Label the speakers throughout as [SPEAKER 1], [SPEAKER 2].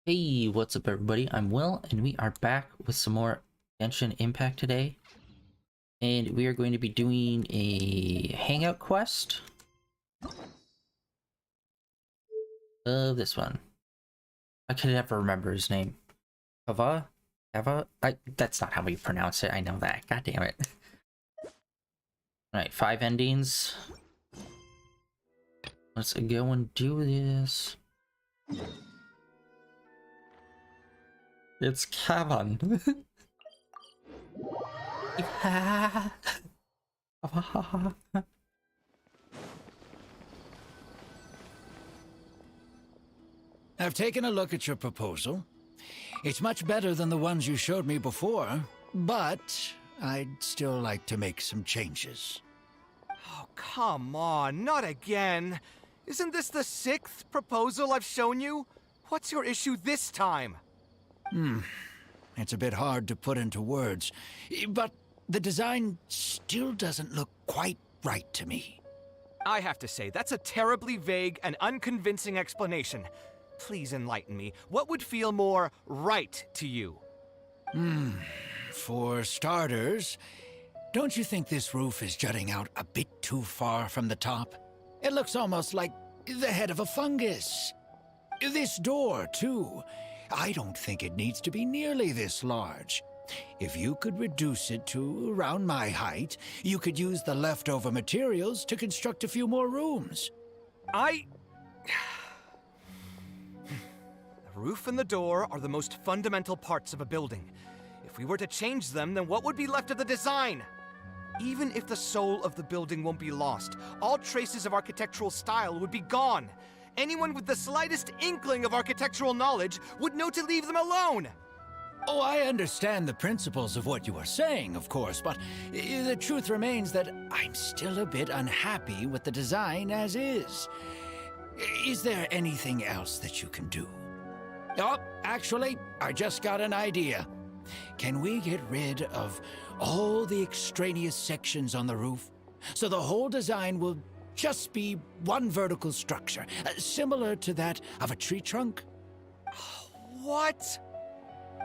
[SPEAKER 1] Hey, what's up everybody? I'm Will, and we are back with some more Genshin Impact today. And we are going to be doing a hangout quest of this one. I can never remember his name. Hava? Hava? That's not how we pronounce it, I know that. God damn it. Alright, 5 endings. Let's go and do this. It's Kavan.
[SPEAKER 2] I've taken a look at your proposal. It's much better than the ones you showed me before, but I'd still like to make some changes.
[SPEAKER 3] Oh, come on, not again. Isn't this the 6th proposal I've shown you? What's your issue this time?
[SPEAKER 2] It's a bit hard to put into words, but the design still doesn't look quite right to me.
[SPEAKER 3] I have to say, that's a terribly vague and unconvincing explanation. Please enlighten me. What would feel more right to you?
[SPEAKER 2] For starters, don't you think this roof is jutting out a bit too far from the top? It looks almost like the head of a fungus. This door, too. I don't think it needs to be nearly this large. If you could reduce it to around my height, you could use the leftover materials to construct a few more rooms.
[SPEAKER 3] The roof and the door are the most fundamental parts of a building. If we were to change them, then what would be left of the design? Even if the soul of the building won't be lost, all traces of architectural style would be gone. Anyone with the slightest inkling of architectural knowledge would know to leave them alone.
[SPEAKER 2] Oh, I understand the principles of what you are saying, of course, but the truth remains that I'm still a bit unhappy with the design as is. Is there anything else that you can do? Oh, actually, I just got an idea. Can we get rid of all the extraneous sections on the roof, so the whole design will just be one vertical structure, similar to that of a tree trunk?
[SPEAKER 3] What?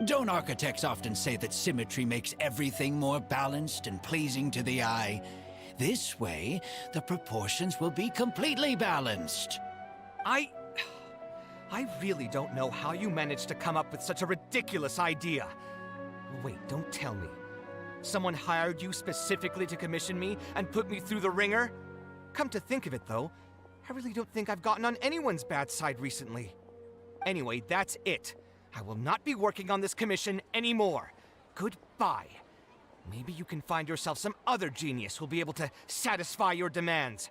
[SPEAKER 2] Don't architects often say that symmetry makes everything more balanced and pleasing to the eye? This way, the proportions will be completely balanced.
[SPEAKER 3] I really don't know how you managed to come up with such a ridiculous idea. Wait, don't tell me. Someone hired you specifically to commission me and put me through the ringer? Come to think of it, though, I really don't think I've gotten on anyone's bad side recently. Anyway, that's it. I will not be working on this commission anymore. Goodbye. Maybe you can find yourself some other genius who'll be able to satisfy your demands.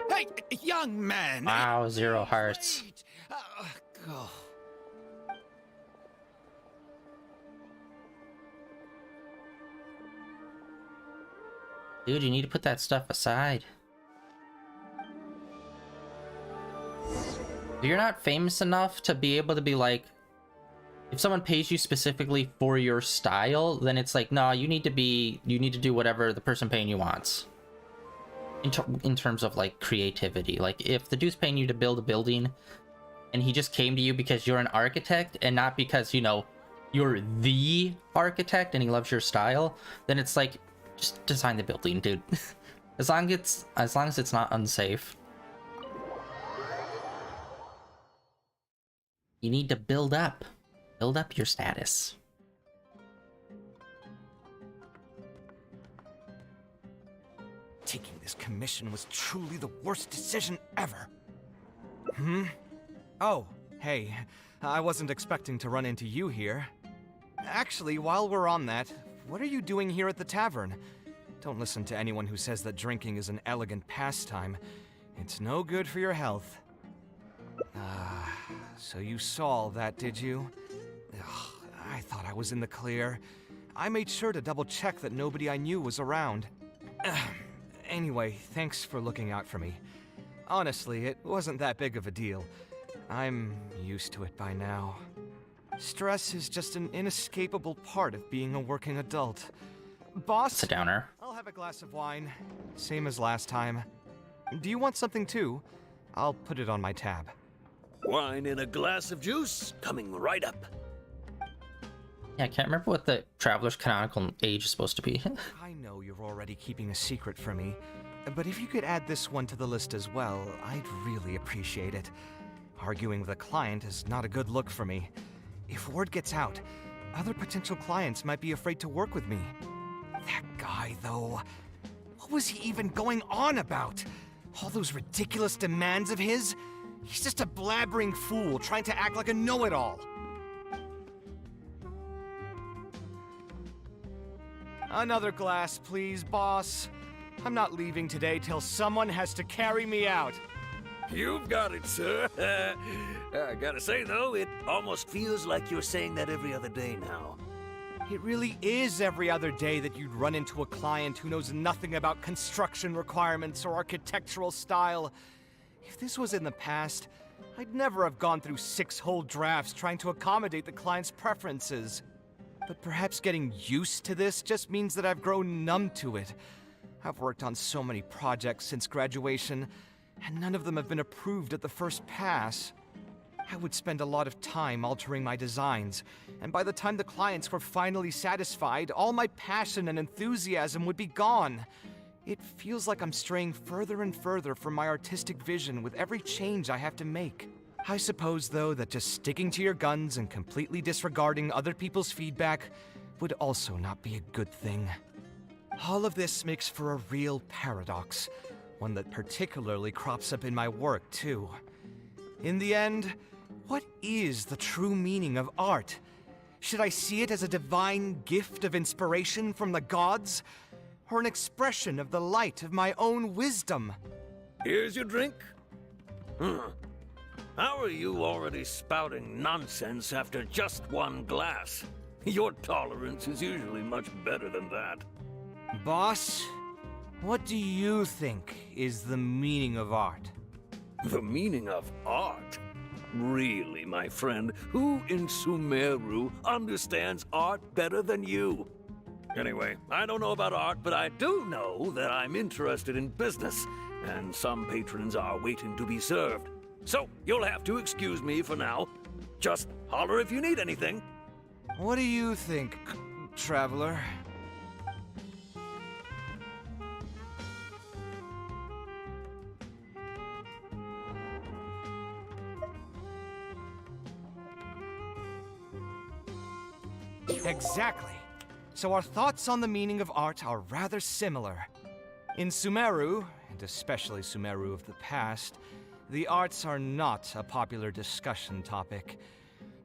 [SPEAKER 2] Hey, young man!
[SPEAKER 1] Wow, 0 hearts.
[SPEAKER 2] Wait. Oh.
[SPEAKER 1] Dude, you need to put that stuff aside. You're not famous enough to be able to be like, if someone pays you specifically for your style, then it's like, no, you need to do whatever the person paying you wants. In terms of like creativity, like if the dude's paying you to build a building and he just came to you because you're an architect and not because, you know, you're the architect and he loves your style, then it's like, just design the building, dude. as long as it's not unsafe. You need to build up your status.
[SPEAKER 3] Taking this commission was truly the worst decision ever. Oh, hey, I wasn't expecting to run into you here. Actually, while we're on that, what are you doing here at the tavern? Don't listen to anyone who says that drinking is an elegant pastime. It's no good for your health. So you saw all that, did you? Ugh, I thought I was in the clear. I made sure to double check that nobody I knew was around. Anyway, thanks for looking out for me. Honestly, it wasn't that big of a deal. I'm used to it by now. Stress is just an inescapable part of being a working adult. Boss,
[SPEAKER 1] It's a downer.
[SPEAKER 3] I'll have a glass of wine. Same as last time. Do you want something too? I'll put it on my tab.
[SPEAKER 4] Wine in a glass of juice, coming right up.
[SPEAKER 1] Yeah, I can't remember what the Traveler's canonical age is supposed to be.
[SPEAKER 3] I know you're already keeping a secret from me, but if you could add this one to the list as well, I'd really appreciate it. Arguing with a client is not a good look for me. If word gets out, other potential clients might be afraid to work with me. That guy, though, what was he even going on about? All those ridiculous demands of his? He's just a blabbering fool trying to act like a know-it-all. Another glass, please, boss. I'm not leaving today till someone has to carry me out.
[SPEAKER 4] You've got it, sir. I gotta say, though, it almost feels like you're saying that every other day now.
[SPEAKER 3] It really is every other day that you'd run into a client who knows nothing about construction requirements or architectural style. If this was in the past, I'd never have gone through 6 whole drafts trying to accommodate the client's preferences. But perhaps getting used to this just means that I've grown numb to it. I've worked on so many projects since graduation, and none of them have been approved at the first pass. I would spend a lot of time altering my designs, and by the time the clients were finally satisfied, all my passion and enthusiasm would be gone. It feels like I'm straying further and further from my artistic vision with every change I have to make. I suppose, though, that just sticking to your guns and completely disregarding other people's feedback would also not be a good thing. All of this makes for a real paradox, one that particularly crops up in my work, too. In the end, what is the true meaning of art? Should I see it as a divine gift of inspiration from the gods, or an expression of the light of my own wisdom?
[SPEAKER 4] Here's your drink. How are you already spouting nonsense after just one glass? Your tolerance is usually much better than that.
[SPEAKER 3] Boss, what do you think is the meaning of art?
[SPEAKER 4] The meaning of art? Really, my friend, who in Sumeru understands art better than you? Anyway, I don't know about art, but I do know that I'm interested in business, and some patrons are waiting to be served. So, you'll have to excuse me for now. Just holler if you need anything.
[SPEAKER 3] What do you think, traveler? Exactly. So our thoughts on the meaning of art are rather similar. In Sumeru, and especially Sumeru of the past, the arts are not a popular discussion topic.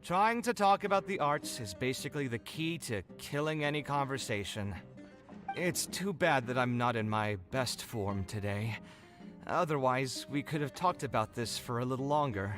[SPEAKER 3] Trying to talk about the arts is basically the key to killing any conversation. It's too bad that I'm not in my best form today. Otherwise, we could have talked about this for a little longer.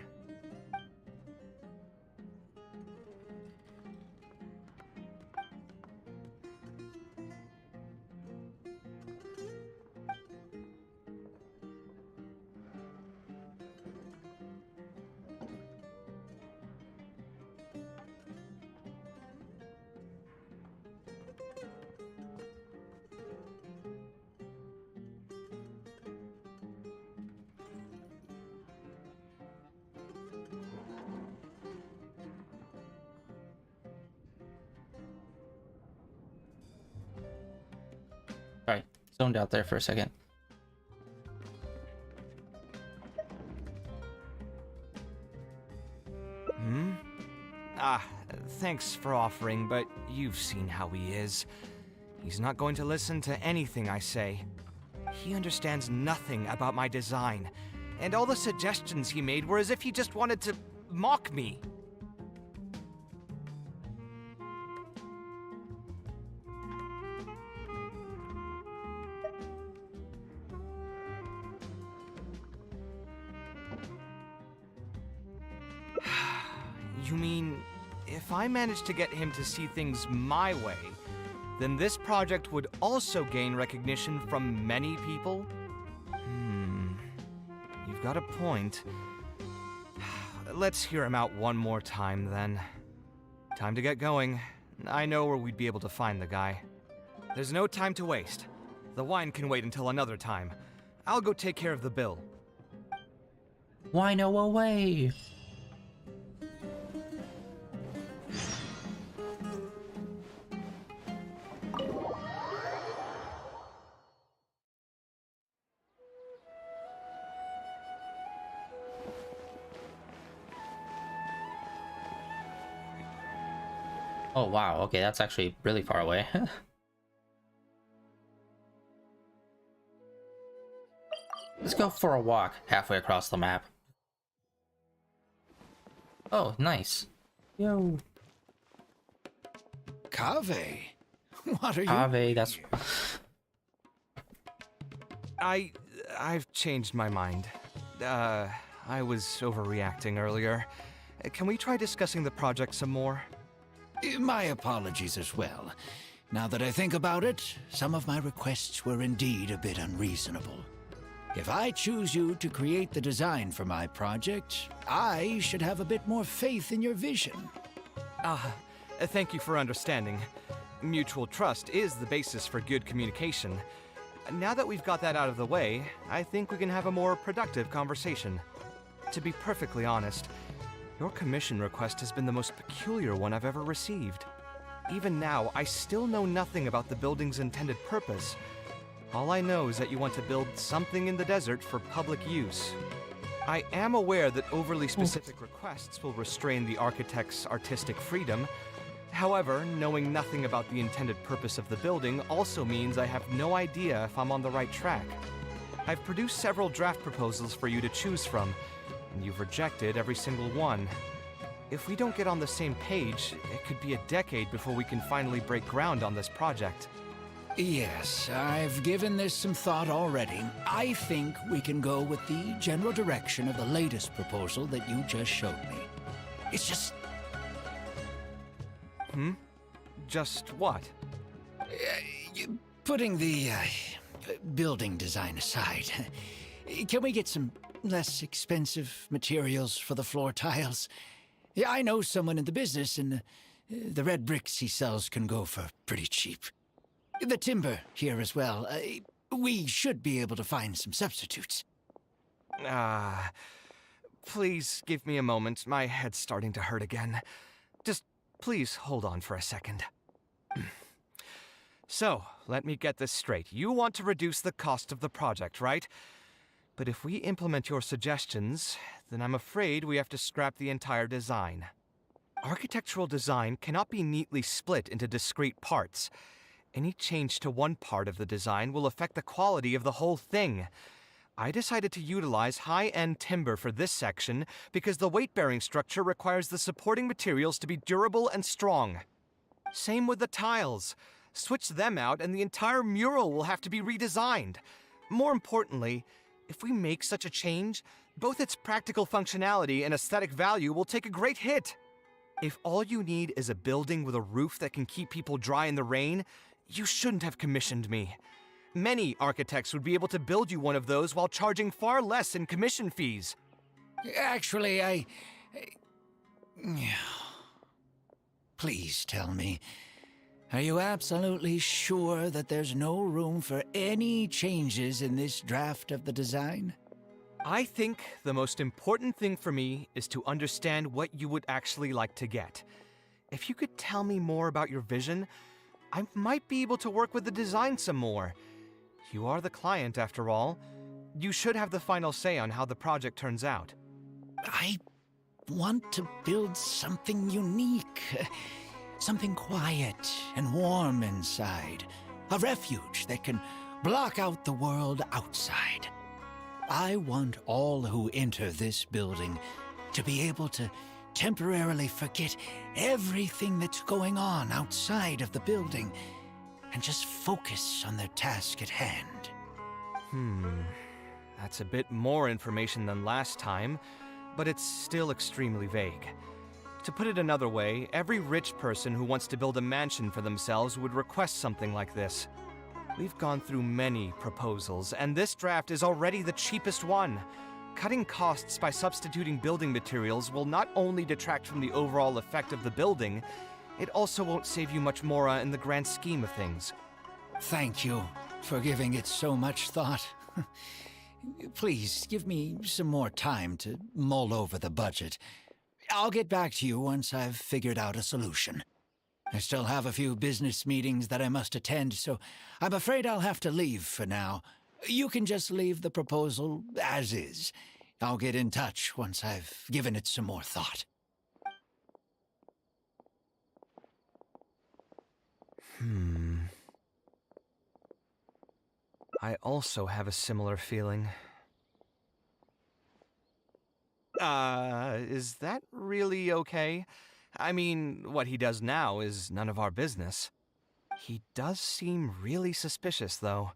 [SPEAKER 1] Sorry, zoned out there for a second.
[SPEAKER 3] Thanks for offering, but you've seen how he is. He's not going to listen to anything I say. He understands nothing about my design, and all the suggestions he made were as if he just wanted to mock me. You mean, if I managed to get him to see things my way, then this project would also gain recognition from many people? You've got a point. Let's hear him out one more time, then. Time to get going. I know where we'd be able to find the guy. There's no time to waste. The wine can wait until another time. I'll go take care of the bill.
[SPEAKER 1] Why no away? Oh wow, okay, that's actually really far away. Let's go for a walk halfway across the map. Oh, nice. Yo.
[SPEAKER 2] Kaveh, what are you?
[SPEAKER 1] Ave, that's...
[SPEAKER 3] I've changed my mind. I was overreacting earlier. Can we try discussing the project some more?
[SPEAKER 2] My apologies as well. Now that I think about it, some of my requests were indeed a bit unreasonable. If I choose you to create the design for my project, I should have a bit more faith in your vision.
[SPEAKER 3] Thank you for understanding. Mutual trust is the basis for good communication. Now that we've got that out of the way, I think we can have a more productive conversation. To be perfectly honest, your commission request has been the most peculiar one I've ever received. Even now, I still know nothing about the building's intended purpose. All I know is that you want to build something in the desert for public use. I am aware that overly specific requests will restrain the architect's artistic freedom. However, knowing nothing about the intended purpose of the building also means I have no idea if I'm on the right track. I've produced several draft proposals for you to choose from, and you've rejected every single one. If we don't get on the same page, it could be a decade before we can finally break ground on this project.
[SPEAKER 2] Yes, I've given this some thought already. I think we can go with the general direction of the latest proposal that you just showed me. It's just...
[SPEAKER 3] Just what?
[SPEAKER 2] Putting the building design aside, can we get some less expensive materials for the floor tiles? Yeah, I know someone in the business, and the red bricks he sells can go for pretty cheap. The timber here as well. We should be able to find some substitutes.
[SPEAKER 3] Please give me a moment. My head's starting to hurt again. Just please hold on for a second. So, let me get this straight. You want to reduce the cost of the project, right? But if we implement your suggestions, then I'm afraid we have to scrap the entire design. Architectural design cannot be neatly split into discrete parts. Any change to one part of the design will affect the quality of the whole thing. I decided to utilize high-end timber for this section because the weight-bearing structure requires the supporting materials to be durable and strong. Same with the tiles. Switch them out and the entire mural will have to be redesigned. More importantly, if we make such a change, both its practical functionality and aesthetic value will take a great hit. If all you need is a building with a roof that can keep people dry in the rain, you shouldn't have commissioned me. Many architects would be able to build you one of those while charging far less in commission fees.
[SPEAKER 2] Actually, Please tell me, are you absolutely sure that there's no room for any changes in this draft of the design?
[SPEAKER 3] I think the most important thing for me is to understand what you would actually like to get. If you could tell me more about your vision, I might be able to work with the design some more. You are the client, after all. You should have the final say on how the project turns out.
[SPEAKER 2] I want to build something unique. Something quiet and warm inside. A refuge that can block out the world outside. I want all who enter this building to be able to temporarily forget everything that's going on outside of the building and just focus on their task at hand.
[SPEAKER 3] That's a bit more information than last time, but it's still extremely vague. To put it another way, every rich person who wants to build a mansion for themselves would request something like this. We've gone through many proposals, and this draft is already the cheapest one. Cutting costs by substituting building materials will not only detract from the overall effect of the building, it also won't save you much more in the grand scheme of things.
[SPEAKER 2] Thank you for giving it so much thought. Please, give me some more time to mull over the budget. I'll get back to you once I've figured out a solution. I still have a few business meetings that I must attend, so I'm afraid I'll have to leave for now. You can just leave the proposal as is. I'll get in touch once I've given it some more thought.
[SPEAKER 3] I also have a similar feeling. Is that really okay? I mean, what he does now is none of our business. He does seem really suspicious, though.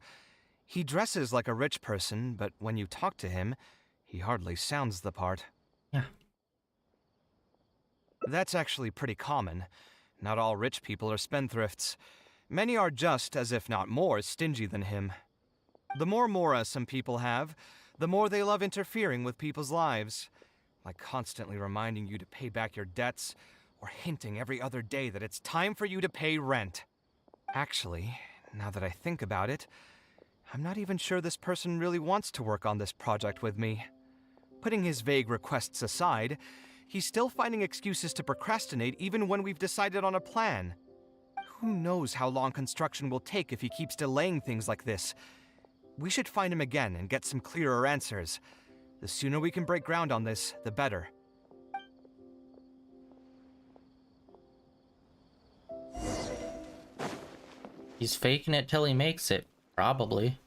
[SPEAKER 3] He dresses like a rich person, but when you talk to him, he hardly sounds the part.
[SPEAKER 1] Yeah.
[SPEAKER 3] That's actually pretty common. Not all rich people are spendthrifts. Many are just, as if not more, stingy than him. The more mora some people have, the more they love interfering with people's lives. Like constantly reminding you to pay back your debts, or hinting every other day that it's time for you to pay rent. Actually, now that I think about it, I'm not even sure this person really wants to work on this project with me. Putting his vague requests aside, he's still finding excuses to procrastinate even when we've decided on a plan. Who knows how long construction will take if he keeps delaying things like this? We should find him again and get some clearer answers. The sooner we can break ground on this, the better.
[SPEAKER 1] He's faking it till he makes it, probably.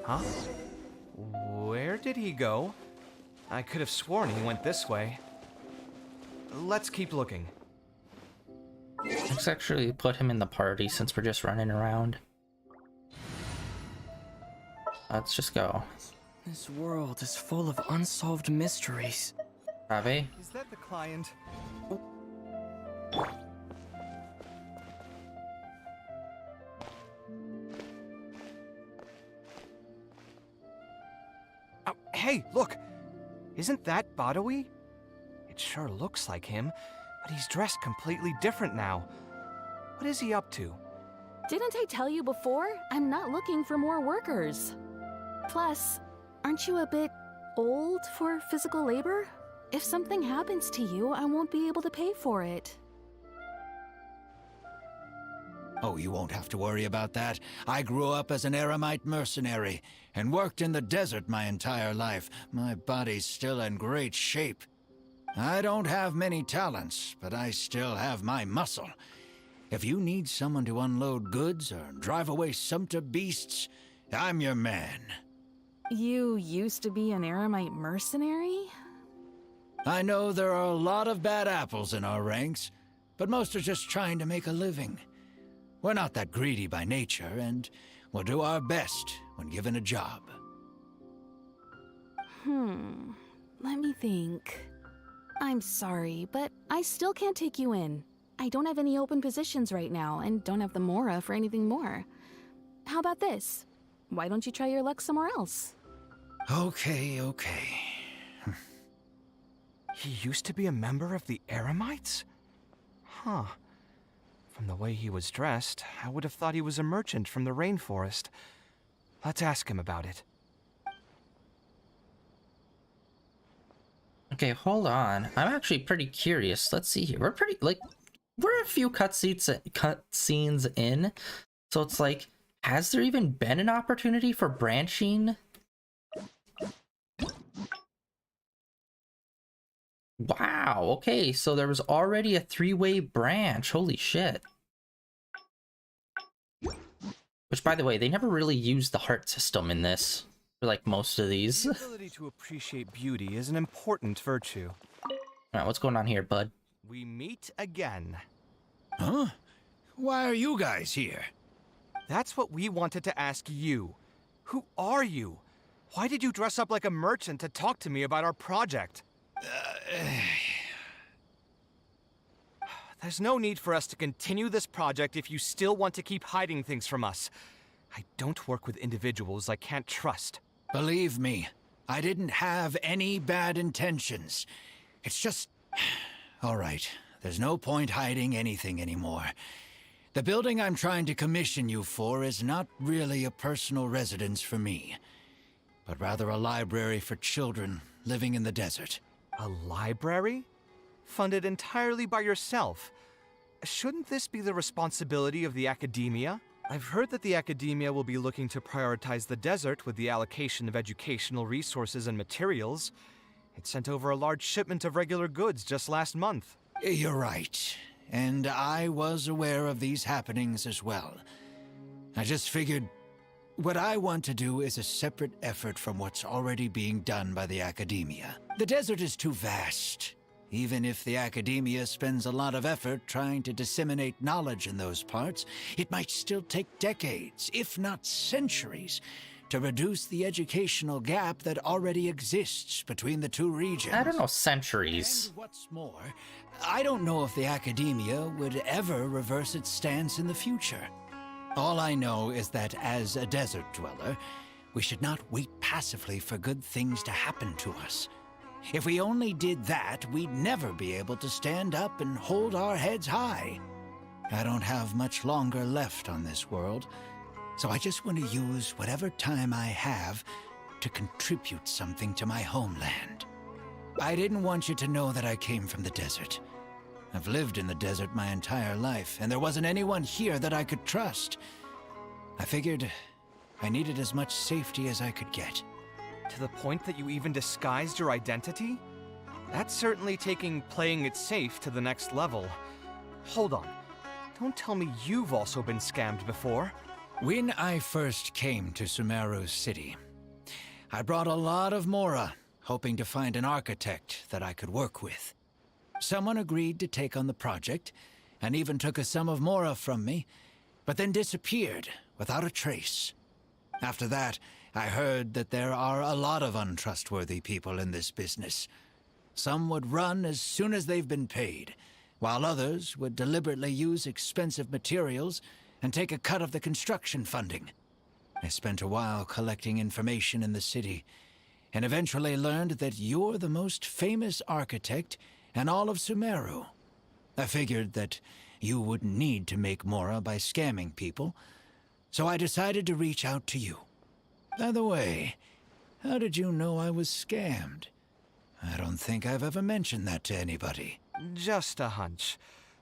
[SPEAKER 3] Huh? Where did he go? I could have sworn he went this way. Let's keep looking.
[SPEAKER 1] Let's actually put him in the party since we're just running around. Let's just go.
[SPEAKER 5] This world is full of unsolved mysteries.
[SPEAKER 1] Ravi?
[SPEAKER 3] Is that the client? Oh, hey, look! Isn't that Badawi? It sure looks like him, but he's dressed completely different now. What is he up to?
[SPEAKER 6] Didn't I tell you before? I'm not looking for more workers. Plus, aren't you a bit old for physical labor? If something happens to you, I won't be able to pay for it.
[SPEAKER 2] Oh, you won't have to worry about that. I grew up as an eremite mercenary and worked in the desert my entire life. My body's still in great shape. I don't have many talents, but I still have my muscle. If you need someone to unload goods or drive away sumpter beasts, I'm your man.
[SPEAKER 6] You used to be an eremite mercenary?
[SPEAKER 2] I know there are a lot of bad apples in our ranks, but most are just trying to make a living. We're not that greedy by nature, and we'll do our best when given a job.
[SPEAKER 6] Let me think. I'm sorry, but I still can't take you in. I don't have any open positions right now, and don't have the mora for anything more. How about this? Why don't you try your luck somewhere else?
[SPEAKER 2] Okay.
[SPEAKER 3] He used to be a member of the Eremites? Huh. From the way he was dressed, I would have thought he was a merchant from the rainforest. Let's ask him about it.
[SPEAKER 1] Okay, hold on. I'm actually pretty curious. Let's see here. We're a few cutscenes in, so it's like, has there even been an opportunity for branching? Wow, okay, so there was already a three-way branch. Holy shit. Which, by the way, they never really used the heart system in this, for like most of these.
[SPEAKER 3] The ability to appreciate beauty is an important virtue.
[SPEAKER 1] Alright, what's going on here, bud?
[SPEAKER 3] We meet again.
[SPEAKER 2] Huh? Why are you guys here?
[SPEAKER 3] That's what we wanted to ask you. Who are you? Why did you dress up like a merchant to talk to me about our project? There's no need for us to continue this project if you still want to keep hiding things from us. I don't work with individuals I can't trust.
[SPEAKER 2] Believe me, I didn't have any bad intentions. It's just... All right, there's no point hiding anything anymore. The building I'm trying to commission you for is not really a personal residence for me, but rather a library for children living in the desert.
[SPEAKER 3] A library? Funded entirely by yourself? Shouldn't this be the responsibility of the academia? I've heard that the academia will be looking to prioritize the desert with the allocation of educational resources and materials. It sent over a large shipment of regular goods just last month.
[SPEAKER 2] You're right, and I was aware of these happenings as well. I just figured what I want to do is a separate effort from what's already being done by the academia. The desert is too vast. Even if the academia spends a lot of effort trying to disseminate knowledge in those parts, it might still take decades, if not centuries, to reduce the educational gap that already exists between the two regions.
[SPEAKER 1] I don't know, centuries.
[SPEAKER 2] And what's more, I don't know if the academia would ever reverse its stance in the future. All I know is that as a desert dweller, we should not wait passively for good things to happen to us. If we only did that, we'd never be able to stand up and hold our heads high. I don't have much longer left on this world, so I just want to use whatever time I have to contribute something to my homeland. I didn't want you to know that I came from the desert. I've lived in the desert my entire life, and there wasn't anyone here that I could trust. I figured I needed as much safety as I could get.
[SPEAKER 3] To the point that you even disguised your identity? That's certainly taking playing it safe to the next level. Hold on. Don't tell me you've also been scammed before.
[SPEAKER 2] When I first came to Sumeru City, I brought a lot of Mora, hoping to find an architect that I could work with. Someone agreed to take on the project, and even took a sum of Mora from me, but then disappeared without a trace. After that, I heard that there are a lot of untrustworthy people in this business. Some would run as soon as they've been paid, while others would deliberately use expensive materials and take a cut of the construction funding. I spent a while collecting information in the city, and eventually learned that you're the most famous architect in all of Sumeru. I figured that you wouldn't need to make Mora by scamming people, so I decided to reach out to you. By the way, how did you know I was scammed? I don't think I've ever mentioned that to anybody.
[SPEAKER 3] Just a hunch.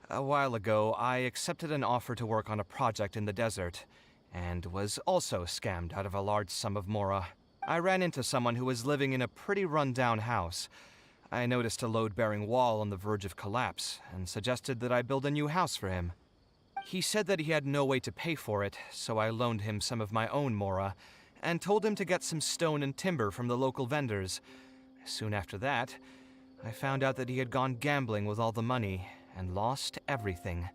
[SPEAKER 3] A while ago, I accepted an offer to work on a project in the desert, and was also scammed out of a large sum of Mora. I ran into someone who was living in a pretty run-down house. I noticed a load-bearing wall on the verge of collapse, and suggested that I build a new house for him. He said that he had no way to pay for it, so I loaned him some of my own Mora, and told him to get some stone and timber from the local vendors. Soon after that, I found out that he had gone gambling with all the money, and lost everything,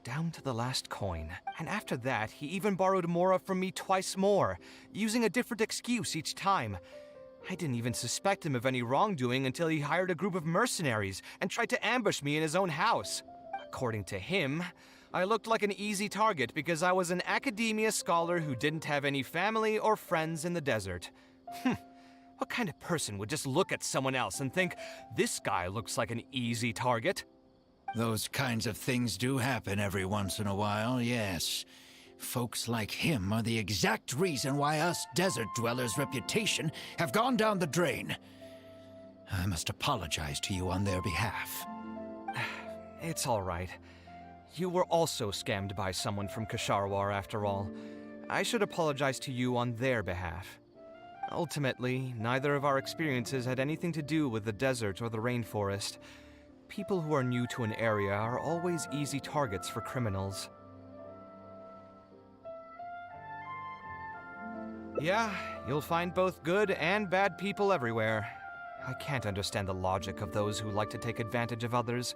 [SPEAKER 3] down to the last coin. And after that, he even borrowed Mora from me twice more, using a different excuse each time. I didn't even suspect him of any wrongdoing until he hired a group of mercenaries and tried to ambush me in his own house. According to him, I looked like an easy target because I was an academia scholar who didn't have any family or friends in the desert. What kind of person would just look at someone else and think, this guy looks like an easy target?
[SPEAKER 2] Those kinds of things do happen every once in a while, yes. Folks like him are the exact reason why us desert dwellers' reputation have gone down the drain. I must apologize to you on their behalf.
[SPEAKER 3] It's all right. You were also scammed by someone from Kasharwar after all. I should apologize to you on their behalf. Ultimately, neither of our experiences had anything to do with the desert or the rainforest. People who are new to an area are always easy targets for criminals. Yeah, you'll find both good and bad people everywhere. I can't understand the logic of those who like to take advantage of others,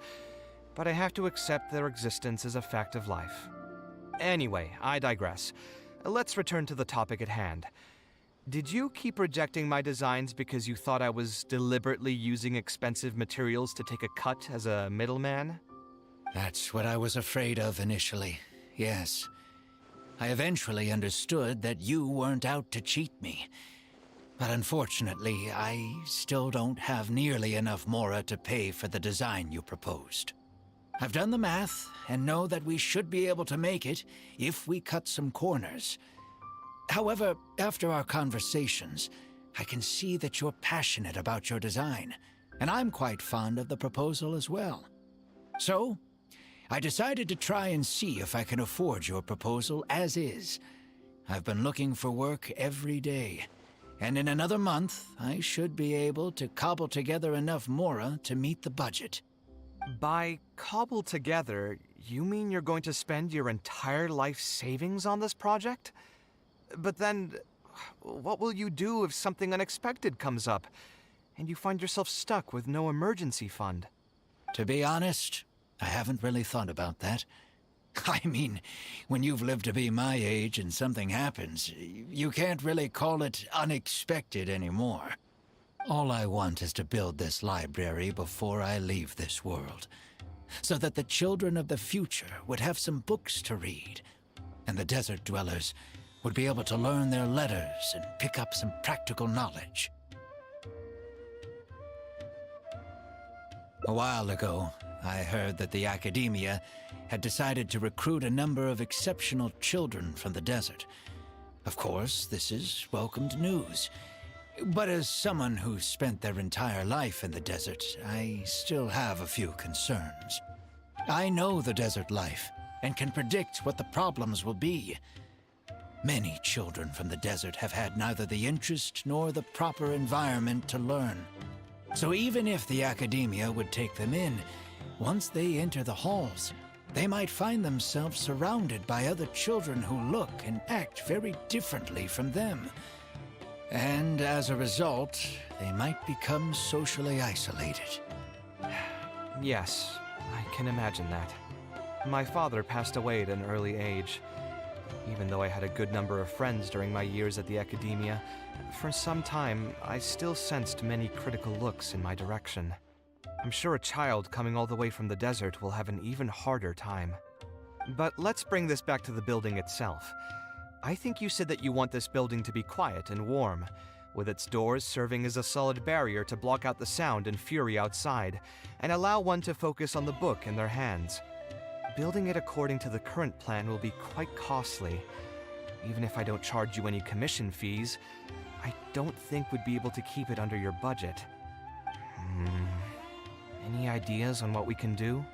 [SPEAKER 3] but I have to accept their existence as a fact of life. Anyway, I digress. Let's return to the topic at hand. Did you keep rejecting my designs because you thought I was deliberately using expensive materials to take a cut as a middleman?
[SPEAKER 2] That's what I was afraid of initially, yes. I eventually understood that you weren't out to cheat me. But unfortunately, I still don't have nearly enough Mora to pay for the design you proposed. I've done the math and know that we should be able to make it if we cut some corners. However, after our conversations, I can see that you're passionate about your design, and I'm quite fond of the proposal as well. So, I decided to try and see if I can afford your proposal as is. I've been looking for work every day, and in another month, I should be able to cobble together enough mora to meet the budget.
[SPEAKER 3] By cobble together, you mean you're going to spend your entire life savings on this project? But then, what will you do if something unexpected comes up, and you find yourself stuck with no emergency fund?
[SPEAKER 2] To be honest, I haven't really thought about that. I mean, when you've lived to be my age and something happens, you can't really call it unexpected anymore. All I want is to build this library before I leave this world, so that the children of the future would have some books to read, and the desert dwellers would be able to learn their letters and pick up some practical knowledge. A while ago, I heard that the academia had decided to recruit a number of exceptional children from the desert. Of course, this is welcomed news. But as someone who spent their entire life in the desert, I still have a few concerns. I know the desert life and can predict what the problems will be. Many children from the desert have had neither the interest nor the proper environment to learn. So even if the academia would take them in, once they enter the halls, they might find themselves surrounded by other children who look and act very differently from them. And as a result, they might become socially isolated.
[SPEAKER 3] Yes, I can imagine that. My father passed away at an early age. Even though I had a good number of friends during my years at the academia, for some time I still sensed many critical looks in my direction. I'm sure a child coming all the way from the desert will have an even harder time. But let's bring this back to the building itself. I think you said that you want this building to be quiet and warm, with its doors serving as a solid barrier to block out the sound and fury outside, and allow one to focus on the book in their hands. Building it according to the current plan will be quite costly. Even if I don't charge you any commission fees, I don't think we'd be able to keep it under your budget. Any ideas on what we can do?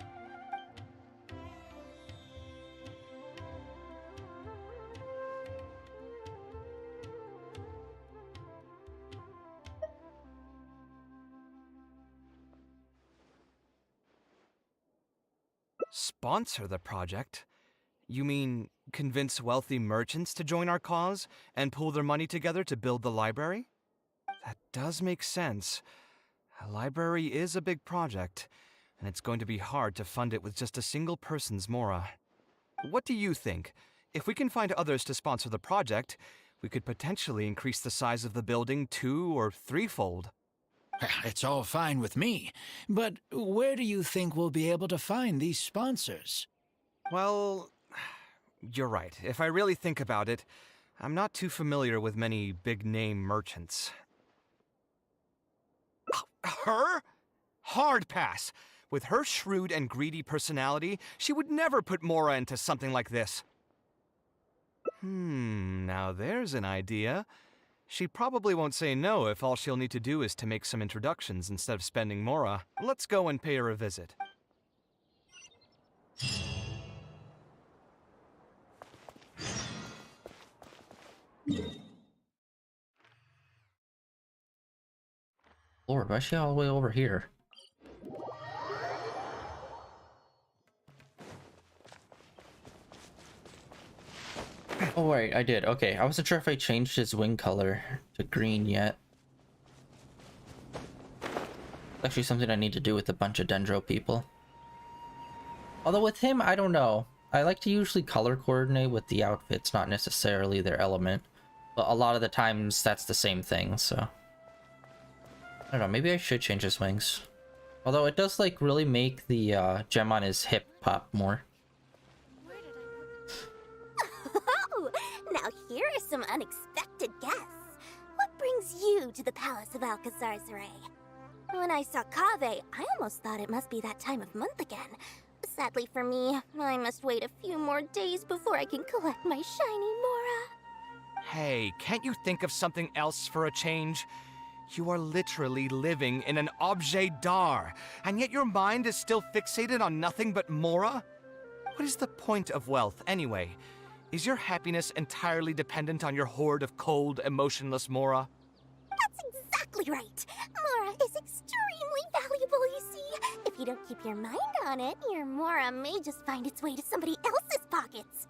[SPEAKER 3] Sponsor the project? You mean convince wealthy merchants to join our cause and pool their money together to build the library? That does make sense. A library is a big project, and it's going to be hard to fund it with just a single person's mora. What do you think? If we can find others to sponsor the project, we could potentially increase the size of the building 2- or 3-fold.
[SPEAKER 2] It's all fine with me, but where do you think we'll be able to find these sponsors?
[SPEAKER 3] Well, you're right. If I really think about it, I'm not too familiar with many big-name merchants. Her? Hard pass. With her shrewd and greedy personality, she would never put Mora into something like this. Now there's an idea. She probably won't say no if all she'll need to do is to make some introductions instead of spending Mora. Let's go and pay her a visit.
[SPEAKER 1] Lord, why is she all the way over here? Oh wait, I did. Okay, I wasn't sure if I changed his wing color to green yet. Actually something I need to do with a bunch of Dendro people. Although with him, I don't know. I like to usually color coordinate with the outfits, not necessarily their element. But a lot of the times that's the same thing, so... I don't know, maybe I should change his wings. Although it does like really make the gem on his hip pop more.
[SPEAKER 7] Oh, now here are some unexpected guests. What brings you to the Palace of Alcazar's Ray? When I saw Kaveh, I almost thought it must be that time of month again. Sadly for me, I must wait a few more days before I can collect my shiny Mora.
[SPEAKER 3] Hey, can't you think of something else for a change? You are literally living in an objet d'art, and yet your mind is still fixated on nothing but Mora? What is the point of wealth, anyway? Is your happiness entirely dependent on your hoard of cold, emotionless Mora?
[SPEAKER 7] That's exactly right. Mora is extremely valuable, you see. If you don't keep your mind on it, your Mora may just find its way to somebody else's pockets.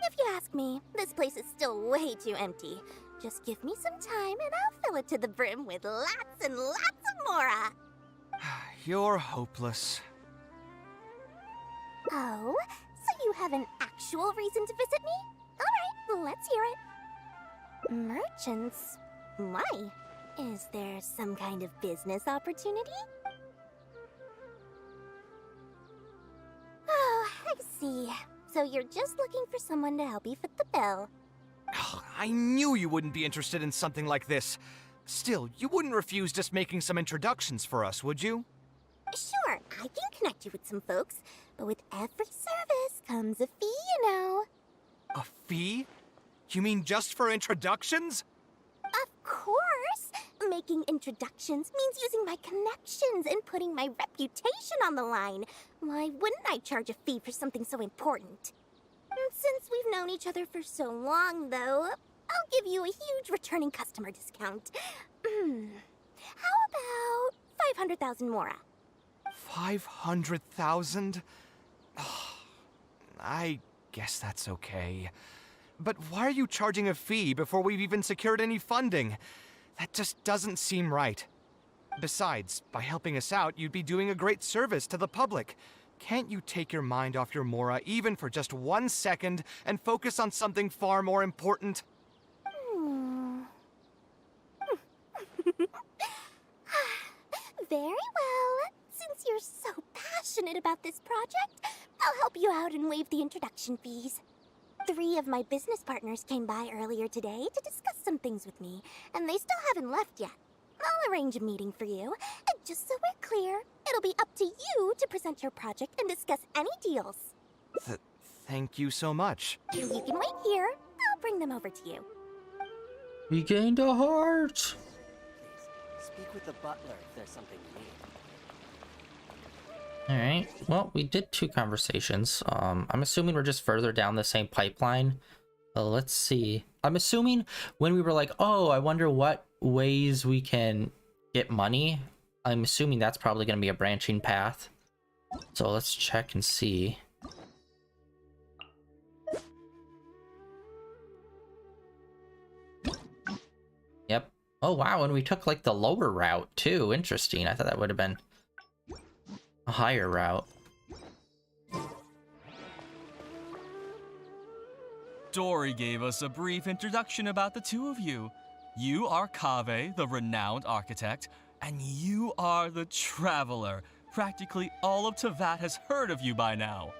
[SPEAKER 7] If you ask me, this place is still way too empty. Just give me some time and I'll fill it to the brim with lots and lots of Mora.
[SPEAKER 3] You're hopeless.
[SPEAKER 7] Oh, so you have an actual reason to visit me? All right, let's hear it. Merchants? Why? Is there some kind of business opportunity? Oh, I see. So you're just looking for someone to help you foot the bill.
[SPEAKER 3] Ugh, I knew you wouldn't be interested in something like this. Still, you wouldn't refuse just making some introductions for us, would you?
[SPEAKER 7] Sure, I can connect you with some folks, but with every service comes a fee, you know.
[SPEAKER 3] A fee? You mean just for introductions?
[SPEAKER 7] Of course! Making introductions means using my connections and putting my reputation on the line. Why wouldn't I charge a fee for something so important? Since we've known each other for so long, though, I'll give you a huge returning customer discount. How about 500,000 Mora?
[SPEAKER 3] 500,000? I guess that's okay. But why are you charging a fee before we've even secured any funding? That just doesn't seem right. Besides, by helping us out, you'd be doing a great service to the public. Can't you take your mind off your Mora even for just 1 second and focus on something far more important?
[SPEAKER 7] Very well. Since you're so passionate about this project, I'll help you out and waive the introduction fees. 3 of my business partners came by earlier today to discuss some things with me, and they still haven't left yet. I'll arrange a meeting for you, and just so we're clear, it'll be up to you to present your project and discuss any deals.
[SPEAKER 3] Thank you so much.
[SPEAKER 7] You can wait here. I'll bring them over to you.
[SPEAKER 1] We gained a heart.
[SPEAKER 8] Speak with the butler if there's something you need.
[SPEAKER 1] All right. Well, we did 2 conversations. I'm assuming we're just further down the same pipeline. Let's see. I'm assuming when we were like, oh, I wonder what ways we can get money. I'm assuming that's probably going to be a branching path. So let's check and see. Yep. Oh, wow. And we took like the lower route too. Interesting. I thought that would have been a higher route.
[SPEAKER 9] Dory gave us a brief introduction about the 2 of you. You are Kaveh, the renowned architect, and you are the traveler. Practically all of Teyvat has heard of you by now.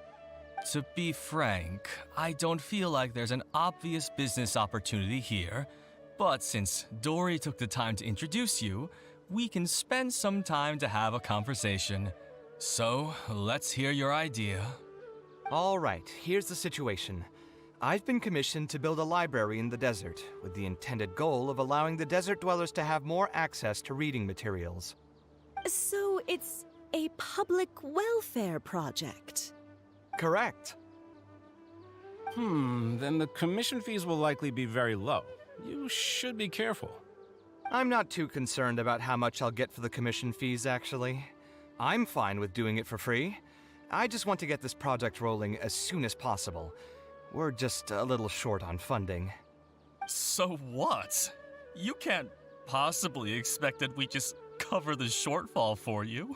[SPEAKER 9] To be frank, I don't feel like there's an obvious business opportunity here, but since Dory took the time to introduce you, we can spend some time to have a conversation. So, let's hear your idea.
[SPEAKER 3] All right, here's the situation. I've been commissioned to build a library in the desert, with the intended goal of allowing the desert dwellers to have more access to reading materials.
[SPEAKER 10] So it's a public welfare project?
[SPEAKER 3] Correct.
[SPEAKER 11] Then the commission fees will likely be very low. You should be careful.
[SPEAKER 3] I'm not too concerned about how much I'll get for the commission fees, actually. I'm fine with doing it for free. I just want to get this project rolling as soon as possible. We're just a little short on funding.
[SPEAKER 9] So what? You can't possibly expect that we just cover the shortfall for you.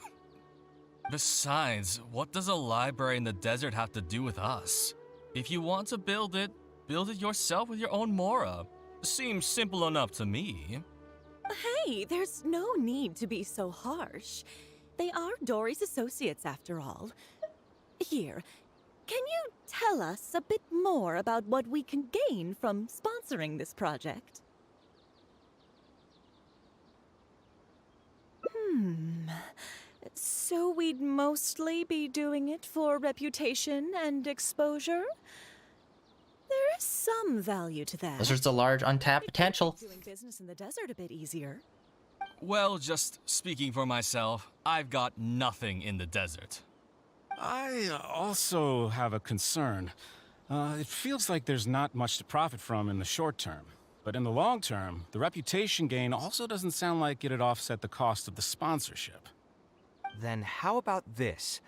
[SPEAKER 9] Besides, what does a library in the desert have to do with us? If you want to build it yourself with your own Mora. Seems simple enough to me.
[SPEAKER 10] Hey, there's no need to be so harsh. They are Dory's associates after all. Here, can you tell us a bit more about what we can gain from sponsoring this project? So we we'd mostly be doing it for reputation and exposure. There is some value to that.
[SPEAKER 1] There's a large untapped potential.
[SPEAKER 10] Doing business in the desert a bit easier.
[SPEAKER 9] Well, just speaking for myself, I've got nothing in the desert.
[SPEAKER 11] I also have a concern. It feels like there's not much to profit from in the short term. But in the long term, the reputation gain also doesn't sound like it'd offset the cost of the sponsorship.
[SPEAKER 3] Then how about this?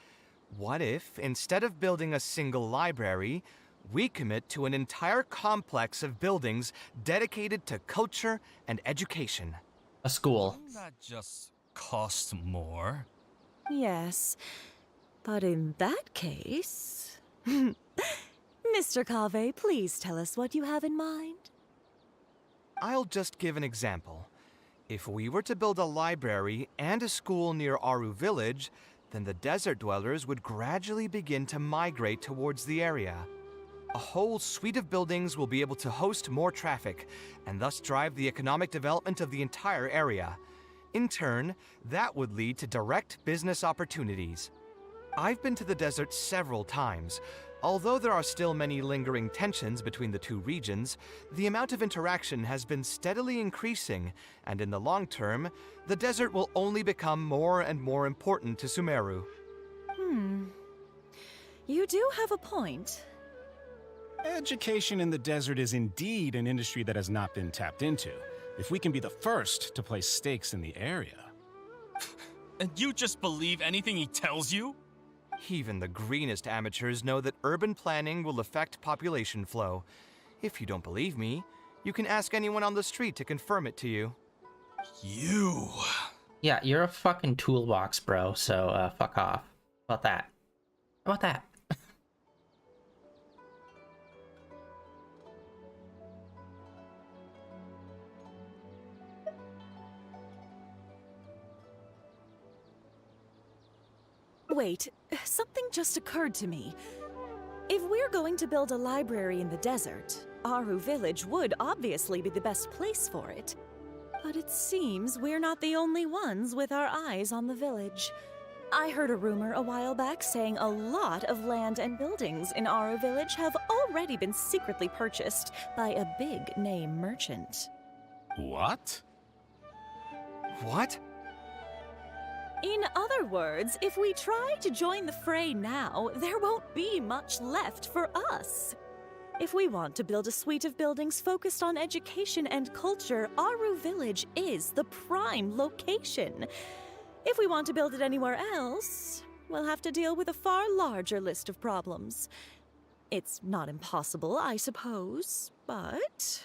[SPEAKER 3] What if, instead of building a single library, we commit to an entire complex of buildings dedicated to culture and education?
[SPEAKER 1] A school.
[SPEAKER 9] Wouldn't that just cost more?
[SPEAKER 10] Yes, but in that case... Mr. Cave, please tell us what you have in mind.
[SPEAKER 3] I'll just give an example. If we were to build a library and a school near Aru Village, then the desert dwellers would gradually begin to migrate towards the area. A whole suite of buildings will be able to host more traffic, and thus drive the economic development of the entire area. In turn, that would lead to direct business opportunities. I've been to the desert several times. Although there are still many lingering tensions between the two regions, the amount of interaction has been steadily increasing, and in the long term, the desert will only become more and more important to Sumeru.
[SPEAKER 10] You do have a point.
[SPEAKER 11] Education in the desert is indeed an industry that has not been tapped into. If we can be the first to place stakes in the area.
[SPEAKER 9] And you just believe anything he tells you?
[SPEAKER 3] Even the greenest amateurs know that urban planning will affect population flow. If you don't believe me, you can ask anyone on the street to confirm it to you.
[SPEAKER 9] You...
[SPEAKER 1] Yeah, you're a fucking toolbox, bro, so fuck off. How about that? How about that?
[SPEAKER 10] Wait, something just occurred to me. If we're going to build a library in the desert, Aru Village would obviously be the best place for it. But it seems we're not the only ones with our eyes on the village. I heard a rumor a while back saying a lot of land and buildings in Aru Village have already been secretly purchased by a big-name merchant.
[SPEAKER 11] What?
[SPEAKER 3] What?
[SPEAKER 10] In other words, if we try to join the fray now, there won't be much left for us. If we want to build a suite of buildings focused on education and culture, Aru Village is the prime location. If we want to build it anywhere else, we'll have to deal with a far larger list of problems. It's not impossible, I suppose, but...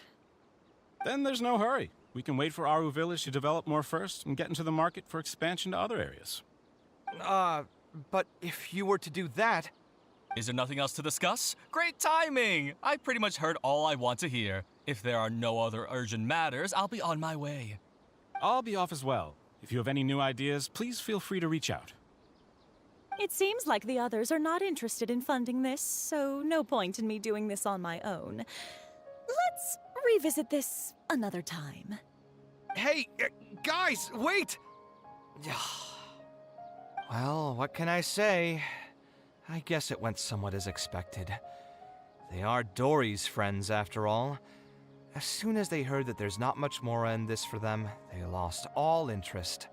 [SPEAKER 11] Then there's no hurry. We can wait for Aru Village to develop more first and get into the market for expansion to other areas.
[SPEAKER 3] But if you were to do that...
[SPEAKER 9] Is there nothing else to discuss? Great timing! I pretty much heard all I want to hear. If there are no other urgent matters, I'll be on my way.
[SPEAKER 11] I'll be off as well. If you have any new ideas, please feel free to reach out.
[SPEAKER 10] It seems like the others are not interested in funding this, so no point in me doing this on my own. Let's revisit this another time.
[SPEAKER 3] Hey, guys, wait! Well, what can I say? I guess it went somewhat as expected. They are Dory's friends, after all. As soon as they heard that there's not much more in this for them, they lost all interest.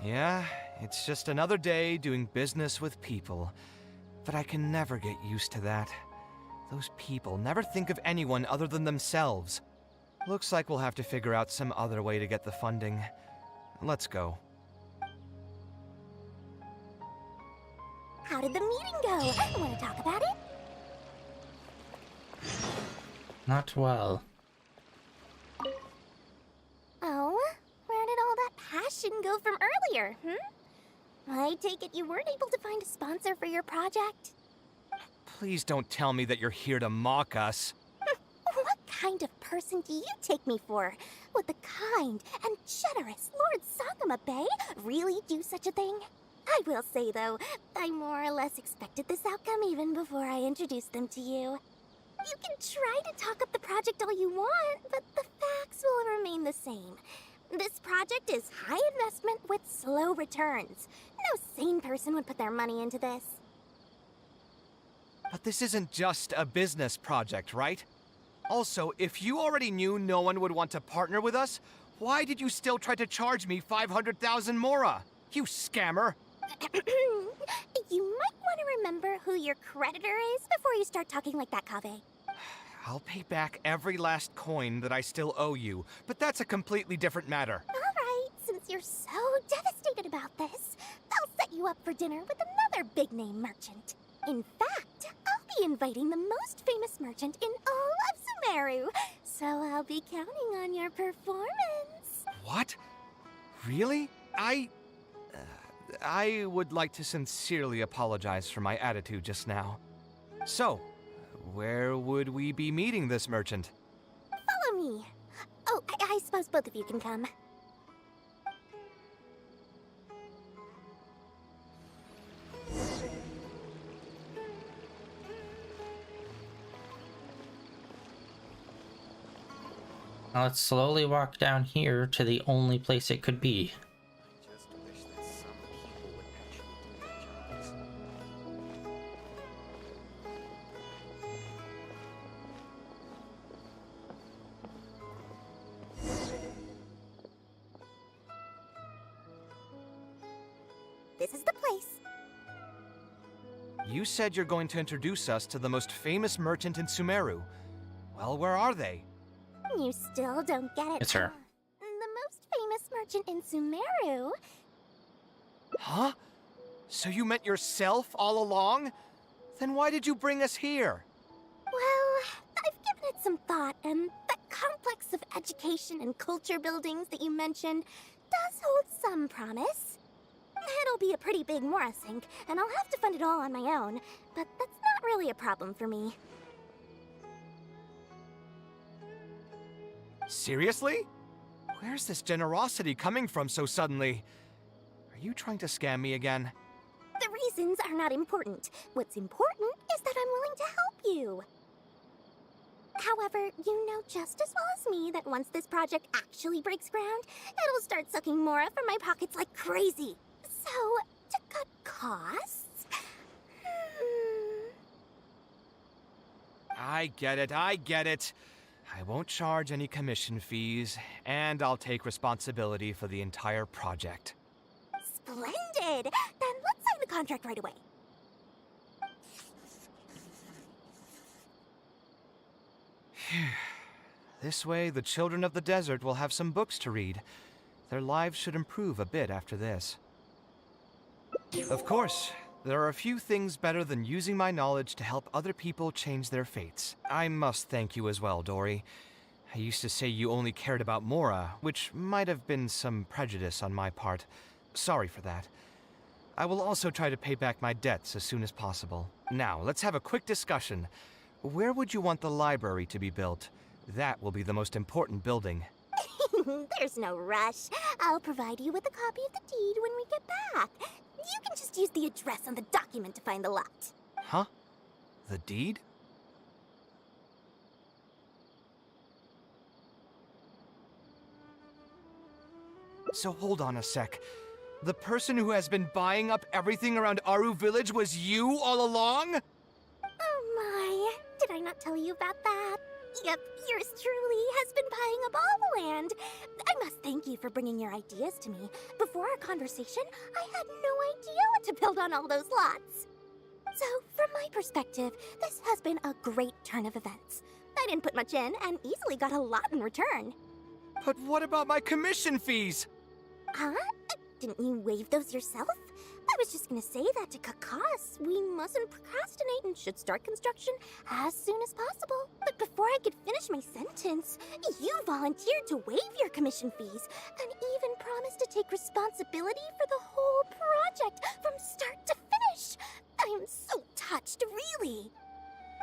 [SPEAKER 3] Yeah, it's just another day doing business with people. But I can never get used to that. Those people never think of anyone other than themselves. Looks like we'll have to figure out some other way to get the funding. Let's go.
[SPEAKER 7] How did the meeting go? Want to talk about it?
[SPEAKER 1] Not well.
[SPEAKER 7] Oh, where did all that passion go from earlier, I take it you weren't able to find a sponsor for your project?
[SPEAKER 3] Please don't tell me that you're here to mock us.
[SPEAKER 7] What kind of person do you take me for? Would the kind and generous Lord Sakuma Bay really do such a thing? I will say, though, I more or less expected this outcome even before I introduced them to you. You can try to talk up the project all you want, but the facts will remain the same. This project is high investment with slow returns. No sane person would put their money into this.
[SPEAKER 3] But this isn't just a business project, right? Also, if you already knew no one would want to partner with us, why did you still try to charge me 500,000 mora? You scammer!
[SPEAKER 7] You might want to remember who your creditor is before you start talking like that, Kaveh.
[SPEAKER 3] I'll pay back every last coin that I still owe you, but that's a completely different matter.
[SPEAKER 7] Alright, since you're so devastated about this, I'll set you up for dinner with another big-name merchant. In fact, I'll be inviting the most famous merchant in all of Sumeru, so I'll be counting on your performance.
[SPEAKER 3] What? Really? I would like to sincerely apologize for my attitude just now. So, where would we be meeting this merchant?
[SPEAKER 7] Follow me. Oh, I suppose both of you can come.
[SPEAKER 1] Now let's slowly walk down here to the only place it could be.
[SPEAKER 8] I just wish that some people would actually do their jobs.
[SPEAKER 7] This is the place.
[SPEAKER 3] You said you're going to introduce us to the most famous merchant in Sumeru. Well, where are they?
[SPEAKER 7] You still don't get it.
[SPEAKER 1] It's her.
[SPEAKER 7] The most famous merchant in Sumeru.
[SPEAKER 3] Huh? So you met yourself all along? Then why did you bring us here?
[SPEAKER 7] Well, I've given it some thought, and that complex of education and culture buildings that you mentioned does hold some promise. It'll be a pretty big Mora sink, and I'll have to fund it all on my own, but that's not really a problem for me.
[SPEAKER 3] Seriously? Where's this generosity coming from so suddenly? Are you trying to scam me again?
[SPEAKER 7] The reasons are not important. What's important is that I'm willing to help you. However, you know just as well as me that once this project actually breaks ground, it'll start sucking Mora from my pockets like crazy. So, to cut costs...
[SPEAKER 3] I get it, I get it. I won't charge any commission fees, and I'll take responsibility for the entire project.
[SPEAKER 7] Splendid! Then let's sign the contract right away.
[SPEAKER 3] This way, the children of the desert will have some books to read. Their lives should improve a bit after this. Of course, there are a few things better than using my knowledge to help other people change their fates. I must thank you as well, Dory. I used to say you only cared about Mora, which might have been some prejudice on my part. Sorry for that. I will also try to pay back my debts as soon as possible. Now, let's have a quick discussion. Where would you want the library to be built? That will be the most important building.
[SPEAKER 7] There's no rush. I'll provide you with a copy of the deed when we get back. You can just use the address on the document to find the lot.
[SPEAKER 3] Huh? The deed? So hold on a sec. The person who has been buying up everything around Aru Village was you all along?
[SPEAKER 7] Oh my, did I not tell you about that? Yep, yours truly has been buying up all the land. I must thank you for bringing your ideas to me. Before our conversation, I had no idea what to build on all those lots. So, from my perspective, this has been a great turn of events. I didn't put much in and easily got a lot in return.
[SPEAKER 3] But what about my commission fees?
[SPEAKER 7] Huh? Didn't you waive those yourself? I was just gonna say that to cut costs. We mustn't procrastinate and should start construction as soon as possible. But before I could finish my sentence, you volunteered to waive your commission fees and even promised to take responsibility for the whole project from start to finish. I am so touched, really.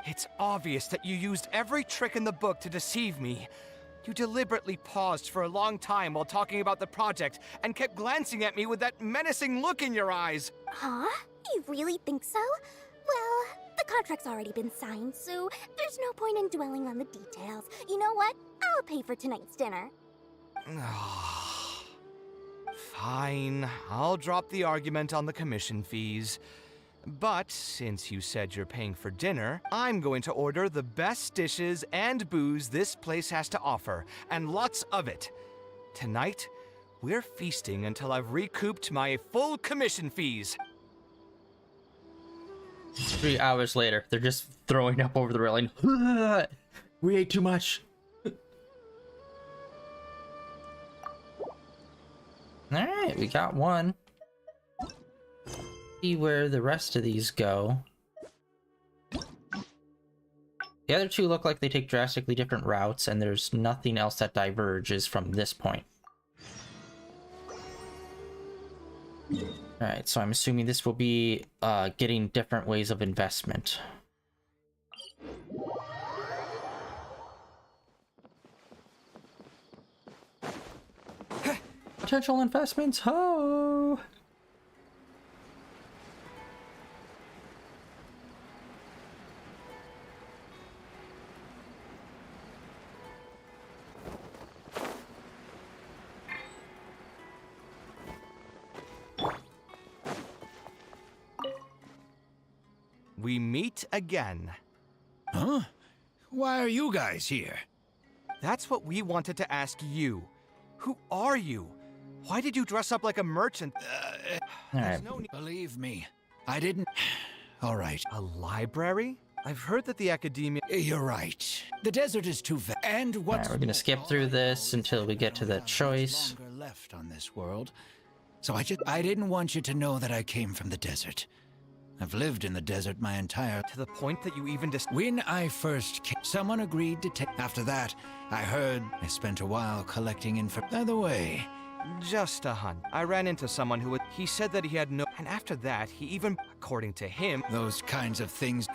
[SPEAKER 3] It's obvious that you used every trick in the book to deceive me. You deliberately paused for a long time while talking about the project and kept glancing at me with that menacing look in your eyes.
[SPEAKER 7] Huh? You really think so? Well, the contract's already been signed, so there's no point in dwelling on the details. You know what? I'll pay for tonight's dinner.
[SPEAKER 3] Fine, I'll drop the argument on the commission fees. But since you said you're paying for dinner, I'm going to order the best dishes and booze this place has to offer, and lots of it. Tonight, we're feasting until I've recouped my full commission fees.
[SPEAKER 1] 3 hours later, they're just throwing up over the railing. We ate too much. Alright, we got one. See where the rest of these go. The other two look like they take drastically different routes, and there's nothing else that diverges from this point. Alright, so I'm assuming this will be getting different ways of investment. Potential investments, ho!
[SPEAKER 3] We meet again.
[SPEAKER 2] Huh? Why are you guys here?
[SPEAKER 3] That's what we wanted to ask you. Who are you? Why did you dress up like a merchant?
[SPEAKER 1] Alright.
[SPEAKER 3] No need.
[SPEAKER 2] Believe me, I didn't. All right.
[SPEAKER 3] A library? I've heard that the academia.
[SPEAKER 2] You're right. The desert is too vast. And what's
[SPEAKER 1] Alright, we're gonna skip through this until we get to the choice.
[SPEAKER 2] Longer left on this world. So I didn't want you to know that I came from the desert. I've lived in the desert my entire...
[SPEAKER 3] To the point that you even
[SPEAKER 2] When I first came, someone agreed to take... After that, I heard I spent a while collecting info... By the way...
[SPEAKER 3] Just a hunt. I ran into someone who he said that he had no... And after that, he even... According to him...
[SPEAKER 2] Those kinds of things...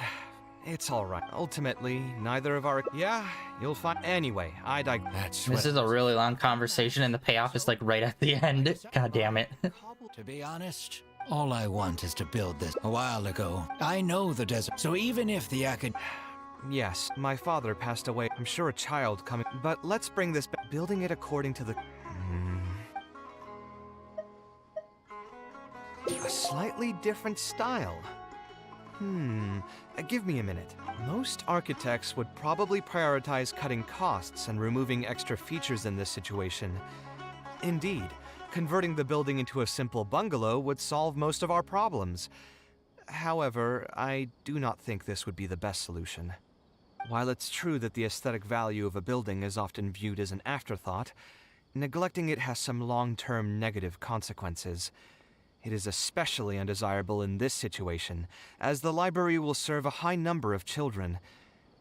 [SPEAKER 3] It's alright. Ultimately, neither of our... Yeah, you'll find... Anyway,
[SPEAKER 2] That's
[SPEAKER 1] This is a really long conversation, and the payoff is like right at the end. God damn it.
[SPEAKER 2] To be honest, all I want is to build this. A while ago, I know the desert, so even if the
[SPEAKER 3] Yes, my father passed away. I'm sure a child coming... But let's bring this back. Building it according to the... A slightly different style. Give me a minute. Most architects would probably prioritize cutting costs and removing extra features in this situation. Indeed, converting the building into a simple bungalow would solve most of our problems. However, I do not think this would be the best solution. While it's true that the aesthetic value of a building is often viewed as an afterthought, neglecting it has some long-term negative consequences. It is especially undesirable in this situation, as the library will serve a high number of children,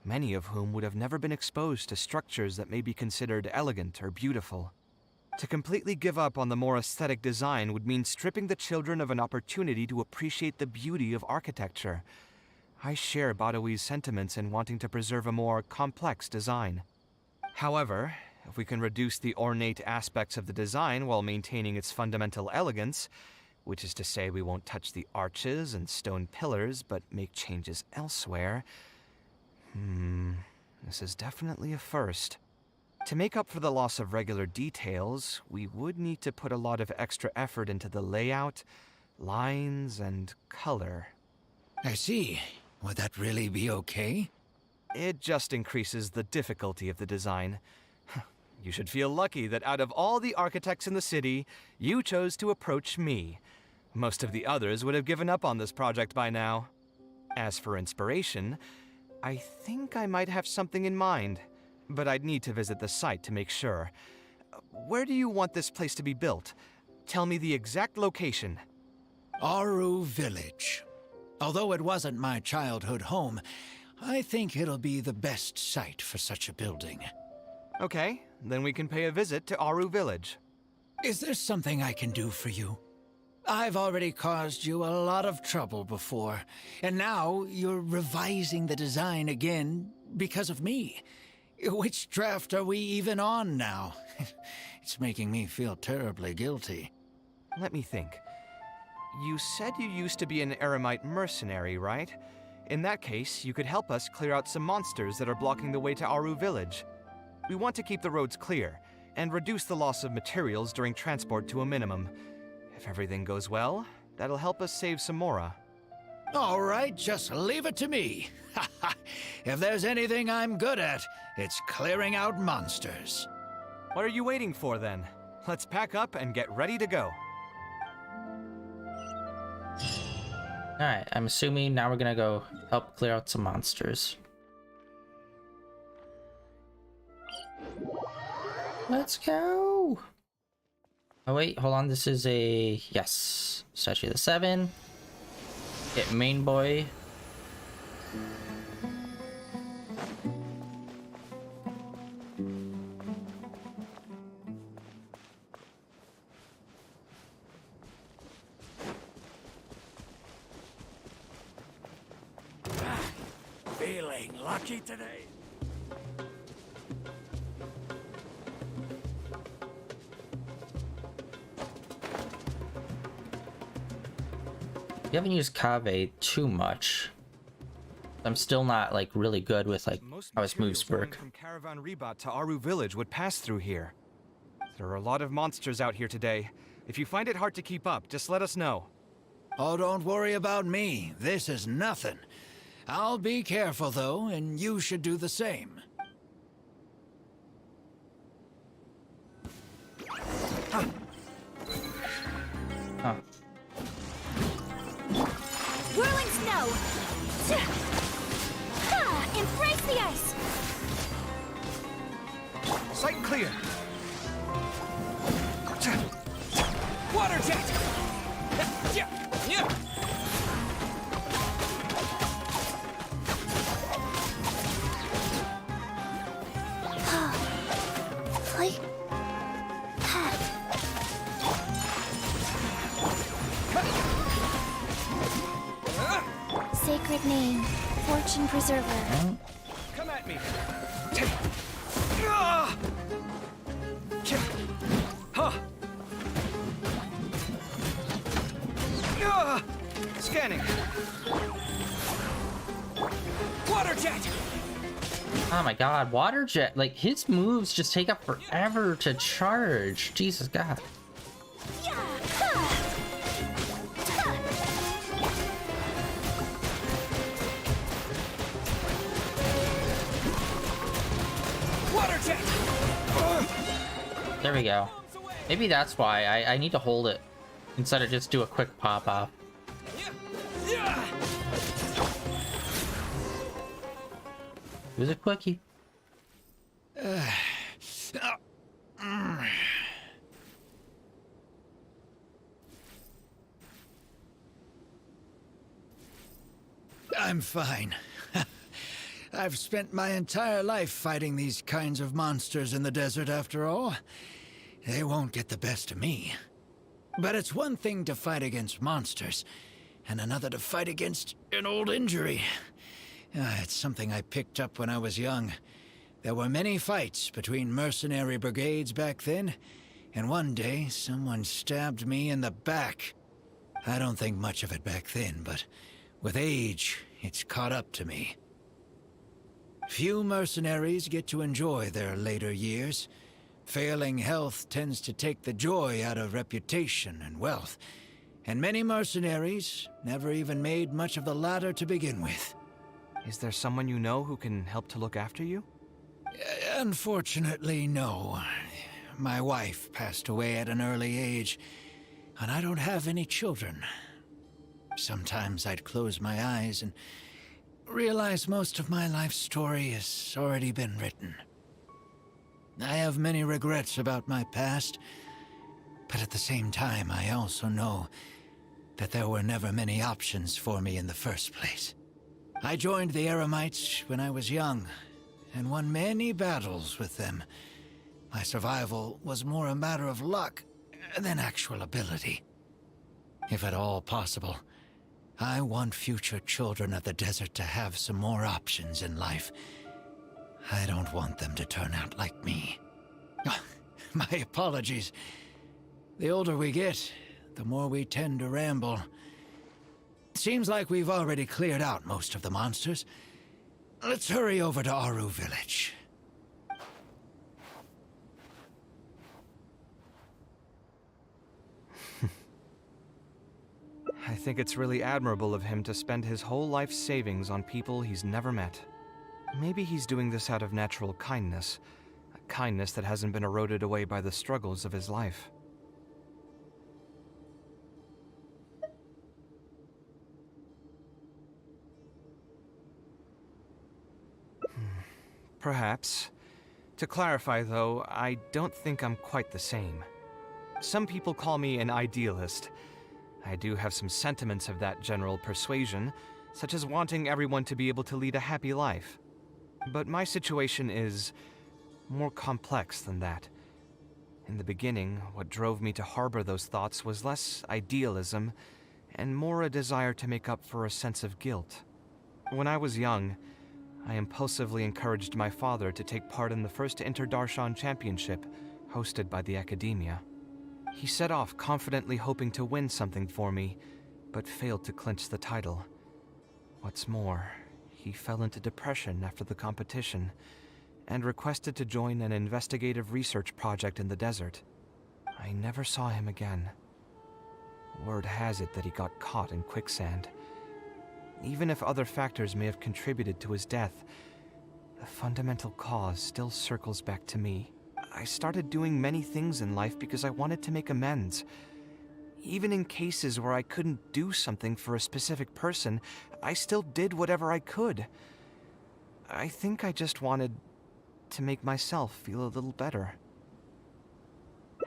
[SPEAKER 3] many of whom would have never been exposed to structures that may be considered elegant or beautiful. To completely give up on the more aesthetic design would mean stripping the children of an opportunity to appreciate the beauty of architecture. I share Badawi's sentiments in wanting to preserve a more complex design. However, if we can reduce the ornate aspects of the design while maintaining its fundamental elegance, which is to say we won't touch the arches and stone pillars, but make changes elsewhere. This is definitely a first. To make up for the loss of regular details, we would need to put a lot of extra effort into the layout, lines, and color.
[SPEAKER 2] I see. Would that really be okay?
[SPEAKER 3] It just increases the difficulty of the design. You should feel lucky that out of all the architects in the city, you chose to approach me. Most of the others would have given up on this project by now. As for inspiration, I think I might have something in mind, but I'd need to visit the site to make sure. Where do you want this place to be built? Tell me the exact location.
[SPEAKER 2] Aru Village. Although it wasn't my childhood home, I think it'll be the best site for such a building.
[SPEAKER 3] Okay, then we can pay a visit to Aru Village.
[SPEAKER 2] Is there something I can do for you? I've already caused you a lot of trouble before, and now you're revising the design again because of me. Which draft are we even on now? It's making me feel terribly guilty.
[SPEAKER 3] Let me think. You said you used to be an Eremite mercenary, right? In that case, you could help us clear out some monsters that are blocking the way to Aru Village. We want to keep the roads clear. and reduce the loss of materials during transport to a minimum. If everything goes well, that'll help us save some Mora.
[SPEAKER 2] All right, just leave it to me. If there's anything I'm good at, it's clearing out monsters.
[SPEAKER 3] What are you waiting for then? Let's pack up and get ready to go.
[SPEAKER 1] Alright, I'm assuming now we're gonna go help clear out some monsters. Let's go! Oh wait, hold on, this is a... yes, Statue of the Seven. Get main boy.
[SPEAKER 4] Feeling lucky today?
[SPEAKER 1] We haven't used Kave too much. I'm still not like really good with like
[SPEAKER 3] Most
[SPEAKER 1] how his moves
[SPEAKER 3] materials
[SPEAKER 1] work.
[SPEAKER 3] going from Caravan Rebat to Aru Village would pass through here. There are a lot of monsters out here today. If you find it hard to keep up, just let us know.
[SPEAKER 2] Oh, don't worry about me. This is nothing. I'll be careful, though, and you should do the same.
[SPEAKER 1] Huh.
[SPEAKER 7] Whirling snow! Embrace the ice!
[SPEAKER 3] Sight clear! Water jet!
[SPEAKER 7] Sacred name, Fortune Preserver.
[SPEAKER 3] Come at me! Scanning. Water jet!
[SPEAKER 1] Oh my god, water jet, like his moves just take up forever to charge. Jesus God.
[SPEAKER 3] Water jet!
[SPEAKER 1] There we go. Maybe that's why I need to hold it instead of just do a quick pop off. It was a quickie.
[SPEAKER 2] I'm fine. I've spent my entire life fighting these kinds of monsters in the desert, after all. They won't get the best of me. But it's one thing to fight against monsters, and another to fight against an old injury. It's something I picked up when I was young. There were many fights between mercenary brigades back then, and one day someone stabbed me in the back. I don't think much of it back then, but with age, it's caught up to me. Few mercenaries get to enjoy their later years. Failing health tends to take the joy out of reputation and wealth, and many mercenaries never even made much of the latter to begin with.
[SPEAKER 3] Is there someone you know who can help to look after you?
[SPEAKER 2] Unfortunately, no. My wife passed away at an early age, and I don't have any children. Sometimes I'd close my eyes and realize most of my life story has already been written. I have many regrets about my past, but at the same time I also know that there were never many options for me in the first place. I joined the Eremites when I was young, and won many battles with them. My survival was more a matter of luck than actual ability. If at all possible, I want future children of the desert to have some more options in life. I don't want them to turn out like me. My apologies. The older we get, the more we tend to ramble. Seems like we've already cleared out most of the monsters. Let's hurry over to Aru Village.
[SPEAKER 3] think it's really admirable of him to spend his whole life savings on people he's never met. Maybe he's doing this out of natural kindness, a kindness that hasn't been eroded away by the struggles of his life. Perhaps. To clarify, though, I don't think I'm quite the same. Some people call me an idealist. I do have some sentiments of that general persuasion, such as wanting everyone to be able to lead a happy life. But my situation is more complex than that. In the beginning, what drove me to harbor those thoughts was less idealism and more a desire to make up for a sense of guilt. When I was young, I impulsively encouraged my father to take part in the first Inter-Darshan Championship hosted by the Academia. He set off confidently hoping to win something for me, but failed to clinch the title. What's more, he fell into depression after the competition and requested to join an investigative research project in the desert. I never saw him again. Word has it that he got caught in quicksand. Even if other factors may have contributed to his death, the fundamental cause still circles back to me. I started doing many things in life because I wanted to make amends. Even in cases where I couldn't do something for a specific person, I still did whatever I could. I think I just wanted to make myself feel a little better.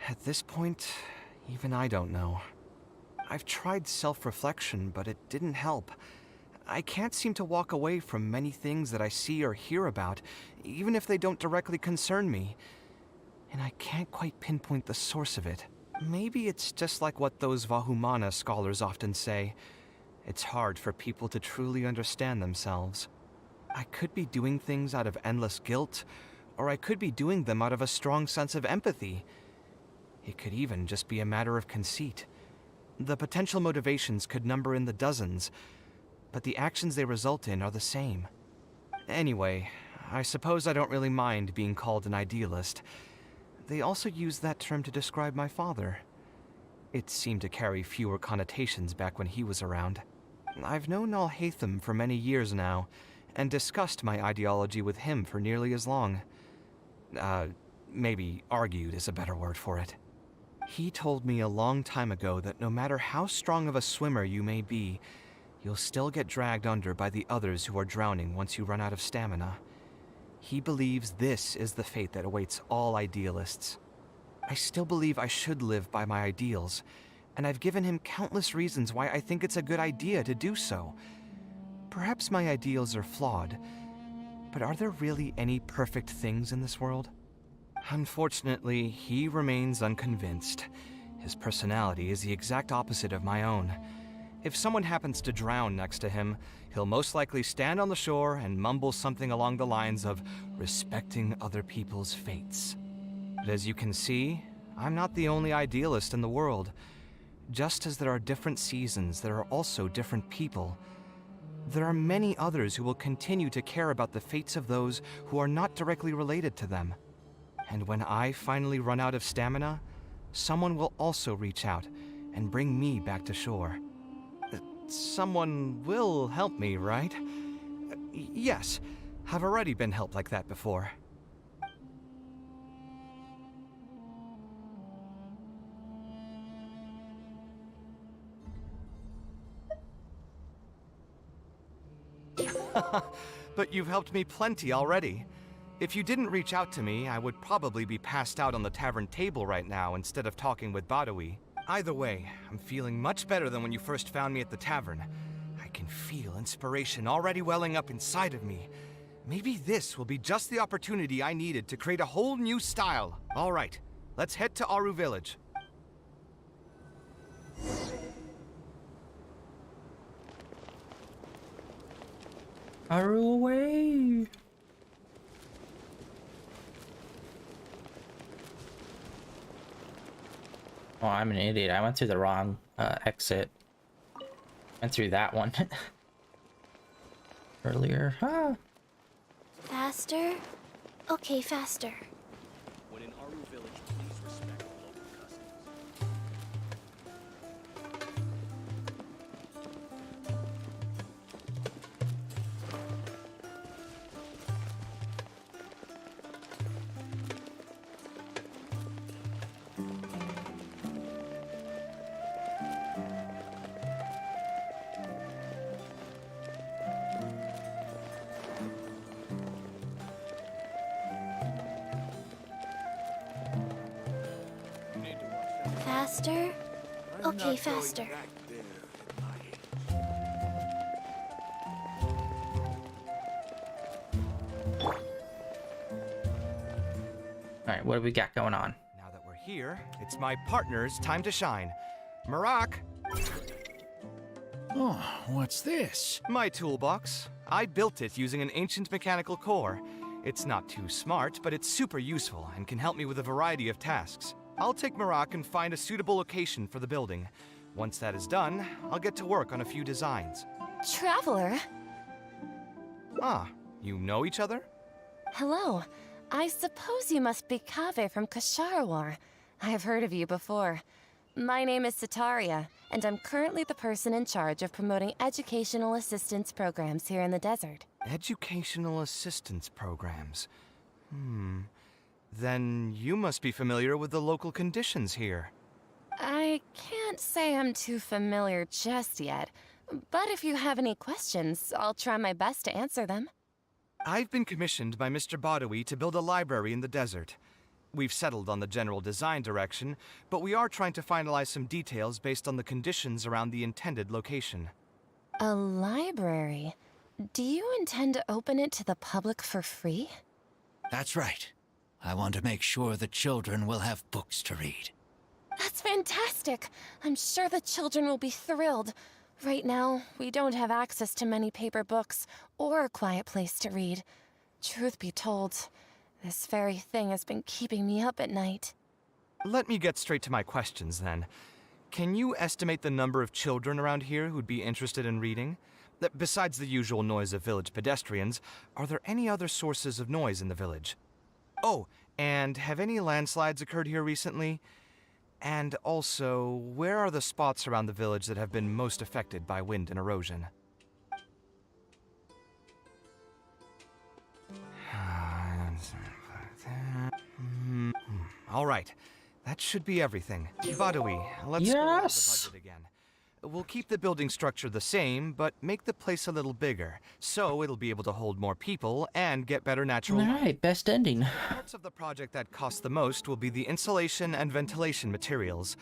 [SPEAKER 3] At this point, even I don't know. I've tried self-reflection, but it didn't help. I can't seem to walk away from many things that I see or hear about, even if they don't directly concern me. And I can't quite pinpoint the source of it. Maybe it's just like what those Vahumana scholars often say. It's hard for people to truly understand themselves. I could be doing things out of endless guilt, or I could be doing them out of a strong sense of empathy. It could even just be a matter of conceit. The potential motivations could number in the dozens, but the actions they result in are the same. Anyway, I suppose I don't really mind being called an idealist. They also use that term to describe my father. It seemed to carry fewer connotations back when he was around. I've known Al-Haytham for many years now, and discussed my ideology with him for nearly as long. Maybe argued is a better word for it. He told me a long time ago that no matter how strong of a swimmer you may be, you'll still get dragged under by the others who are drowning once you run out of stamina. He believes this is the fate that awaits all idealists. I still believe I should live by my ideals, and I've given him countless reasons why I think it's a good idea to do so. Perhaps my ideals are flawed, but are there really any perfect things in this world? Unfortunately, he remains unconvinced. His personality is the exact opposite of my own. If someone happens to drown next to him, he'll most likely stand on the shore and mumble something along the lines of respecting other people's fates. But as you can see, I'm not the only idealist in the world. Just as there are different seasons, there are also different people. There are many others who will continue to care about the fates of those who are not directly related to them. And when I finally run out of stamina, someone will also reach out and bring me back to shore. Someone will help me, right? Yes, I've already been helped like that before. But you've helped me plenty already. If you didn't reach out to me, I would probably be passed out on the tavern table right now instead of talking with Badawi. Either way, I'm feeling much better than when you first found me at the tavern. I can feel inspiration already welling up inside of me. Maybe this will be just the opportunity I needed to create a whole new style. All right, let's head to Aru Village.
[SPEAKER 1] Aru away! Oh, I'm an idiot. I went through the wrong exit. Went through that one earlier. Ah.
[SPEAKER 7] Faster? Okay, faster.
[SPEAKER 8] When in Aru Village, please respect local
[SPEAKER 7] Faster? Okay, faster.
[SPEAKER 1] Alright, what do we got going on?
[SPEAKER 3] Now that we're here, it's my partner's time to shine. Marak!
[SPEAKER 2] Oh, what's this?
[SPEAKER 3] My toolbox. I built it using an ancient mechanical core. It's not too smart, but it's super useful and can help me with a variety of tasks. I'll take Marak and find a suitable location for the building. Once that is done, I'll get to work on a few designs.
[SPEAKER 12] Traveler?
[SPEAKER 3] Ah, you know each other?
[SPEAKER 12] Hello. I suppose you must be Kaveh from Kasharawar. I've heard of you before. My name is Sataria, and I'm currently the person in charge of promoting educational assistance programs here in the desert.
[SPEAKER 3] Educational assistance programs. Then you must be familiar with the local conditions here.
[SPEAKER 12] I can't say I'm too familiar just yet, but if you have any questions, I'll try my best to answer them.
[SPEAKER 3] I've been commissioned by Mr. Badawi to build a library in the desert. We've settled on the general design direction, but we are trying to finalize some details based on the conditions around the intended location.
[SPEAKER 12] A library? Do you intend to open it to the public for free?
[SPEAKER 2] That's right. I want to make sure the children will have books to read.
[SPEAKER 12] That's fantastic! I'm sure the children will be thrilled. Right now, we don't have access to many paper books or a quiet place to read. Truth be told, this very thing has been keeping me up at night.
[SPEAKER 3] Let me get straight to my questions then. Can you estimate the number of children around here who'd be interested in reading? Besides the usual noise of village pedestrians, are there any other sources of noise in the village? Oh, and have any landslides occurred here recently? And also, where are the spots around the village that have been most affected by wind and erosion? All right, that should be everything. Badawi, let's go over the budget again. We'll keep the building structure the same, but make the place a little bigger, so it'll be able to hold more people and get better natural light.
[SPEAKER 1] Alright, best ending.
[SPEAKER 3] Parts of the project that cost the most will be the insulation and ventilation materials.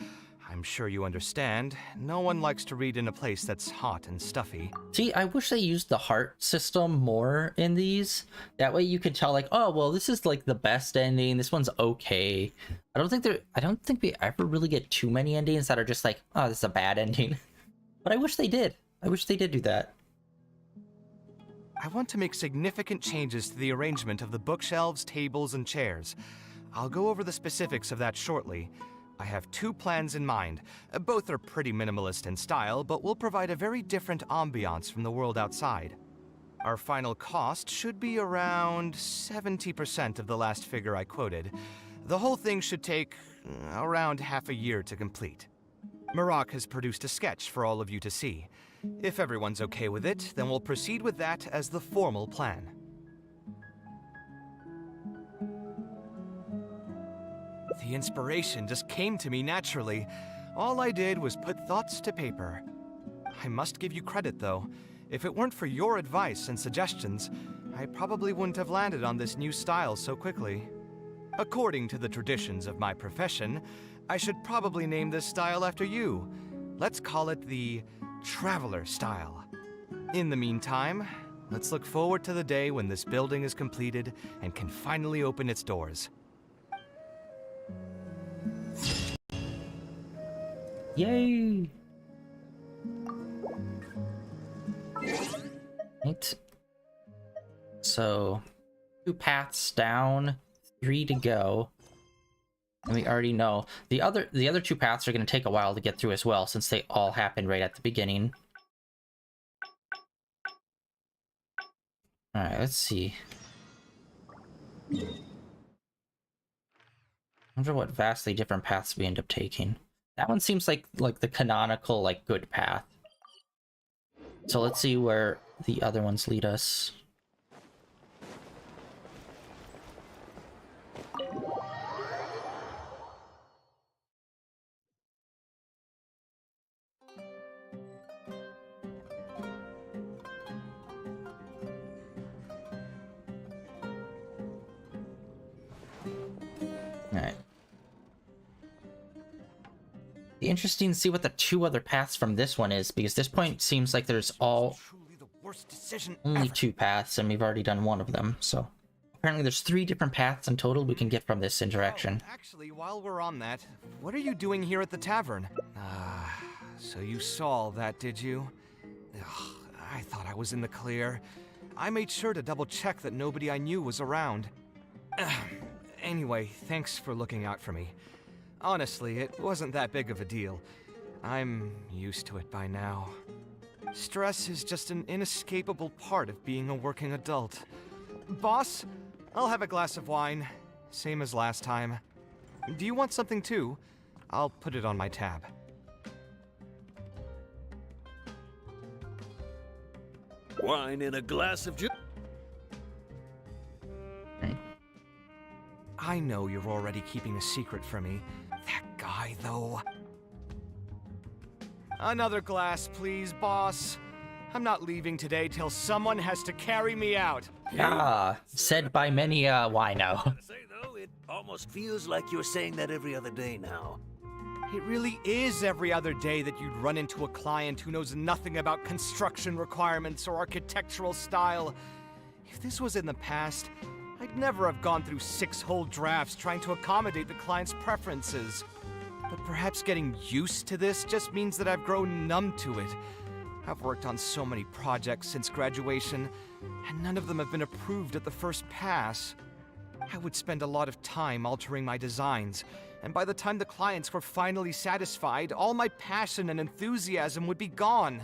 [SPEAKER 3] I'm sure you understand. No one likes to read in a place that's hot and stuffy.
[SPEAKER 1] See, I wish they used the heart system more in these. That way you could tell, like, oh, well, this is like the best ending. This one's okay. I don't think we ever really get too many endings that are just like, oh, this is a bad ending. But I wish they did. I wish they did do that.
[SPEAKER 3] I want to make significant changes to the arrangement of the bookshelves, tables, and chairs. I'll go over the specifics of that shortly. I have two plans in mind. Both are pretty minimalist in style, but will provide a very different ambiance from the world outside. Our final cost should be around 70% of the last figure I quoted. The whole thing should take around half a year to complete. Marak has produced a sketch for all of you to see. If everyone's okay with it, then we'll proceed with that as the formal plan. The inspiration just came to me naturally. All I did was put thoughts to paper. I must give you credit, though. If it weren't for your advice and suggestions, I probably wouldn't have landed on this new style so quickly. According to the traditions of my profession, I should probably name this style after you. Let's call it the Traveler style. In the meantime, let's look forward to the day when this building is completed and can finally open its doors.
[SPEAKER 1] Yay! Right. So, 2 paths down, 3 to go. And we already know the other 2 paths are going to take a while to get through as well, since they all happened right at the beginning. All right, let's see. I wonder what vastly different paths we end up taking. That one seems like the canonical, like, good path. So let's see where the other ones lead us. Alright. Be interesting to see what the two other paths from this one is, because this point seems like there's
[SPEAKER 3] Truly the worst decision
[SPEAKER 1] only
[SPEAKER 3] ever.
[SPEAKER 1] two paths, and we've already done one of them, so apparently there's 3 different paths in total we can get from this interaction.
[SPEAKER 3] Oh, actually, while we're on that, what are you doing here at the tavern? So you saw all that, did you? Ugh, I thought I was in the clear. I made sure to double check that nobody I knew was around. Anyway, thanks for looking out for me. Honestly, it wasn't that big of a deal. I'm used to it by now. Stress is just an inescapable part of being a working adult. Boss, I'll have a glass of wine, same as last time. Do you want something too? I'll put it on my tab.
[SPEAKER 4] Wine in a glass of juice.
[SPEAKER 3] I know you're already keeping a secret from me. That guy, though. Another glass, please, boss. I'm not leaving today till someone has to carry me out.
[SPEAKER 1] Ah, said by many wino.
[SPEAKER 4] Say though, it almost feels like you're saying that every other day now.
[SPEAKER 3] It really is every other day that you'd run into a client who knows nothing about construction requirements or architectural style. If this was in the past, I'd never have gone through 6 whole drafts trying to accommodate the client's preferences. But perhaps getting used to this just means that I've grown numb to it. I've worked on so many projects since graduation, and none of them have been approved at the first pass. I would spend a lot of time altering my designs, and by the time the clients were finally satisfied, all my passion and enthusiasm would be gone.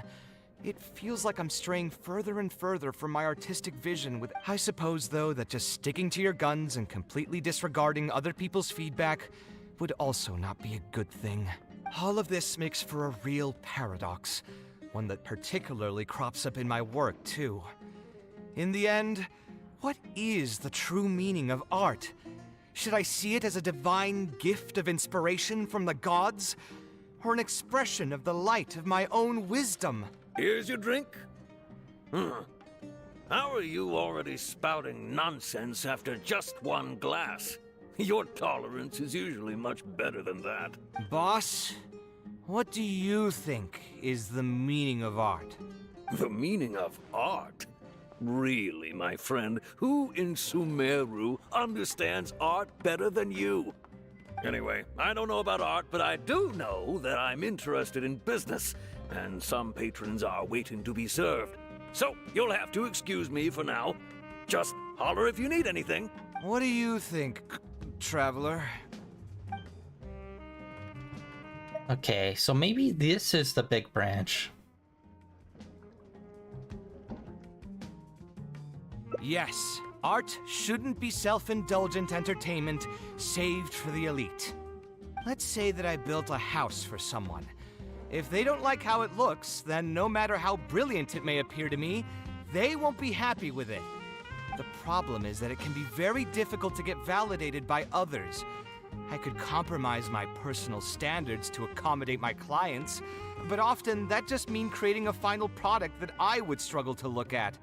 [SPEAKER 3] It feels like I'm straying further and further from my artistic vision with... I suppose, though, that just sticking to your guns and completely disregarding other people's feedback would also not be a good thing. All of this makes for a real paradox, one that particularly crops up in my work, too. In the end, what is the true meaning of art? Should I see it as a divine gift of inspiration from the gods, or an expression of the light of my own wisdom?
[SPEAKER 4] Here's your drink. How are you already spouting nonsense after just one glass? Your tolerance is usually much better than that.
[SPEAKER 3] Boss, what do you think is the meaning of art?
[SPEAKER 4] The meaning of art? Really, my friend, who in Sumeru understands art better than you? Anyway, I don't know about art, but I do know that I'm interested in business, and some patrons are waiting to be served. So, you'll have to excuse me for now. Just holler if you need anything.
[SPEAKER 3] What do you think, traveler?
[SPEAKER 1] Okay, so maybe this is the big branch.
[SPEAKER 3] Yes, art shouldn't be self-indulgent entertainment saved for the elite. Let's say that I built a house for someone. If they don't like how it looks, then no matter how brilliant it may appear to me, they won't be happy with it. The problem is that it can be very difficult to get validated by others. I could compromise my personal standards to accommodate my clients, but often that just means creating a final product that I would struggle to look at.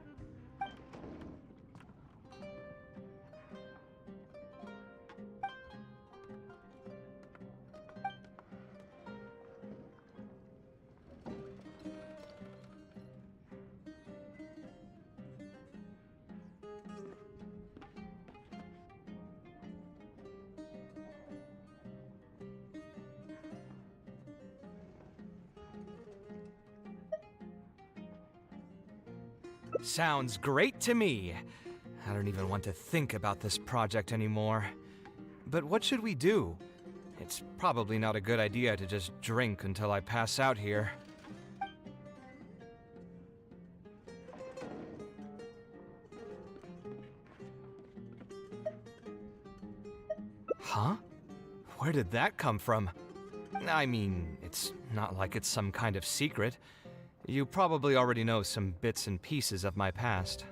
[SPEAKER 3] Sounds great to me. I don't even want to think about this project anymore. But what should we do? It's probably not a good idea to just drink until I pass out here. Huh? Where did that come from? I mean, it's not like it's some kind of secret. You probably already know some bits and pieces of my past.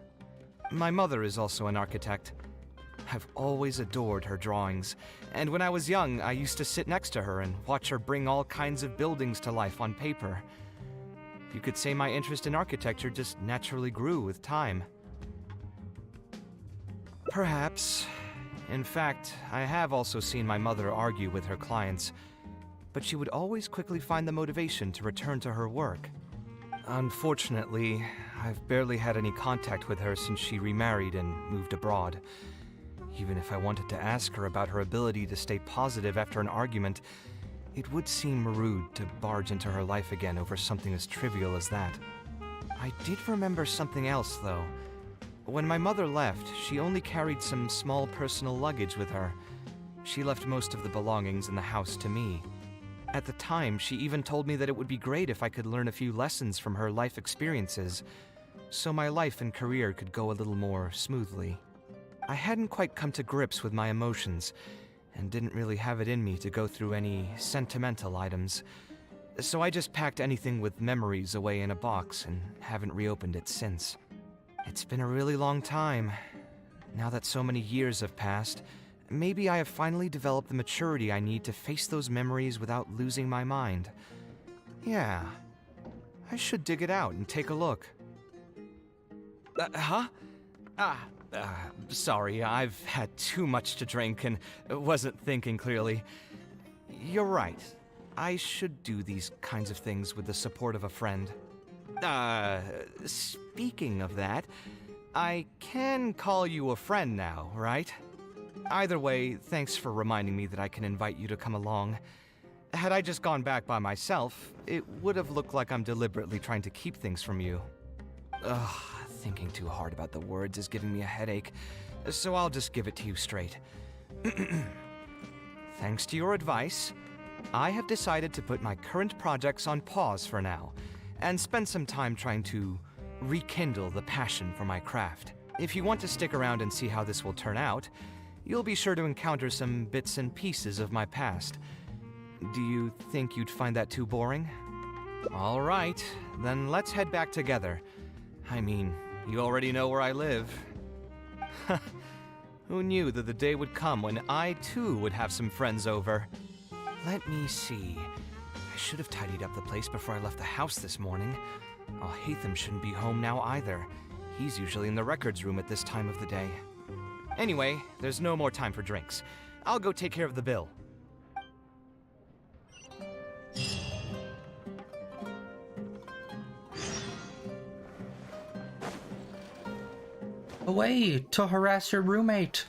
[SPEAKER 3] My mother is also an architect. I've always adored her drawings, and when I was young, I used to sit next to her and watch her bring all kinds of buildings to life on paper. You could say my interest in architecture just naturally grew with time. Perhaps. In fact, I have also seen my mother argue with her clients. but she would always quickly find the motivation to return to her work. Unfortunately, I've barely had any contact with her since she remarried and moved abroad. Even if I wanted to ask her about her ability to stay positive after an argument, it would seem rude to barge into her life again over something as trivial as that. I did remember something else, though. When my mother left, she only carried some small personal luggage with her. She left most of the belongings in the house to me. At the time, she even told me that it would be great if I could learn a few lessons from her life experiences, so my life and career could go a little more smoothly. I hadn't quite come to grips with my emotions, and didn't really have it in me to go through any sentimental items, so I just packed anything with memories away in a box and haven't reopened it since. It's been a really long time. Now that so many years have passed, maybe I have finally developed the maturity I need to face those memories without losing my mind. Yeah, I should dig it out and take a look. Sorry, I've had too much to drink and wasn't thinking clearly. You're right. I should do these kinds of things with the support of a friend. Speaking of that, I can call you a friend now, right? Either way, thanks for reminding me that I can invite you to come along. Had I just gone back by myself, it would have looked like I'm deliberately trying to keep things from you. Ugh, thinking too hard about the words is giving me a headache, so I'll just give it to you straight. Thanks to your advice, I have decided to put my current projects on pause for now, and spend some time trying to rekindle the passion for my craft. If you want to stick around and see how this will turn out, you'll be sure to encounter some bits and pieces of my past. Do you think you'd find that too boring? All right, then let's head back together. I mean, you already know where I live. Who knew that the day would come when I too would have some friends over? Let me see. I should have tidied up the place before I left the house this morning. Hatham shouldn't be home now either. He's usually in the records room at this time of the day. Anyway, there's no more time for drinks. I'll go take care of the bill.
[SPEAKER 1] Away to harass your roommate.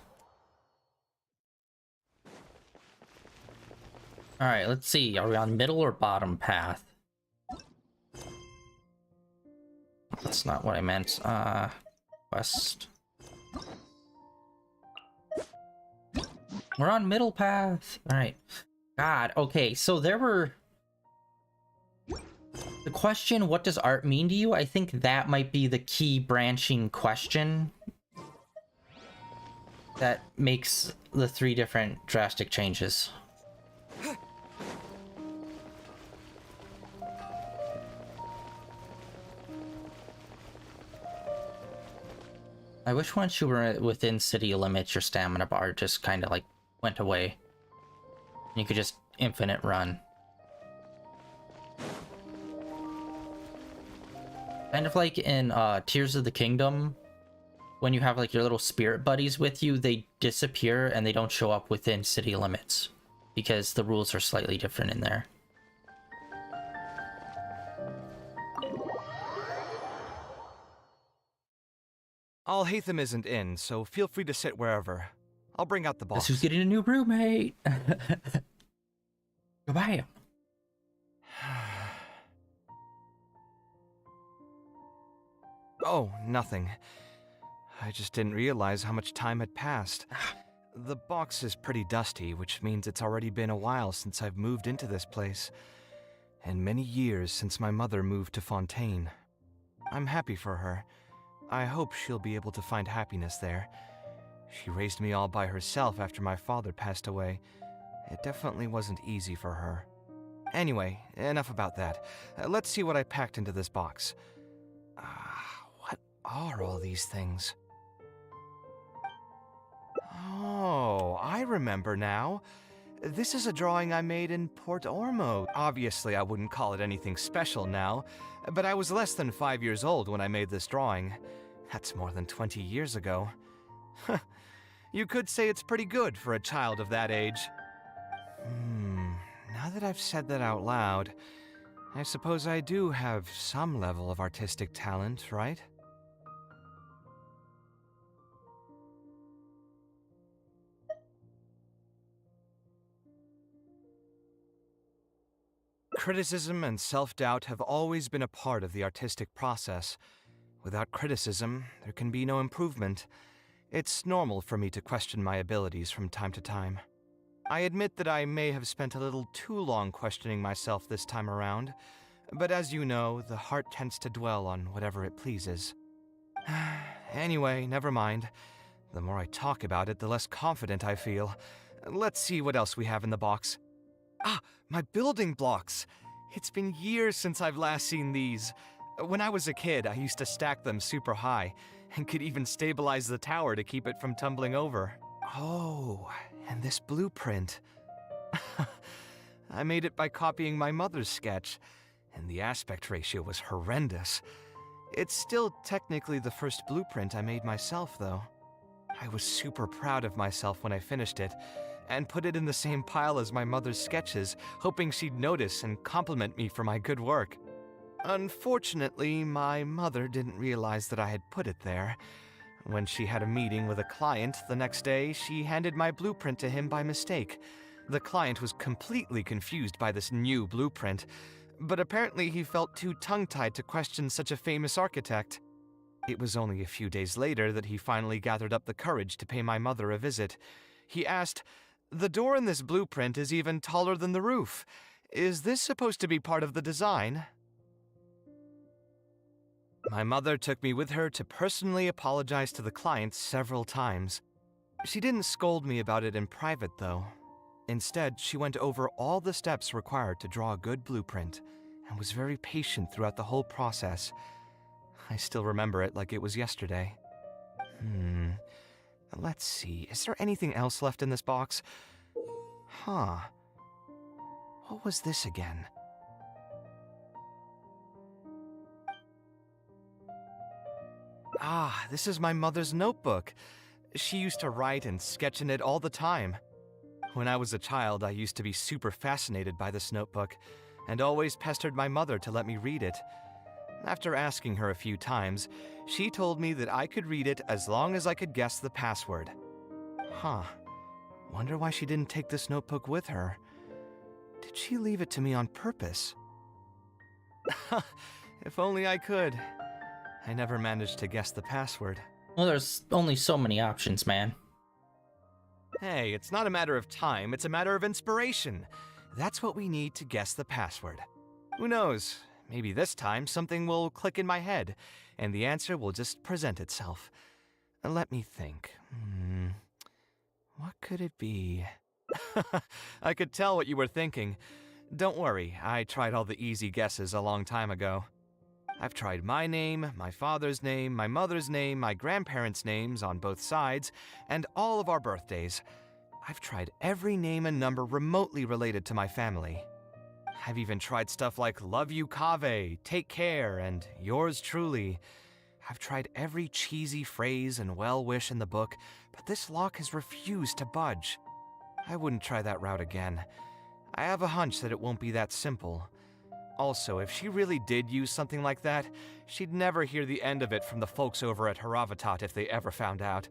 [SPEAKER 1] Alright, let's see. Are we on middle or bottom path? That's not what I meant. West. We're on middle path. Alright. God, okay, so there were... The question, what does art mean to you? I think that might be the key branching question that makes the 3 different drastic changes. I wish once you were within city limits, your stamina bar just kind of like went away. You could just infinite run. Kind of like in Tears of the Kingdom, when you have like your little spirit buddies with you, they disappear and they don't show up within city limits because the rules are slightly different in there.
[SPEAKER 3] Hatham isn't in, so feel free to sit wherever. I'll bring out the box.
[SPEAKER 1] Guess who's getting a new roommate? Goodbye.
[SPEAKER 3] Oh, nothing. I just didn't realize how much time had passed. The box is pretty dusty, which means it's already been a while since I've moved into this place, and many years since my mother moved to Fontaine. I'm happy for her. I hope she'll be able to find happiness there. She raised me all by herself after my father passed away. It definitely wasn't easy for her. Anyway, enough about that. Let's see what I packed into this box. What are all these things? Oh, I remember now. This is a drawing I made in Port Ormo. Obviously, I wouldn't call it anything special now, but I was less than 5 years old when I made this drawing. That's more than 20 years ago. You could say it's pretty good for a child of that age. now that I've said that out loud, I suppose I do have some level of artistic talent, right? Criticism and self-doubt have always been a part of the artistic process. Without criticism, there can be no improvement. It's normal for me to question my abilities from time to time. I admit that I may have spent a little too long questioning myself this time around, but as you know, the heart tends to dwell on whatever it pleases. Anyway, never mind. The more I talk about it, the less confident I feel. Let's see what else we have in the box. Ah, my building blocks! It's been years since I've last seen these. When I was a kid, I used to stack them super high, and could even stabilize the tower to keep it from tumbling over. Oh, and this blueprint. I made it by copying my mother's sketch, and the aspect ratio was horrendous. It's still technically the first blueprint I made myself, though. I was super proud of myself when I finished it, and put it in the same pile as my mother's sketches, hoping she'd notice and compliment me for my good work. Unfortunately, my mother didn't realize that I had put it there. When she had a meeting with a client the next day, she handed my blueprint to him by mistake. The client was completely confused by this new blueprint, but apparently he felt too tongue-tied to question such a famous architect. It was only a few days later that he finally gathered up the courage to pay my mother a visit. He asked, "The door in this blueprint is even taller than the roof. Is this supposed to be part of the design?" My mother took me with her to personally apologize to the client several times. She didn't scold me about it in private, though. Instead, she went over all the steps required to draw a good blueprint, and was very patient throughout the whole process. I still remember it like it was yesterday. Let's see, is there anything else left in this box? Huh. What was this again? Ah, this is my mother's notebook. She used to write and sketch in it all the time. When I was a child, I used to be super fascinated by this notebook, and always pestered my mother to let me read it. After asking her a few times, she told me that I could read it as long as I could guess the password. Huh. Wonder why she didn't take this notebook with her. Did she leave it to me on purpose? If only I could. I never managed to guess the password.
[SPEAKER 1] Well, there's only so many options, man.
[SPEAKER 3] Hey, it's not a matter of time, it's a matter of inspiration. That's what we need to guess the password. Who knows? Maybe this time something will click in my head, and the answer will just present itself. Let me think. What could it be? I could tell what you were thinking. Don't worry, I tried all the easy guesses a long time ago. I've tried my name, my father's name, my mother's name, my grandparents' names on both sides, and all of our birthdays. I've tried every name and number remotely related to my family. I've even tried stuff like love you Kaveh, take care, and yours truly. I've tried every cheesy phrase and well-wish in the book, but this lock has refused to budge. I wouldn't try that route again. I have a hunch that it won't be that simple. Also, if she really did use something like that, she'd never hear the end of it from the folks over at Haravatat if they ever found out.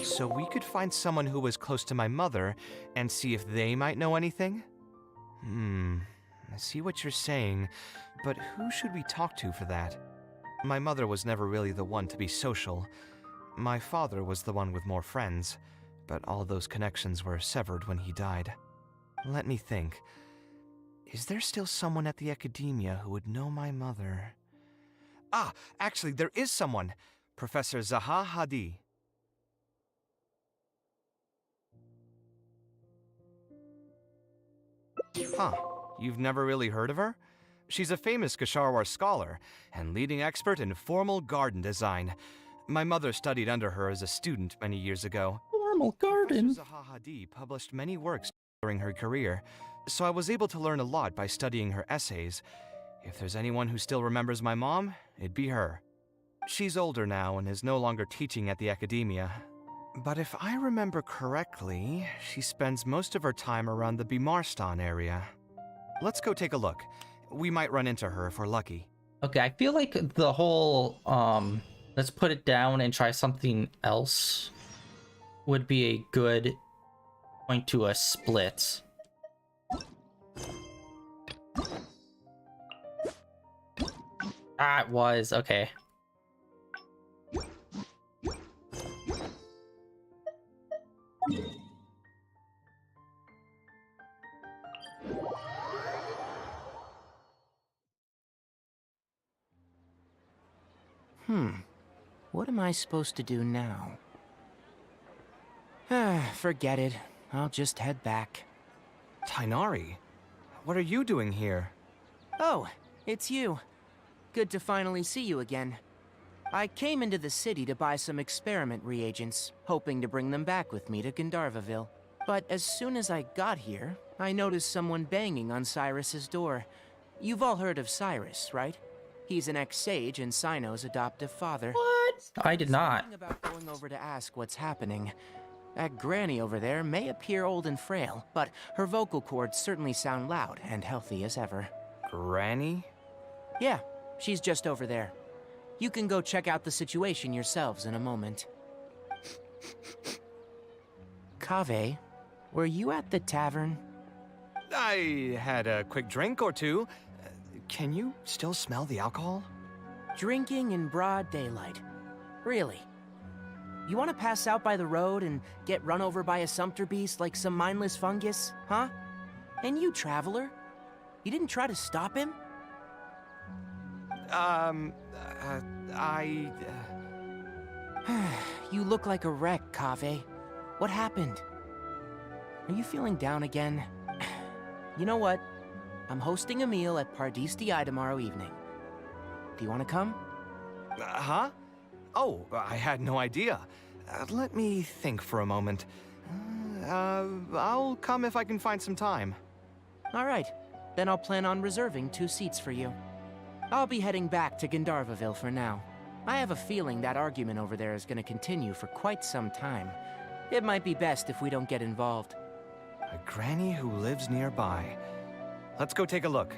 [SPEAKER 3] So we could find someone who was close to my mother and see if they might know anything? I see what you're saying, but who should we talk to for that? My mother was never really the one to be social. My father was the one with more friends, but all those connections were severed when he died. Let me think. Is there still someone at the academia who would know my mother? Ah, actually, there is someone. Professor Zaha Hadi. Huh. You've never really heard of her? She's a famous Gasharwar scholar and leading expert in formal garden design. My mother studied under her as a student many years ago.
[SPEAKER 1] Formal garden?
[SPEAKER 3] Professor Zaha Hadi published many works during her career, so I was able to learn a lot by studying her essays. If there's anyone who still remembers my mom, it'd be her. She's older now and is no longer teaching at the academia. But if I remember correctly, she spends most of her time around the Bimarstan area. Let's go take a look. We might run into her if we're lucky.
[SPEAKER 1] Okay, I feel like the whole let's put it down and try something else would be a good point to a split. Ah, it was. Okay.
[SPEAKER 13] What am I supposed to do now? Forget it. I'll just head back.
[SPEAKER 3] Tainari, what are you doing here?
[SPEAKER 13] Oh, it's you. Good to finally see you again. I came into the city to buy some experiment reagents, hoping to bring them back with me to Gandharvaville. But as soon as I got here, I noticed someone banging on Cyrus's door. You've all heard of Cyrus, right? He's an ex-sage and Sino's adoptive father.
[SPEAKER 1] What? I did not.
[SPEAKER 13] Thinking about going over to ask what's happening. That granny over there may appear old and frail, but her vocal cords certainly sound loud and healthy as ever.
[SPEAKER 3] Granny?
[SPEAKER 13] Yeah, she's just over there. You can go check out the situation yourselves in a moment. Kaveh, were you at the tavern?
[SPEAKER 3] I had a quick drink or two. Can you still smell the alcohol?
[SPEAKER 13] Drinking in broad daylight. Really? You want to pass out by the road and get run over by a sumpter beast like some mindless fungus, huh? And you, traveler? You didn't try to stop him? You look like a wreck, Kaveh. What happened? Are you feeling down again? You know what? I'm hosting a meal at Pardistii tomorrow evening. Do you want to come?
[SPEAKER 3] Huh? Oh, I had no idea. Let me think for a moment. I'll come if I can find some time.
[SPEAKER 13] All right. Then I'll plan on reserving 2 seats for you. I'll be heading back to Gandharvaville for now. I have a feeling that argument over there is going to continue for quite some time. It might be best if we don't get involved.
[SPEAKER 3] A granny who lives nearby. Let's go take a look.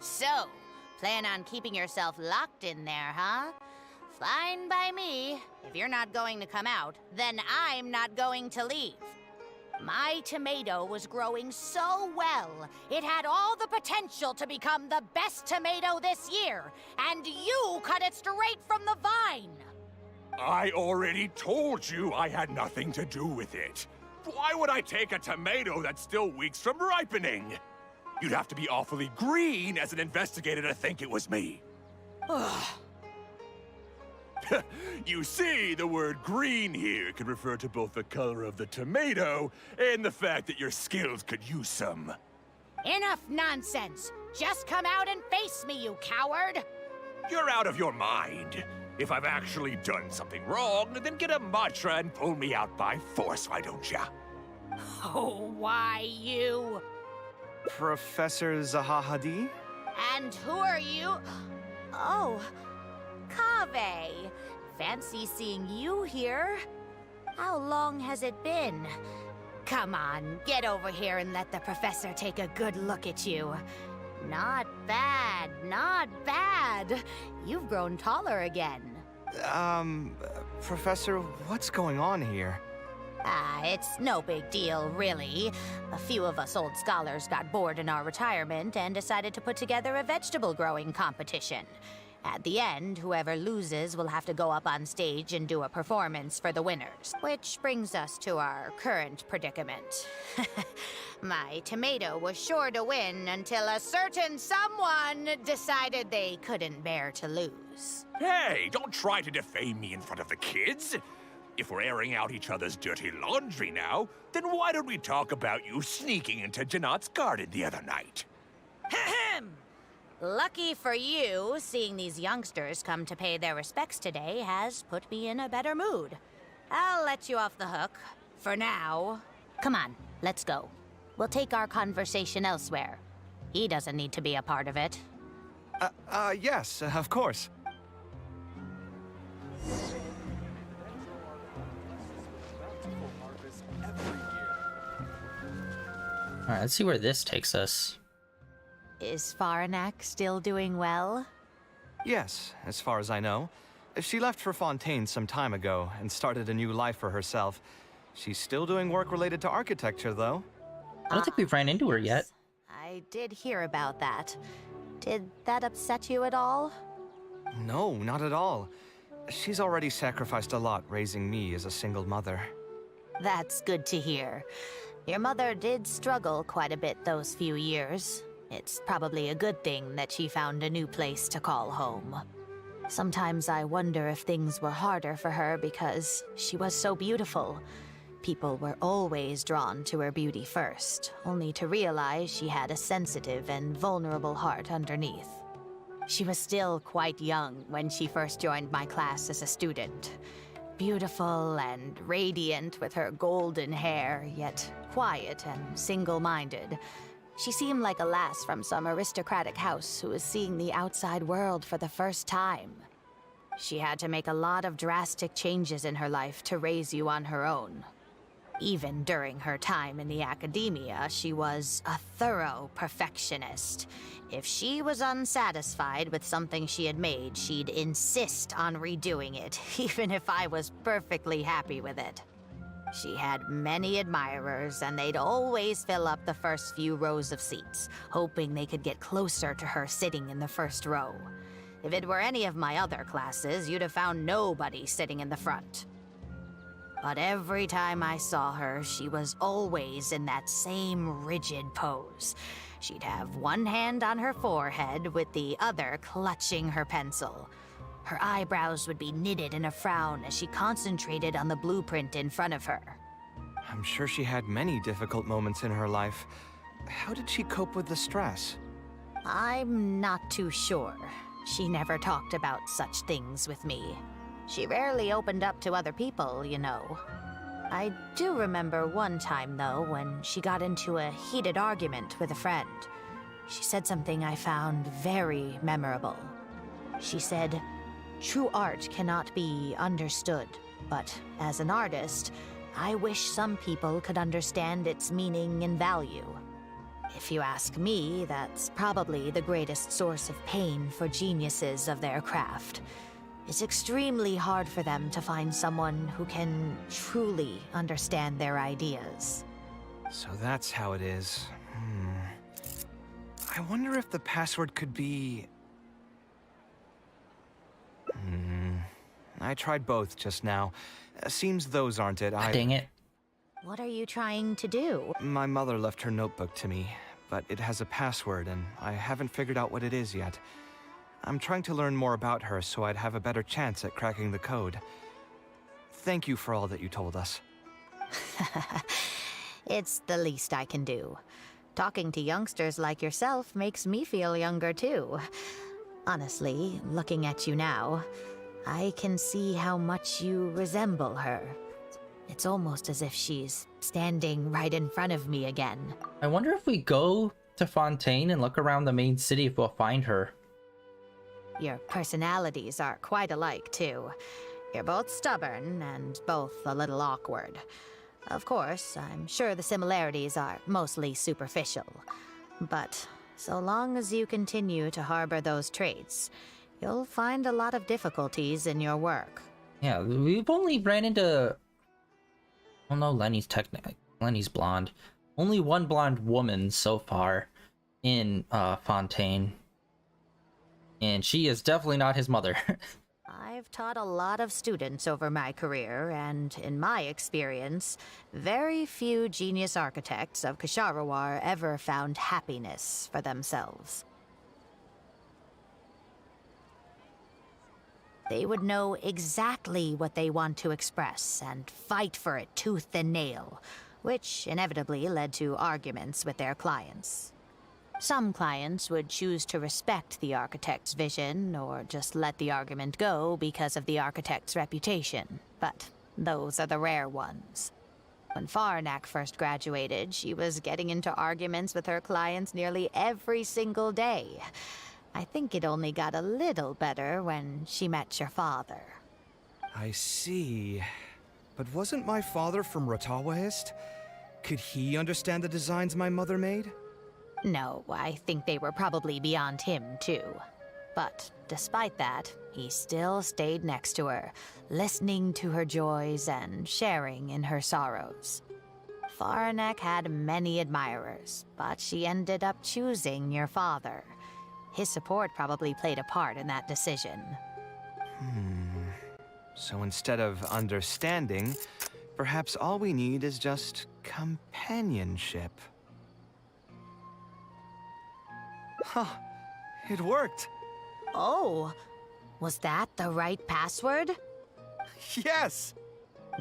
[SPEAKER 14] So, plan on keeping yourself locked in there, huh? Fine by me. If you're not going to come out, then I'm not going to leave. My tomato was growing so well, it had all the potential to become the best tomato this year, and you cut it straight from the vine.
[SPEAKER 15] I already told you I had nothing to do with it. Why would I take a tomato that's still weeks from ripening? You'd have to be awfully green as an investigator to think it was me. You see, the word green here can refer to both the color of the tomato and the fact that your skills could use some.
[SPEAKER 14] Enough nonsense! Just come out and face me, you coward!
[SPEAKER 15] You're out of your mind. If I've actually done something wrong, then get a mantra and pull me out by force, why don't ya?
[SPEAKER 14] Oh, why you?
[SPEAKER 3] Professor Zahahadi?
[SPEAKER 14] And who are you? Oh, Kaveh. Fancy seeing you here. How long has it been? Come on, get over here and let the professor take a good look at you. Not bad, not bad. You've grown taller again.
[SPEAKER 3] Professor, what's going on here?
[SPEAKER 14] It's no big deal, really. A few of us old scholars got bored in our retirement and decided to put together a vegetable growing competition. At the end, whoever loses will have to go up on stage and do a performance for the winners. Which brings us to our current predicament. My tomato was sure to win until a certain someone decided they couldn't bear to lose.
[SPEAKER 15] Hey, don't try to defame me in front of the kids. If we're airing out each other's dirty laundry now, then why don't we talk about you sneaking into Janot's garden the other night?
[SPEAKER 14] Ahem! Lucky for you, seeing these youngsters come to pay their respects today has put me in a better mood. I'll let you off the hook. For now. Come on, let's go. We'll take our conversation elsewhere. He doesn't need to be a part of it.
[SPEAKER 3] Yes, of course.
[SPEAKER 1] Alright, let's see where this takes us.
[SPEAKER 14] Is Faranak still doing well?
[SPEAKER 3] Yes, as far as I know. She left for Fontaine some time ago and started a new life for herself. She's still doing work related to architecture, though.
[SPEAKER 1] I don't think we've ran into her yet.
[SPEAKER 14] I did hear about that. Did that upset you at all?
[SPEAKER 3] No, not at all. She's already sacrificed a lot raising me as a single mother.
[SPEAKER 14] That's good to hear. Your mother did struggle quite a bit those few years. It's probably a good thing that she found a new place to call home. Sometimes I wonder if things were harder for her because she was so beautiful. People were always drawn to her beauty first, only to realize she had a sensitive and vulnerable heart underneath. She was still quite young when she first joined my class as a student. Beautiful and radiant with her golden hair, yet quiet and single-minded. She seemed like a lass from some aristocratic house who was seeing the outside world for the first time. She had to make a lot of drastic changes in her life to raise you on her own. Even during her time in the academia, she was a thorough perfectionist. If she was unsatisfied with something she had made, she'd insist on redoing it, even if I was perfectly happy with it. She had many admirers, and they'd always fill up the first few rows of seats, hoping they could get closer to her sitting in the first row. If it were any of my other classes, you'd have found nobody sitting in the front. But every time I saw her, she was always in that same rigid pose. She'd have one hand on her forehead with the other clutching her pencil. Her eyebrows would be knitted in a frown as she concentrated on the blueprint in front of her.
[SPEAKER 3] I'm sure she had many difficult moments in her life. How did she cope with the stress?
[SPEAKER 14] I'm not too sure. She never talked about such things with me. She rarely opened up to other people, you know. I do remember one time, though, when she got into a heated argument with a friend. She said something I found very memorable. She said, "True art cannot be understood, but as an artist, I wish some people could understand its meaning and value." If you ask me, that's probably the greatest source of pain for geniuses of their craft. It's extremely hard for them to find someone who can truly understand their ideas.
[SPEAKER 3] So that's how it is. I wonder if the password could be... I tried both just now. Seems those aren't it.
[SPEAKER 1] Dang it.
[SPEAKER 14] What are you trying to do?
[SPEAKER 3] My mother left her notebook to me, but it has a password and I haven't figured out what it is yet. I'm trying to learn more about her so I'd have a better chance at cracking the code. Thank you for all that you told us.
[SPEAKER 14] It's the least I can do. Talking to youngsters like yourself makes me feel younger too. Honestly, looking at you now, I can see how much you resemble her. It's almost as if she's standing right in front of me again.
[SPEAKER 1] I wonder if we go to Fontaine and look around the main city if we'll find her.
[SPEAKER 14] Your personalities are quite alike, too. You're both stubborn and both a little awkward. Of course, I'm sure the similarities are mostly superficial. But so long as you continue to harbor those traits, you'll find a lot of difficulties in your work.
[SPEAKER 1] Yeah, we've only ran into... Oh no, Lenny's blonde. Only one blonde woman so far in Fontaine. And she is definitely not his mother.
[SPEAKER 14] I've taught a lot of students over my career, and in my experience, very few genius architects of Ksharawar ever found happiness for themselves. They would know exactly what they want to express and fight for it tooth and nail, which inevitably led to arguments with their clients. Some clients would choose to respect the architect's vision or just let the argument go because of the architect's reputation, but those are the rare ones. When Faranak first graduated, she was getting into arguments with her clients nearly every single day. I think it only got a little better when she met your father.
[SPEAKER 3] I see. But wasn't my father from Rotawahist? Could he understand the designs my mother made?
[SPEAKER 14] No, I think they were probably beyond him, too. But despite that, he still stayed next to her, listening to her joys and sharing in her sorrows. Faranek had many admirers, but she ended up choosing your father. His support probably played a part in that decision.
[SPEAKER 3] So instead of understanding, perhaps all we need is just companionship. Huh. It worked.
[SPEAKER 14] Oh, was that the right password?
[SPEAKER 3] Yes!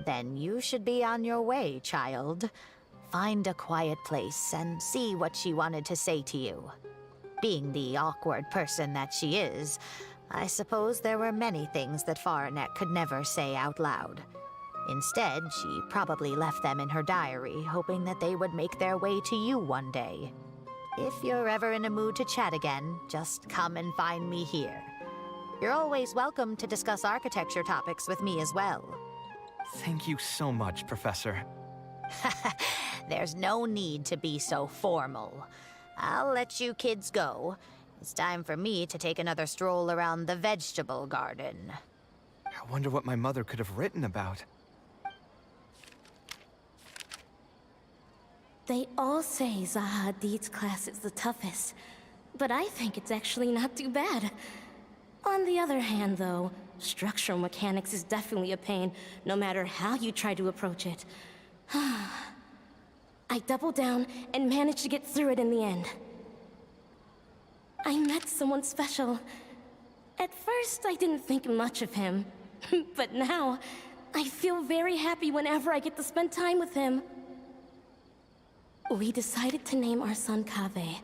[SPEAKER 14] Then you should be on your way, child. Find a quiet place and see what she wanted to say to you. Being the awkward person that she is, I suppose there were many things that Faranek could never say out loud. Instead, she probably left them in her diary, hoping that they would make their way to you one day. If you're ever in a mood to chat again, just come and find me here. You're always welcome to discuss architecture topics with me as well.
[SPEAKER 3] Thank you so much, Professor.
[SPEAKER 14] There's no need to be so formal. I'll let you kids go. It's time for me to take another stroll around the vegetable garden.
[SPEAKER 3] I wonder what my mother could have written about.
[SPEAKER 16] They all say Zaha Hadid's class is the toughest, but I think it's actually not too bad. On the other hand, though, structural mechanics is definitely a pain, no matter how you try to approach it. I doubled down and managed to get through it in the end. I met someone special. At first, I didn't think much of him, but now, I feel very happy whenever I get to spend time with him. We decided to name our son Kaveh.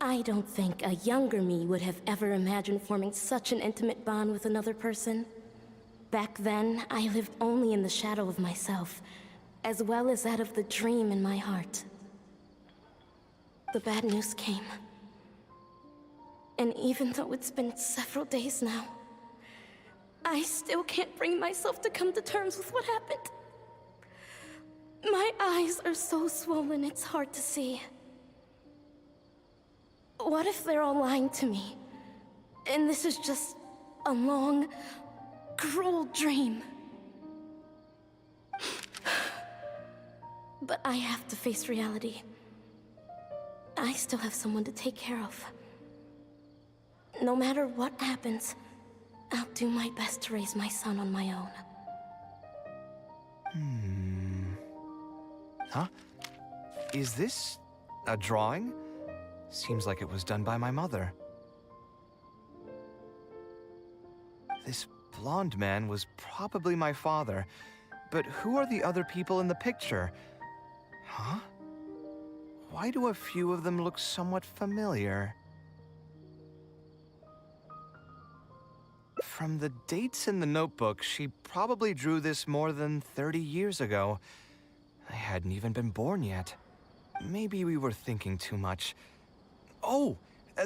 [SPEAKER 16] I don't think a younger me would have ever imagined forming such an intimate bond with another person. Back then, I lived only in the shadow of myself, as well as that of the dream in my heart. The bad news came. And even though it's been several days now, I still can't bring myself to come to terms with what happened. My eyes are so swollen, it's hard to see. What if they're all lying to me? And this is just a long, cruel dream. But I have to face reality. I still have someone to take care of. No matter what happens, I'll do my best to raise my son on my own.
[SPEAKER 3] Huh? Is this a drawing? Seems like it was done by my mother. This blonde man was probably my father, but who are the other people in the picture? Huh? Why do a few of them look somewhat familiar? From the dates in the notebook, she probably drew this more than 30 years ago. I hadn't even been born yet. Maybe we were thinking too much. Oh,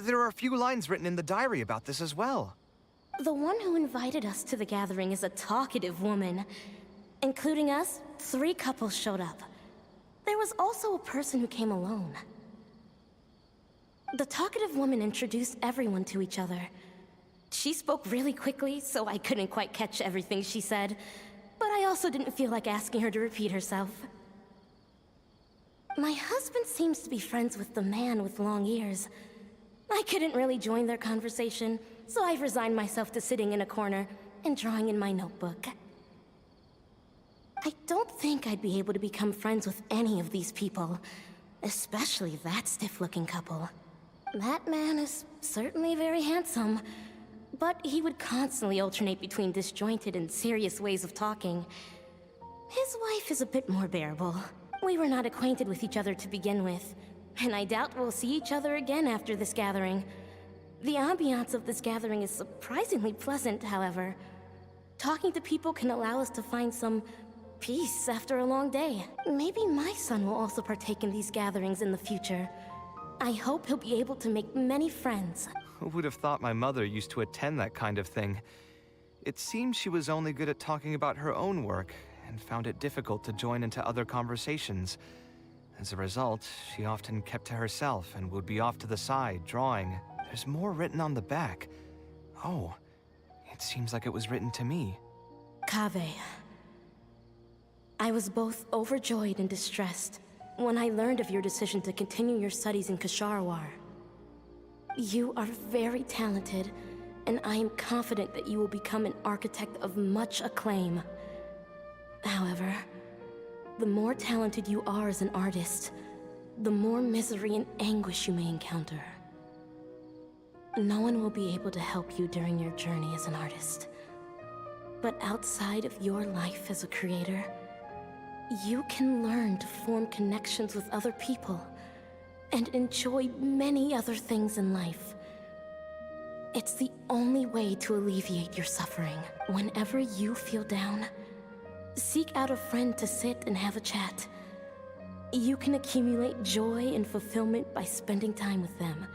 [SPEAKER 3] there are a few lines written in the diary about this as well.
[SPEAKER 16] The one who invited us to the gathering is a talkative woman. Including us, 3 couples showed up. There was also a person who came alone. The talkative woman introduced everyone to each other. She spoke really quickly, so I couldn't quite catch everything she said. But I also didn't feel like asking her to repeat herself. My husband seems to be friends with the man with long ears. I couldn't really join their conversation, so I've resigned myself to sitting in a corner and drawing in my notebook. I don't think I'd be able to become friends with any of these people, especially that stiff-looking couple. That man is certainly very handsome, but he would constantly alternate between disjointed and serious ways of talking. His wife is a bit more bearable. We were not acquainted with each other to begin with, and I doubt we'll see each other again after this gathering. The ambiance of this gathering is surprisingly pleasant, however. Talking to people can allow us to find some peace after a long day. Maybe my son will also partake in these gatherings in the future. I hope he'll be able to make many friends.
[SPEAKER 3] Who would have thought my mother used to attend that kind of thing? It seems she was only good at talking about her own work, and found it difficult to join into other conversations. As a result, she often kept to herself and would be off to the side, drawing. There's more written on the back. Oh, it seems like it was written to me.
[SPEAKER 16] Kaveh. I was both overjoyed and distressed when I learned of your decision to continue your studies in Kasharwar. You are very talented, and I am confident that you will become an architect of much acclaim. However, the more talented you are as an artist, the more misery and anguish you may encounter. No one will be able to help you during your journey as an artist. But outside of your life as a creator, you can learn to form connections with other people and enjoy many other things in life. It's the only way to alleviate your suffering. Whenever you feel down, seek out a friend to sit and have a chat. You can accumulate joy and fulfillment by spending time with them.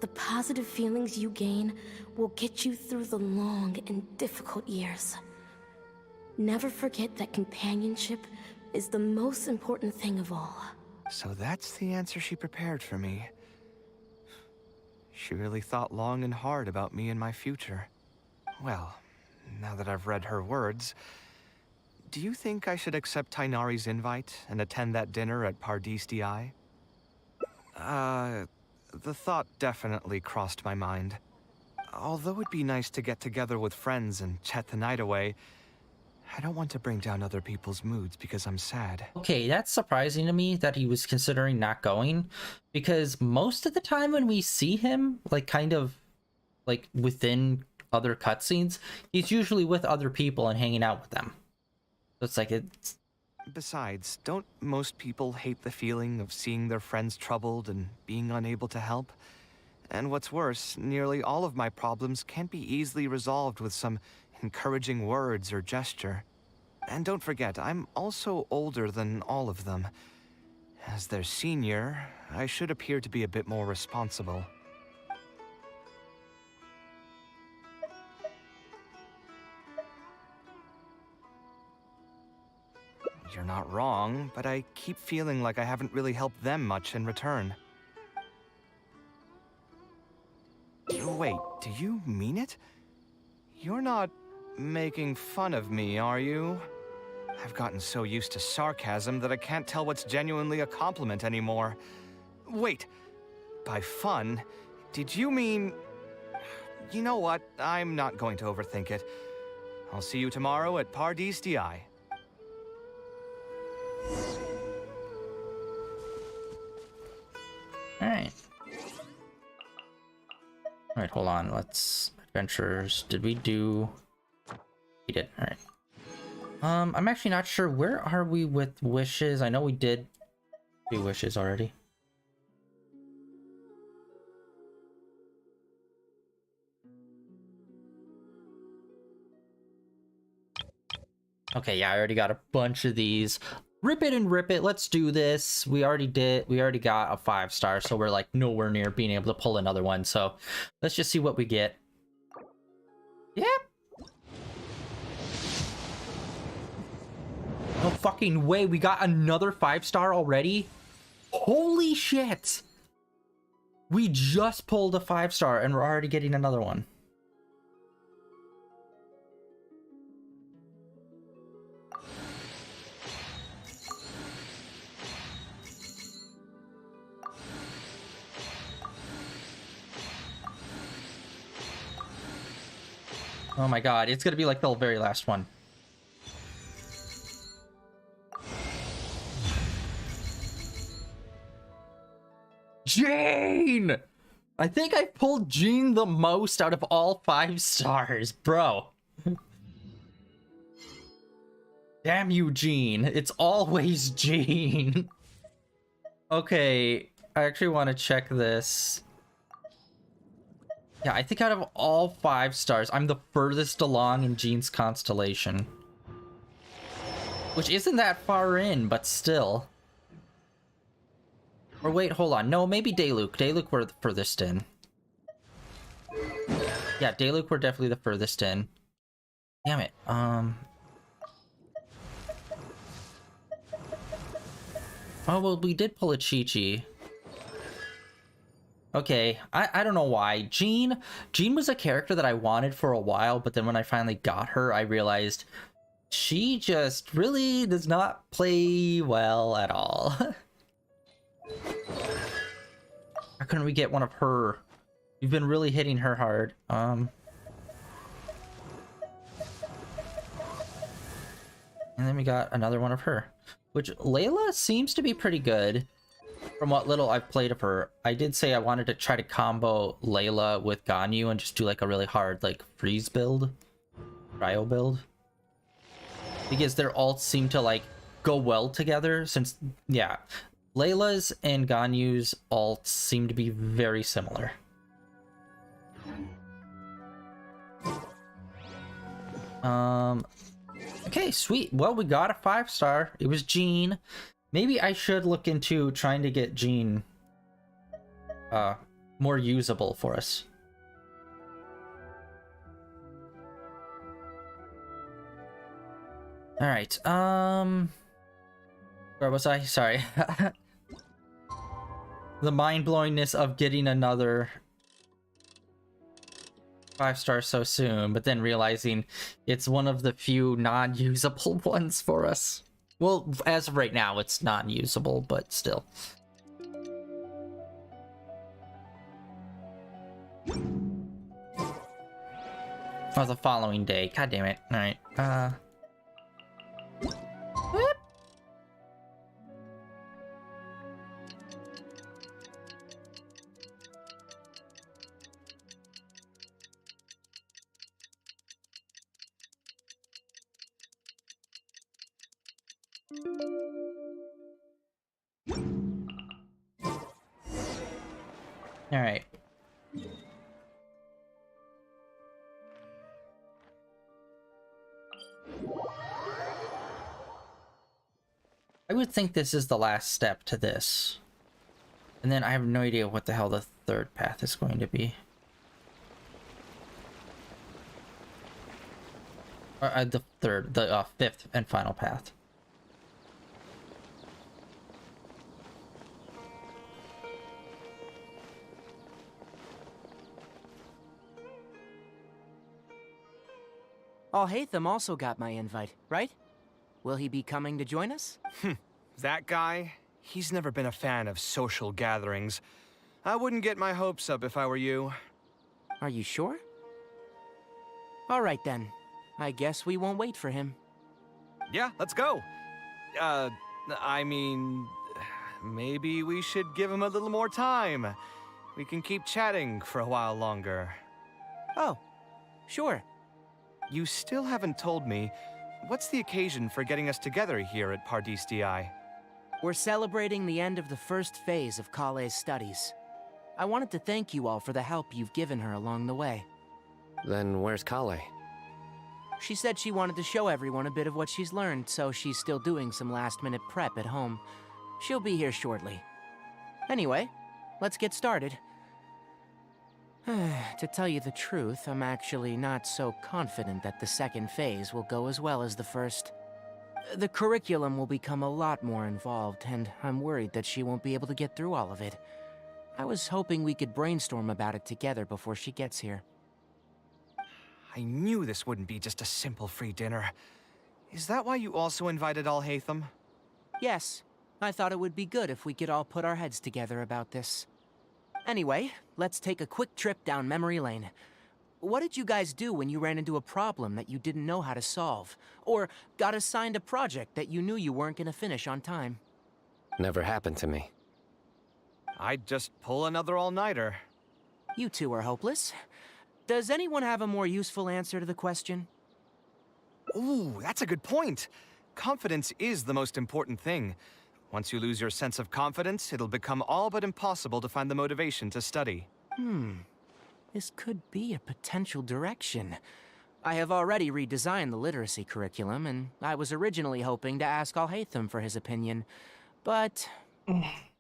[SPEAKER 16] The positive feelings you gain will get you through the long and difficult years. Never forget that companionship is the most important thing of all.
[SPEAKER 3] So that's the answer she prepared for me. She really thought long and hard about me and my future. Well, now that I've read her words, do you think I should accept Tainari's invite and attend that dinner at Pardis Di? The thought definitely crossed my mind. Although it'd be nice to get together with friends and chat the night away, I don't want to bring down other people's moods because I'm sad.
[SPEAKER 1] Okay, that's surprising to me that he was considering not going, because most of the time when we see him, like kind of like within other cutscenes, he's usually with other people and hanging out with them. So it's like it's...
[SPEAKER 3] Besides, don't most people hate the feeling of seeing their friends troubled and being unable to help? And what's worse, nearly all of my problems can't be easily resolved with some encouraging words or gesture. And don't forget, I'm also older than all of them. As their senior, I should appear to be a bit more responsible. You're not wrong, but I keep feeling like I haven't really helped them much in return. Wait, do you mean it? You're not making fun of me, are you? I've gotten so used to sarcasm that I can't tell what's genuinely a compliment anymore. Wait, by fun, did you mean... You know what? I'm not going to overthink it. I'll see you tomorrow at Pardis Di.
[SPEAKER 1] Alright. Alright, hold on. Let's... Adventures. Did we do... We did. Alright. I'm actually not sure. Where are we with wishes? I know we did do wishes already. Okay, yeah, I already got a bunch of these. Rip it and rip it. Let's do this. We already got a 5-star, so we're like nowhere near being able to pull another one. So let's just see what we get. Yep. No fucking way. We got another 5-star already. Holy shit. We just pulled a 5-star and we're already getting another one. Oh my god, it's gonna be like the very last one. Jane! I think I pulled Jean the most out of all 5 stars, bro. Damn you, Jean. It's always Jean. Okay, I actually want to check this. Yeah, I think out of all 5 stars, I'm the furthest along in Jean's constellation. Which isn't that far in, but still. Or wait, hold on. No, maybe Dayluk. Dayluk were the furthest in. Yeah, Dayluk were definitely the furthest in. Damn it. Oh, well, we did pull a Chi-Chi. Okay, I don't know why. Jean was a character that I wanted for a while, but then when I finally got her, I realized she just really does not play well at all. How couldn't we get one of her? You've been really hitting her hard. And then we got another one of her, which Layla seems to be pretty good from what little I've played of her. I did say I wanted to try to combo Layla with Ganyu and just do like a really hard like freeze build, cryo build, because their alts seem to like go well together since, yeah, Layla's and Ganyu's alts seem to be very similar. Okay, sweet. Well, we got a 5-star. It was Jean. Maybe I should look into trying to get Jean more usable for us. All right. Where was I? Sorry. The mind-blowingness of getting another 5-star so soon, but then realizing it's one of the few non-usable ones for us. Well, as of right now, it's non-usable, but still. Oh, the following day. God damn it. Alright, whoop. All right. I would think this is the last step to this. And then I have no idea what the hell the third path is going to be. Or the fifth and final path.
[SPEAKER 13] Alhaitham also got my invite, right? Will he be coming to join us?
[SPEAKER 3] That guy, he's never been a fan of social gatherings. I wouldn't get my hopes up if I were you.
[SPEAKER 13] Are you sure? All right then. I guess we won't wait for him.
[SPEAKER 3] Yeah, let's go. I mean, maybe we should give him a little more time. We can keep chatting for a while longer.
[SPEAKER 13] Oh, sure.
[SPEAKER 3] You still haven't told me, what's the occasion for getting us together here at Pardis Di?
[SPEAKER 13] We're celebrating the end of the first phase of Kale's studies. I wanted to thank you all for the help you've given her along the way.
[SPEAKER 8] Then where's Kale?
[SPEAKER 13] She said she wanted to show everyone a bit of what she's learned, so she's still doing some last-minute prep at home. She'll be here shortly. Anyway, let's get started. To tell you the truth, I'm actually not so confident that the second phase will go as well as the first. The curriculum will become a lot more involved, and I'm worried that she won't be able to get through all of it. I was hoping we could brainstorm about it together before she gets here.
[SPEAKER 3] I knew this wouldn't be just a simple free dinner. Is that why you also invited Alhaitham?
[SPEAKER 13] Yes, I thought it would be good if we could all put our heads together about this. Anyway, let's take a quick trip down memory lane. what did you guys do when you ran into a problem that you didn't know how to solve? Or got assigned a project that you knew you weren't gonna finish on time?
[SPEAKER 17] Never happened to me.
[SPEAKER 3] I'd just pull another all-nighter.
[SPEAKER 13] You two are hopeless. Does anyone have a more useful answer to the question?
[SPEAKER 3] Ooh, that's a good point. Confidence is the most important thing. Once you lose your sense of confidence, it'll become all but impossible to find the motivation to study.
[SPEAKER 13] This could be a potential direction. I have already redesigned the literacy curriculum, and I was originally hoping to ask Al-Haytham for his opinion, but...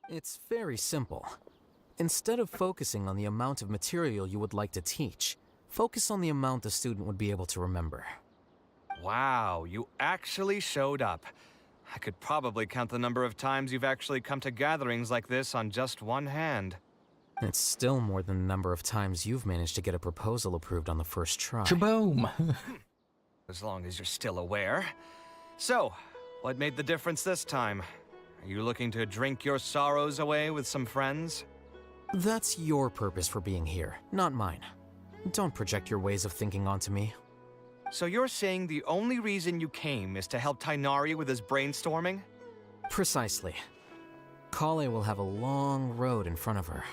[SPEAKER 18] It's very simple. Instead of focusing on the amount of material you would like to teach, focus on the amount the student would be able to remember.
[SPEAKER 3] Wow, you actually showed up. I could probably count the number of times you've actually come to gatherings like this on just one hand.
[SPEAKER 18] It's still more than the number of times you've managed to get a proposal approved on the first try.
[SPEAKER 1] Shaboom!
[SPEAKER 3] As long as you're still aware. So, what made the difference this time? Are you looking to drink your sorrows away with some friends?
[SPEAKER 18] That's your purpose for being here, not mine. Don't project your ways of thinking onto me.
[SPEAKER 3] So you're saying the only reason you came is to help Tainari with his brainstorming?
[SPEAKER 18] Precisely. Kale will have a long road in front of her.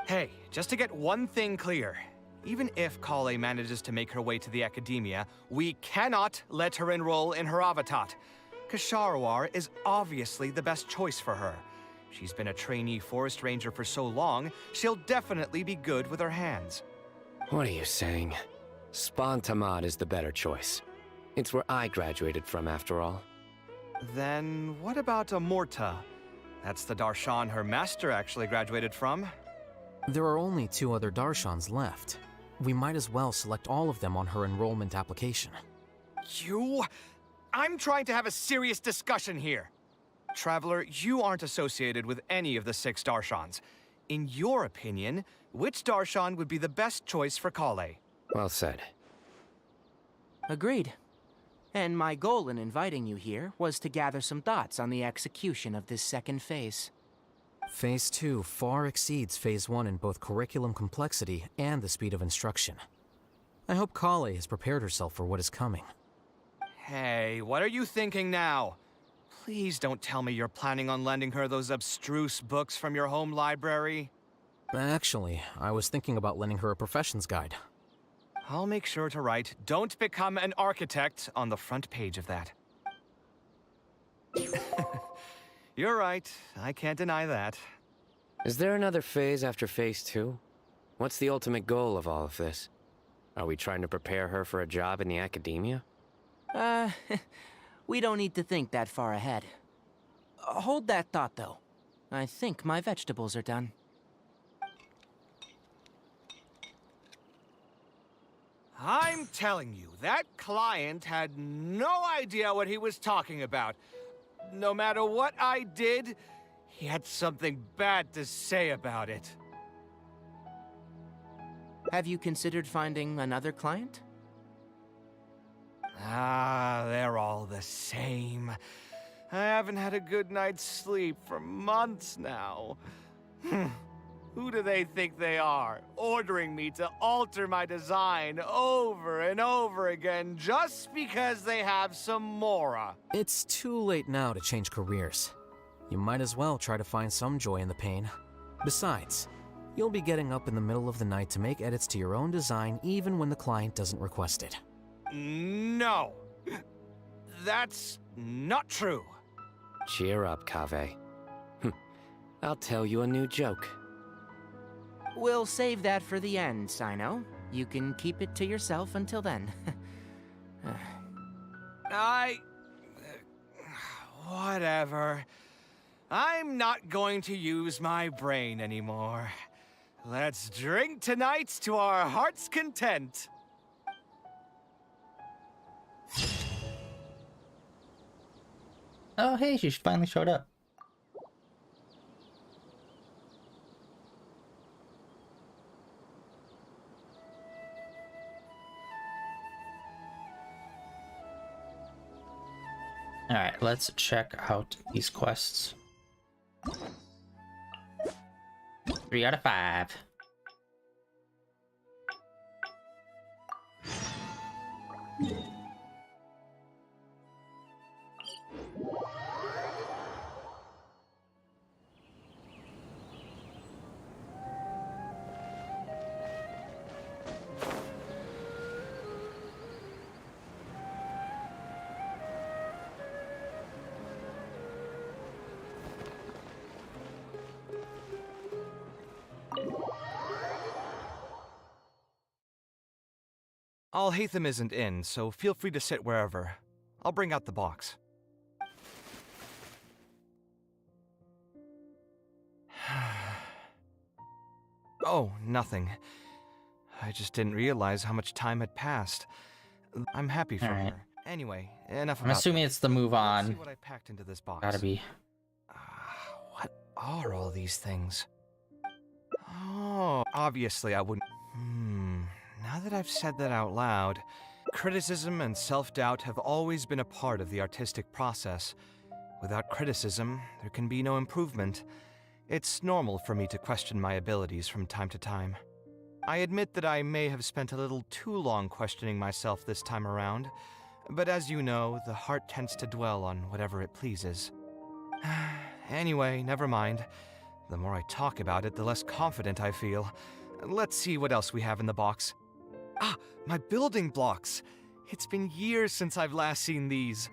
[SPEAKER 3] Hey, just to get one thing clear. Even if Kale manages to make her way to the academia, we cannot let her enroll in her Avatat. Kasharawar is obviously the best choice for her. She's been a trainee forest ranger for so long, she'll definitely be good with her hands.
[SPEAKER 17] What are you saying? Spawn Tamad is the better choice. It's where I graduated from, after all.
[SPEAKER 3] Then what about Amorta? That's the Darshan her master actually graduated from.
[SPEAKER 18] There are only 2 other Darshans left. We might as well select all of them on her enrollment application.
[SPEAKER 3] I'm trying to have a serious discussion here. Traveler, you aren't associated with any of the 6 Darshans. In your opinion, which Darshan would be the best choice for Kale?
[SPEAKER 17] Well said.
[SPEAKER 13] Agreed. And my goal in inviting you here was to gather some thoughts on the execution of this second phase.
[SPEAKER 18] Phase 2 far exceeds Phase 1 in both curriculum complexity and the speed of instruction. I hope Kale has prepared herself for what is coming.
[SPEAKER 3] Hey, what are you thinking now? Please don't tell me you're planning on lending her those abstruse books from your home library.
[SPEAKER 18] Actually, I was thinking about lending her a professions guide.
[SPEAKER 3] I'll make sure to write, "Don't become an architect," on the front page of that. You're right. I can't deny that.
[SPEAKER 17] Is there another phase after Phase 2? What's the ultimate goal of all of this? Are we trying to prepare her for a job in the academia?
[SPEAKER 13] We don't need to think that far ahead. Hold that thought, though. I think my vegetables are done.
[SPEAKER 3] I'm telling you, that client had no idea what he was talking about. No matter what I did, he had something bad to say about it.
[SPEAKER 13] Have you considered finding another client?
[SPEAKER 3] They're all the same. I haven't had a good night's sleep for months now. Who do they think they are, ordering me to alter my design over and over again just because they have some Mora?
[SPEAKER 18] It's too late now to change careers. You might as well try to find some joy in the pain. Besides, you'll be getting up in the middle of the night to make edits to your own design even when the client doesn't request it.
[SPEAKER 3] No. That's not true.
[SPEAKER 17] Cheer up, Kaveh. I'll tell you a new joke.
[SPEAKER 13] We'll save that for the end, Sino. You can keep it to yourself until then.
[SPEAKER 3] Whatever. I'm not going to use my brain anymore. Let's drink tonight to our heart's content.
[SPEAKER 1] Oh, hey, she finally showed up. Alright, let's check out these quests. 3 out of 5.
[SPEAKER 3] Alhaitham isn't in, so feel free to sit wherever. I'll bring out the box. Oh, nothing. I just didn't realize how much time had passed. I'm happy for
[SPEAKER 1] Alright.
[SPEAKER 3] her. Anyway, enough
[SPEAKER 1] I'm
[SPEAKER 3] about
[SPEAKER 1] assuming
[SPEAKER 3] that.
[SPEAKER 1] it's the move
[SPEAKER 3] Let's see
[SPEAKER 1] on.
[SPEAKER 3] what I packed into this box.
[SPEAKER 1] Gotta be.
[SPEAKER 3] What are all these things? Oh, obviously I wouldn't... Now that I've said that out loud, criticism and self-doubt have always been a part of the artistic process. Without criticism, there can be no improvement. It's normal for me to question my abilities from time to time. I admit that I may have spent a little too long questioning myself this time around, but as you know, the heart tends to dwell on whatever it pleases. Anyway, never mind. The more I talk about it, the less confident I feel. Let's see what else we have in the box. Ah, my building blocks! It's been years since I've last seen these.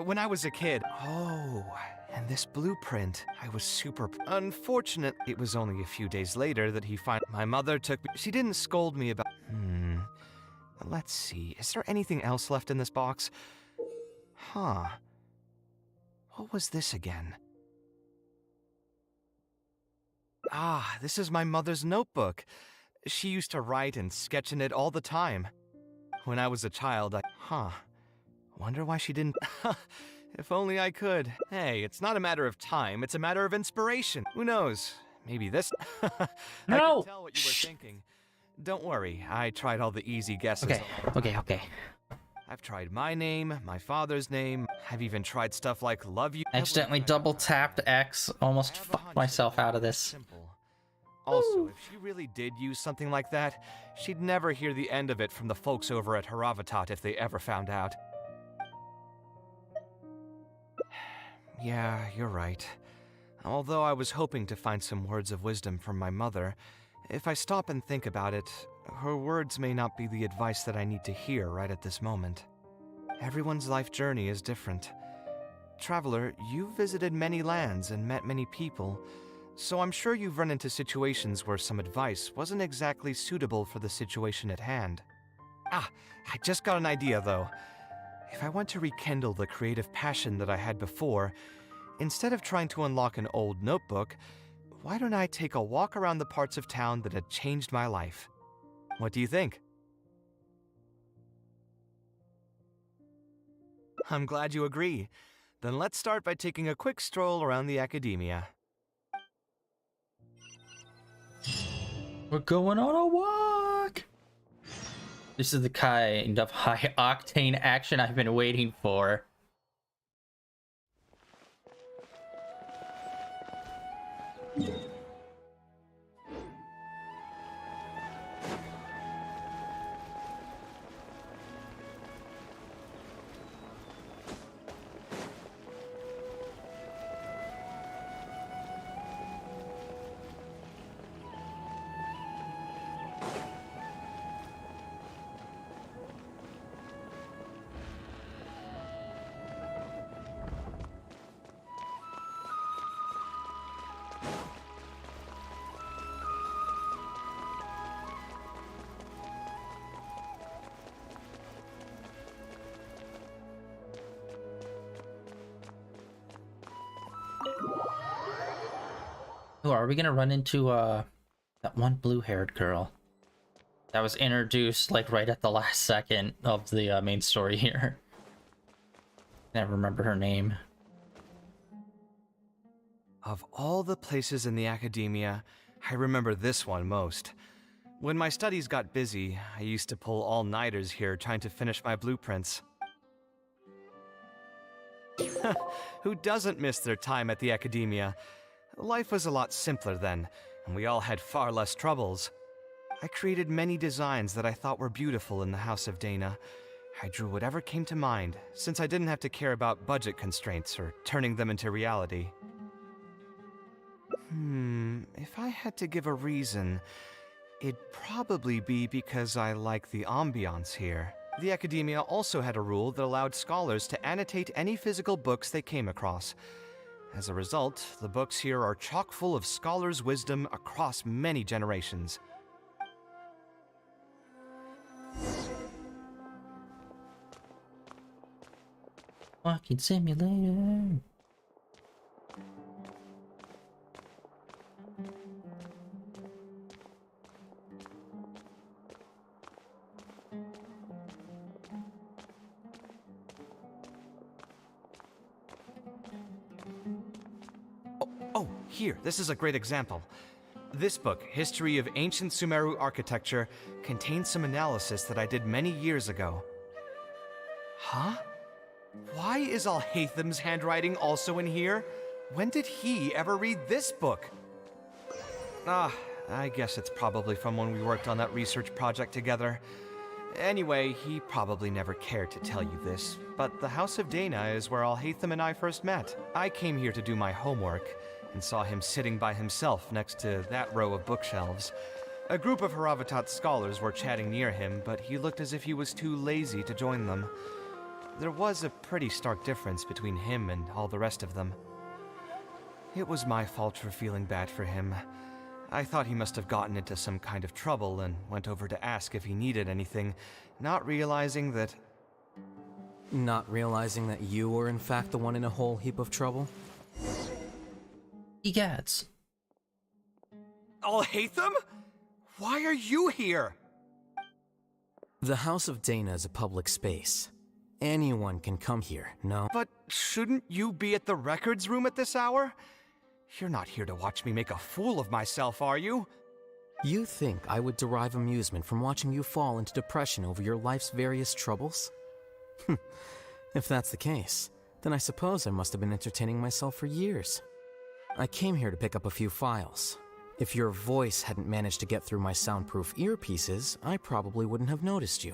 [SPEAKER 3] When I was a kid. Oh, and this blueprint. I was super... Unfortunate, it was only a few days later that he My mother took me... She didn't scold me about... Let's see, is there anything else left in this box? Huh. What was this again? Ah, this is my mother's notebook. She used to write and sketch in it all the time. When I was a child, Wonder why she didn't... If only I could. Hey, it's not a matter of time, it's a matter of inspiration. Who knows? Maybe this...
[SPEAKER 1] No!
[SPEAKER 3] I can tell what you were thinking. Don't worry, I tried all the easy guesses.
[SPEAKER 1] Okay.
[SPEAKER 3] I've tried my name, my father's name. I've even tried stuff like love you.
[SPEAKER 1] Accidentally double tapped X. Almost fucked myself out of this.
[SPEAKER 3] Also, if she really did use something like that, she'd never hear the end of it from the folks over at Haravatat if they ever found out. Yeah, you're right. Although I was hoping to find some words of wisdom from my mother, if I stop and think about it, her words may not be the advice that I need to hear right at this moment. Everyone's life journey is different. Traveler, you've visited many lands and met many people, so I'm sure you've run into situations where some advice wasn't exactly suitable for the situation at hand. Ah, I just got an idea though. If I want to rekindle the creative passion that I had before, instead of trying to unlock an old notebook, why don't I take a walk around the parts of town that had changed my life? What do you think? I'm glad you agree. Then let's start by taking a quick stroll around the academia.
[SPEAKER 1] We're going on a walk! This is the kind of high-octane action I've been waiting for. Oh, are we gonna run into that one blue-haired girl that was introduced like right at the last second of the main story here? Never remember her name.
[SPEAKER 3] Of all the places in the academia, I remember this one most. When my studies got busy, I used to pull all-nighters here trying to finish my blueprints. Who doesn't miss their time at the academia? Life was a lot simpler then, and we all had far less troubles. I created many designs that I thought were beautiful in the House of Dana, I drew whatever came to mind, since I didn't have to care about budget constraints or turning them into reality. If I had to give a reason, it'd probably be because I like the ambiance here. The Academia also had a rule that allowed scholars to annotate any physical books they came across. As a result, the books here are chock full of scholars' wisdom across many generations.
[SPEAKER 1] Walking simulator.
[SPEAKER 3] Oh, here, this is a great example. This book, History of Ancient Sumeru Architecture, contains some analysis that I did many years ago. Huh? Why is Alhatham's handwriting also in here? When did he ever read this book? I guess it's probably from when we worked on that research project together. Anyway, he probably never cared to tell you this, but the House of Dana is where Alhatham and I first met. I came here to do my homework, and saw him sitting by himself next to that row of bookshelves. A group of Haravatat scholars were chatting near him, but he looked as if he was too lazy to join them. There was a pretty stark difference between him and all the rest of them. It was my fault for feeling bad for him. I thought he must have gotten into some kind of trouble and went over to ask if he needed anything, not realizing that...
[SPEAKER 18] Not realizing that you were in fact the one in a whole heap of trouble?
[SPEAKER 1] Egads.
[SPEAKER 3] Alhatham? Why are you here?
[SPEAKER 18] The House of Dana is a public space. Anyone can come here, no?
[SPEAKER 3] But shouldn't you be at the records room at this hour? You're not here to watch me make a fool of myself, are you?
[SPEAKER 18] You think I would derive amusement from watching you fall into depression over your life's various troubles? If that's the case, then I suppose I must have been entertaining myself for years. I came here to pick up a few files. If your voice hadn't managed to get through my soundproof earpieces, I probably wouldn't have noticed you.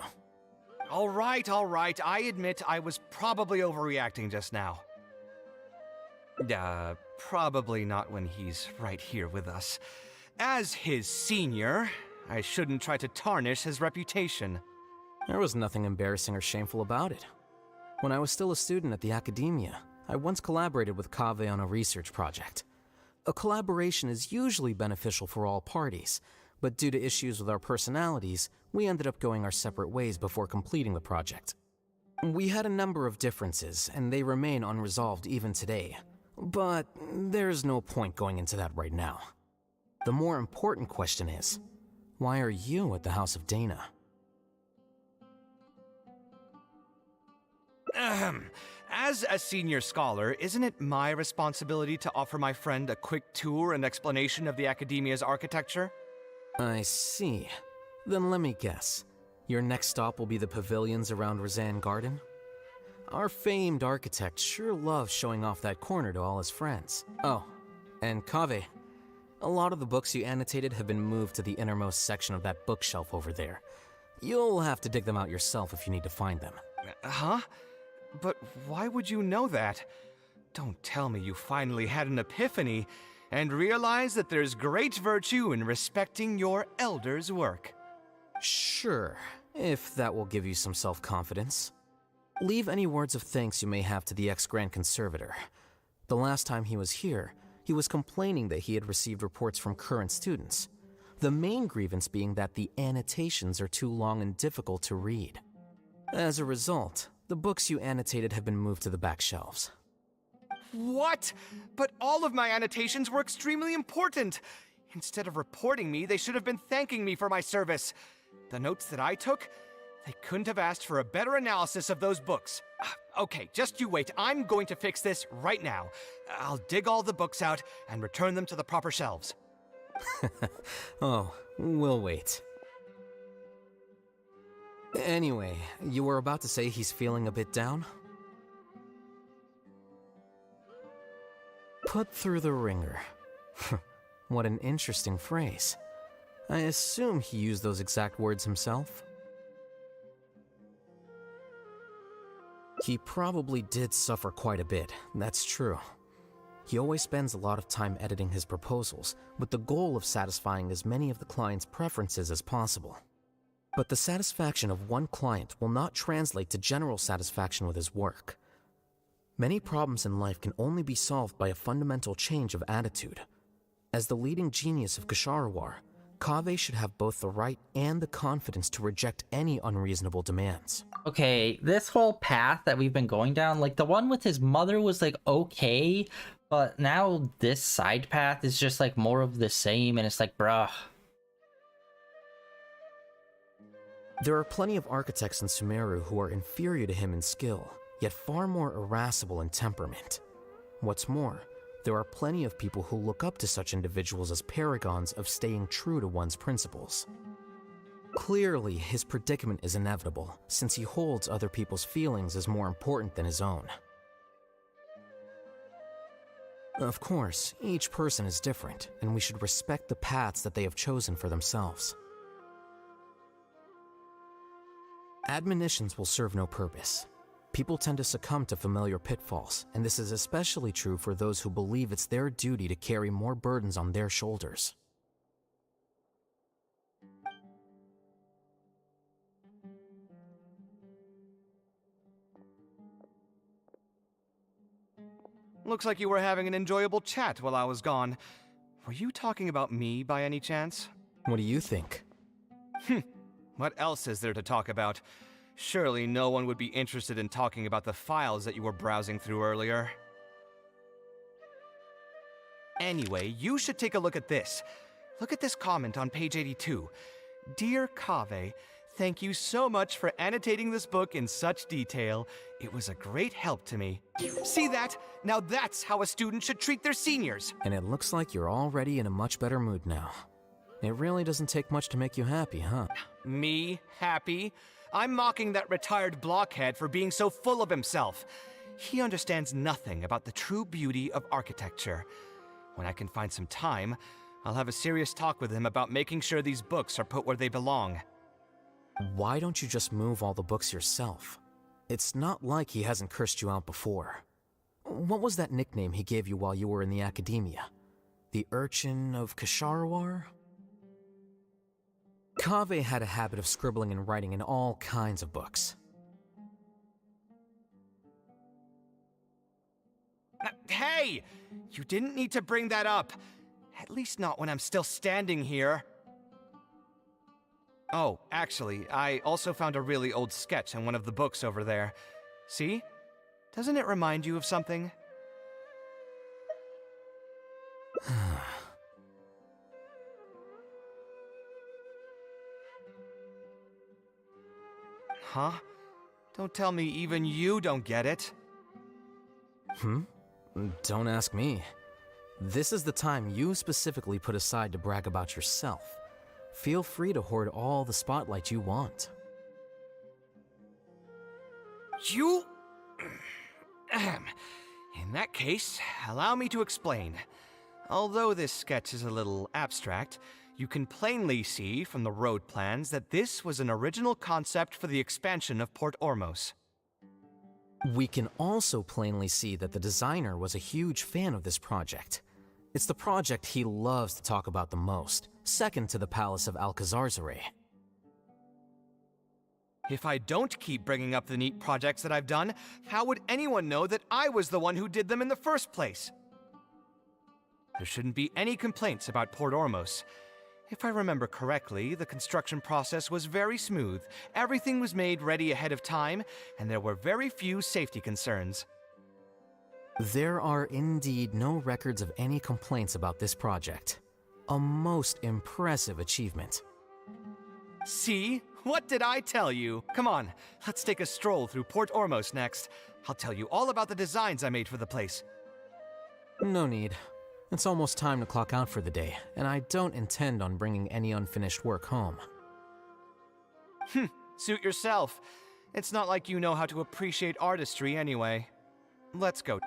[SPEAKER 3] All right. I admit I was probably overreacting just now. Probably not when he's right here with us. As his senior, I shouldn't try to tarnish his reputation.
[SPEAKER 18] There was nothing embarrassing or shameful about it. When I was still a student at the Academia, I once collaborated with Kaveh on a research project. A collaboration is usually beneficial for all parties, but due to issues with our personalities, we ended up going our separate ways before completing the project. We had a number of differences, and they remain unresolved even today. But there's no point going into that right now. The more important question is, why are you at the House of Dana?
[SPEAKER 3] As a senior scholar, isn't it my responsibility to offer my friend a quick tour and explanation of the Academia's architecture?
[SPEAKER 18] I see. Then let me guess. Your next stop will be the pavilions around Razan Garden? Our famed architect sure loves showing off that corner to all his friends. Oh, and Kaveh, a lot of the books you annotated have been moved to the innermost section of that bookshelf over there. You'll have to dig them out yourself if you need to find them.
[SPEAKER 3] Huh? But why would you know that? Don't tell me you finally had an epiphany and realized that there's great virtue in respecting your elders' work.
[SPEAKER 18] Sure, if that will give you some self-confidence. Leave any words of thanks you may have to the ex-Grand Conservator. The last time he was here, he was complaining that he had received reports from current students. The main grievance being that the annotations are too long and difficult to read. As a result, the books you annotated have been moved to the back shelves.
[SPEAKER 3] What? But all of my annotations were extremely important. Instead of reporting me, they should have been thanking me for my service. The notes that I took, they couldn't have asked for a better analysis of those books. Okay, just you wait. I'm going to fix this right now. I'll dig all the books out and return them to the proper shelves.
[SPEAKER 18] Oh, we'll wait. Anyway, you were about to say he's feeling a bit down? Put through the ringer. What an interesting phrase. I assume he used those exact words himself? He probably did suffer quite a bit, that's true. He always spends a lot of time editing his proposals, with the goal of satisfying as many of the client's preferences as possible. But the satisfaction of one client will not translate to general satisfaction with his work. Many problems in life can only be solved by a fundamental change of attitude. As the leading genius of Ksharawar, Kaveh should have both the right and the confidence to reject any unreasonable demands.
[SPEAKER 1] Okay, this whole path that we've been going down, like the one with his mother was like okay, but now this side path is just like more of the same, and it's like, bruh.
[SPEAKER 18] There are plenty of architects in Sumeru who are inferior to him in skill, yet far more irascible in temperament. What's more, there are plenty of people who look up to such individuals as paragons of staying true to one's principles. Clearly, his predicament is inevitable, since he holds other people's feelings as more important than his own. Of course, each person is different, and we should respect the paths that they have chosen for themselves. Admonitions will serve no purpose. People tend to succumb to familiar pitfalls, and this is especially true for those who believe it's their duty to carry more burdens on their shoulders.
[SPEAKER 3] Looks like you were having an enjoyable chat while I was gone. Were you talking about me by any chance?
[SPEAKER 18] What do you think?
[SPEAKER 3] What else is there to talk about? Surely no one would be interested in talking about the files that you were browsing through earlier. Anyway, you should take a look at this. Look at this comment on page 82. Dear Kaveh, thank you so much for annotating this book in such detail. It was a great help to me. See that? Now that's how a student should treat their seniors.
[SPEAKER 18] And it looks like you're already in a much better mood now. It really doesn't take much to make you happy, huh?
[SPEAKER 3] Me? Happy? I'm mocking that retired blockhead for being so full of himself. He understands nothing about the true beauty of architecture. When I can find some time, I'll have a serious talk with him about making sure these books are put where they belong.
[SPEAKER 18] Why don't you just move all the books yourself? It's not like he hasn't cursed you out before. What was that nickname he gave you while you were in the academia? The Urchin of Ksharawar? Kaveh had a habit of scribbling and writing in all kinds of books.
[SPEAKER 3] Hey! You didn't need to bring that up. At least not when I'm still standing here. Oh, actually, I also found a really old sketch in one of the books over there. See? Doesn't it remind you of something? Huh? Don't tell me even you don't get it.
[SPEAKER 18] Don't ask me. This is the time you specifically put aside to brag about yourself. Feel free to hoard all the spotlight you want.
[SPEAKER 3] You... In that case, allow me to explain. Although this sketch is a little abstract, you can plainly see from the road plans that this was an original concept for the expansion of Port Ormos.
[SPEAKER 18] We can also plainly see that the designer was a huge fan of this project. It's the project he loves to talk about the most, second to the Palace of Alcazarzaray.
[SPEAKER 3] If I don't keep bringing up the neat projects that I've done, how would anyone know that I was the one who did them in the first place? There shouldn't be any complaints about Port Ormos. If I remember correctly, the construction process was very smooth, everything was made ready ahead of time, and there were very few safety concerns.
[SPEAKER 18] There are indeed no records of any complaints about this project. A most impressive achievement.
[SPEAKER 3] See? What did I tell you? Come on, let's take a stroll through Port Ormos next. I'll tell you all about the designs I made for the place.
[SPEAKER 18] No need. It's almost time to clock out for the day, and I don't intend on bringing any unfinished work home.
[SPEAKER 3] Suit yourself. It's not like you know how to appreciate artistry anyway. Let's go.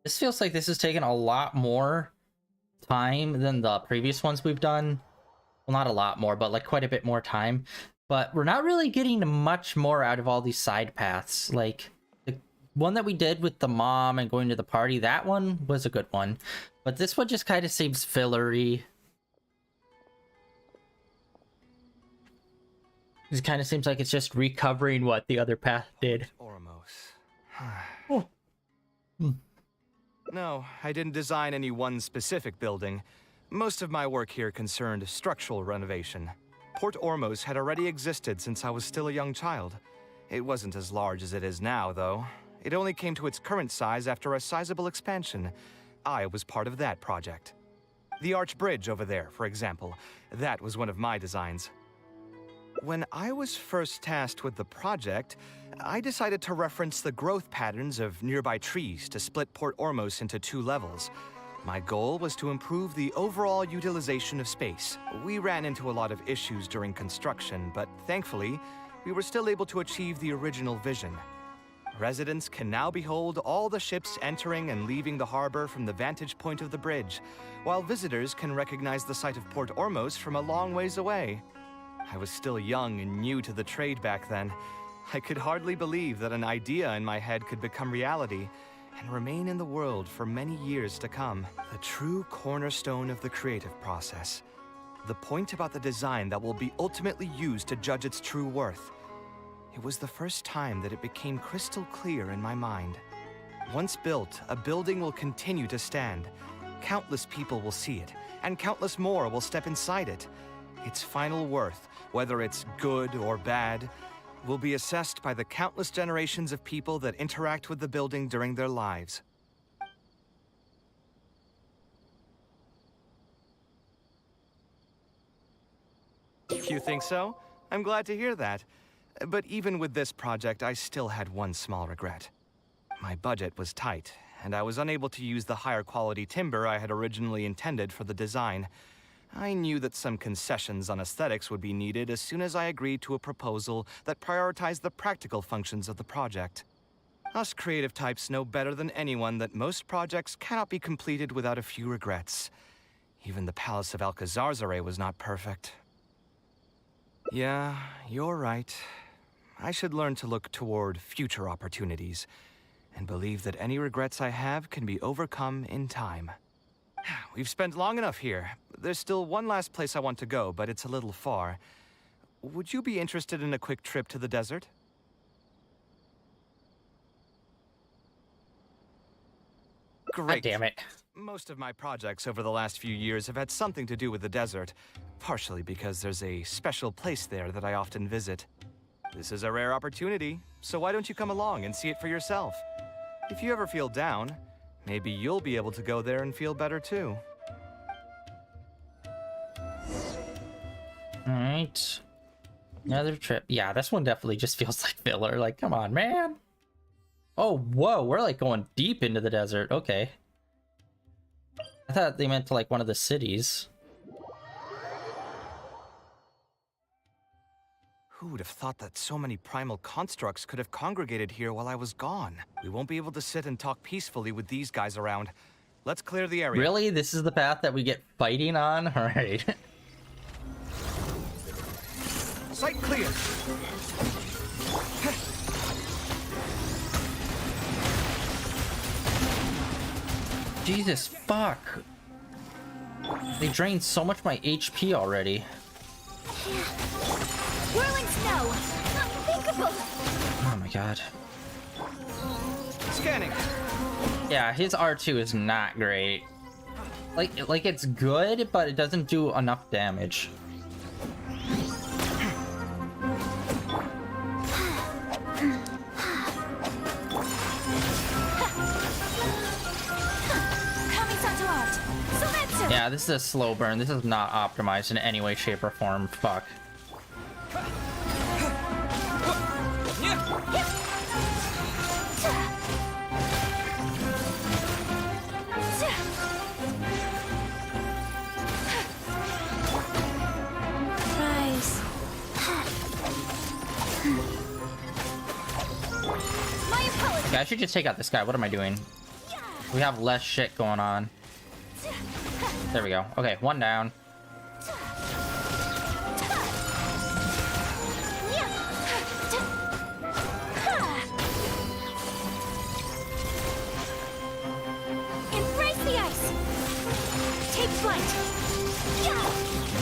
[SPEAKER 1] This feels like this is taking a lot more time than the previous ones we've done. Well, not a lot more, but like quite a bit more time. But we're not really getting much more out of all these side paths. Like the one that we did with the mom and going to the party, that one was a good one. But this one just kind of seems fillery. It kind of seems like it's just recovering what the other path did.
[SPEAKER 3] Oh. No, I didn't design any one specific building. Most of my work here concerned structural renovation. Port Ormos had already existed since I was still a young child. It wasn't as large as it is now, though. It only came to its current size after a sizable expansion. I was part of that project. The arch bridge over there, for example, that was one of my designs. When I was first tasked with the project, I decided to reference the growth patterns of nearby trees to split Port Ormos into 2 levels. My goal was to improve the overall utilization of space. We ran into a lot of issues during construction, but thankfully, we were still able to achieve the original vision. Residents can now behold all the ships entering and leaving the harbor from the vantage point of the bridge, while visitors can recognize the site of Port Ormos from a long ways away. I was still young and new to the trade back then. I could hardly believe that an idea in my head could become reality and remain in the world for many years to come. The true cornerstone of the creative process. The point about the design that will be ultimately used to judge its true worth. It was the first time that it became crystal clear in my mind. Once built, a building will continue to stand. Countless people will see it, and countless more will step inside it. Its final worth, whether it's good or bad, will be assessed by the countless generations of people that interact with the building during their lives. You think so? I'm glad to hear that. But even with this project, I still had one small regret. My budget was tight, and I was unable to use the higher quality timber I had originally intended for the design. I knew that some concessions on aesthetics would be needed as soon as I agreed to a proposal that prioritized the practical functions of the project. Us creative types know better than anyone that most projects cannot be completed without a few regrets. Even the Palace of Alcazarzaray was not perfect. Yeah, you're right. I should learn to look toward future opportunities, and believe that any regrets I have can be overcome in time. We've spent long enough here. There's still one last place I want to go, but it's a little far. Would you be interested in a quick trip to the desert? Great.
[SPEAKER 1] God damn it.
[SPEAKER 3] Most of my projects over the last few years have had something to do with the desert, partially because there's a special place there that I often visit. This is a rare opportunity, so why don't you come along and see it for yourself? If you ever feel down, maybe you'll be able to go there and feel better too.
[SPEAKER 1] Alright. Another trip. Yeah, this one definitely just feels like filler. Like, come on, man. Oh, whoa, we're like going deep into the desert. Okay. I thought they meant to like one of the cities.
[SPEAKER 3] Who would have thought that so many primal constructs could have congregated here while I was gone? We won't be able to sit and talk peacefully with these guys around. Let's clear the area.
[SPEAKER 1] Really? This is the path that we get fighting on? Alright.
[SPEAKER 3] Site clear.
[SPEAKER 1] Jesus fuck. They drained so much of my HP already.
[SPEAKER 7] Whirling snow! Unthinkable!
[SPEAKER 1] Oh my god.
[SPEAKER 3] Scanning.
[SPEAKER 1] Yeah, his R2 is not great. Like it's good, but it doesn't do enough damage. Yeah, this is a slow burn. This is not optimized in any way, shape, or form. Fuck. Okay, I should just take out this guy. What am I doing? We have less shit going on. There we go. Okay, one down.
[SPEAKER 7] Embrace the ice! Take flight!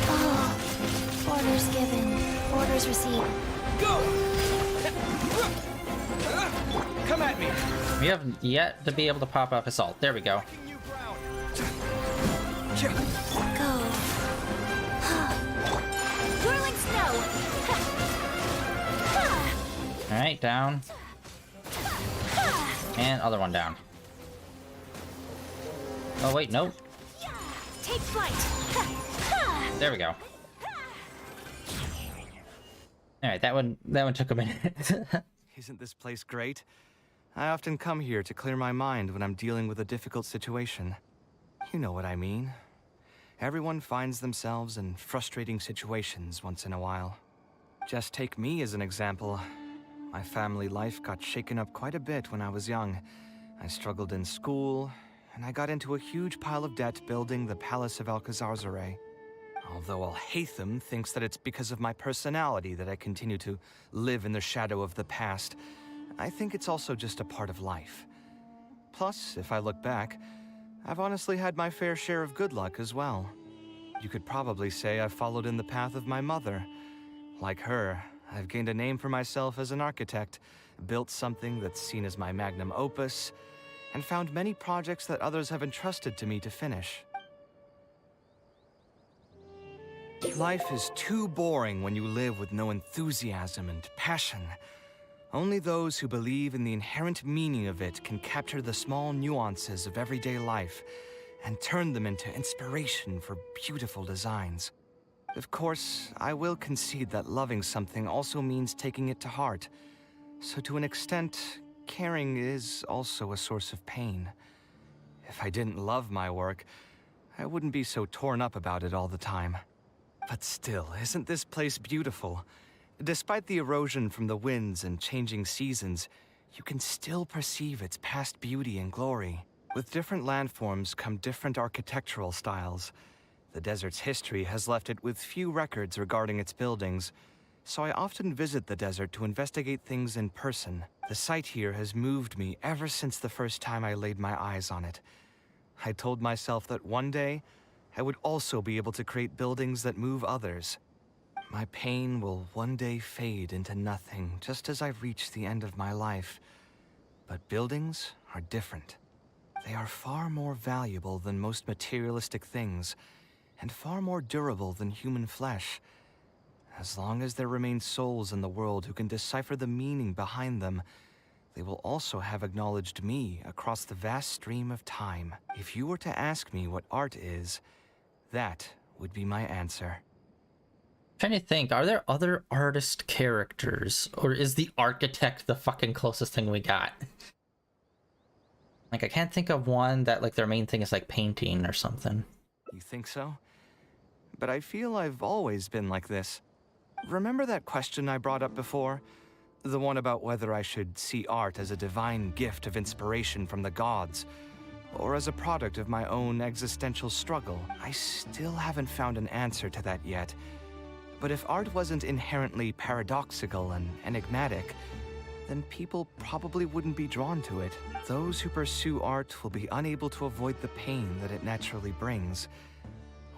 [SPEAKER 7] Oh, orders given, orders received.
[SPEAKER 3] Go! Come at me!
[SPEAKER 1] We have yet to be able to pop off assault. There we go.
[SPEAKER 7] Go. Whirling snow!
[SPEAKER 1] Alright, down. And other one down. Oh wait, nope.
[SPEAKER 7] Take flight!
[SPEAKER 1] There we go. Alright, that one took a minute.
[SPEAKER 3] Isn't this place great? I often come here to clear my mind when I'm dealing with a difficult situation. You know what I mean. Everyone finds themselves in frustrating situations once in a while. Just take me as an example. My family life got shaken up quite a bit when I was young. I struggled in school, and I got into a huge pile of debt building the Palace of Alcazarzaray. Although Alhaitham thinks that it's because of my personality that I continue to live in the shadow of the past, I think it's also just a part of life. Plus, if I look back, I've honestly had my fair share of good luck as well. You could probably say I've followed in the path of my mother. Like her, I've gained a name for myself as an architect, built something that's seen as my magnum opus, and found many projects that others have entrusted to me to finish. Life is too boring when you live with no enthusiasm and passion. Only those who believe in the inherent meaning of it can capture the small nuances of everyday life and turn them into inspiration for beautiful designs. Of course, I will concede that loving something also means taking it to heart. So to an extent, caring is also a source of pain. If I didn't love my work, I wouldn't be so torn up about it all the time. But still, isn't this place beautiful? Despite the erosion from the winds and changing seasons, you can still perceive its past beauty and glory. With different landforms come different architectural styles. The desert's history has left it with few records regarding its buildings, so I often visit the desert to investigate things in person. The site here has moved me ever since the first time I laid my eyes on it. I told myself that one day, I would also be able to create buildings that move others. My pain will one day fade into nothing, just as I reach the end of my life. But buildings are different. They are far more valuable than most materialistic things, and far more durable than human flesh. As long as there remain souls in the world who can decipher the meaning behind them, they will also have acknowledged me across the vast stream of time. If you were to ask me what art is, that would be my answer.
[SPEAKER 1] Trying to think, are there other artist characters, or is the architect the fucking closest thing we got? Like, I can't think of one that, like, their main thing is, like, painting or something.
[SPEAKER 3] You think so? But I feel I've always been like this. Remember that question I brought up before? The one about whether I should see art as a divine gift of inspiration from the gods, or as a product of my own existential struggle? I still haven't found an answer to that yet. But if art wasn't inherently paradoxical and enigmatic, then people probably wouldn't be drawn to it. Those who pursue art will be unable to avoid the pain that it naturally brings.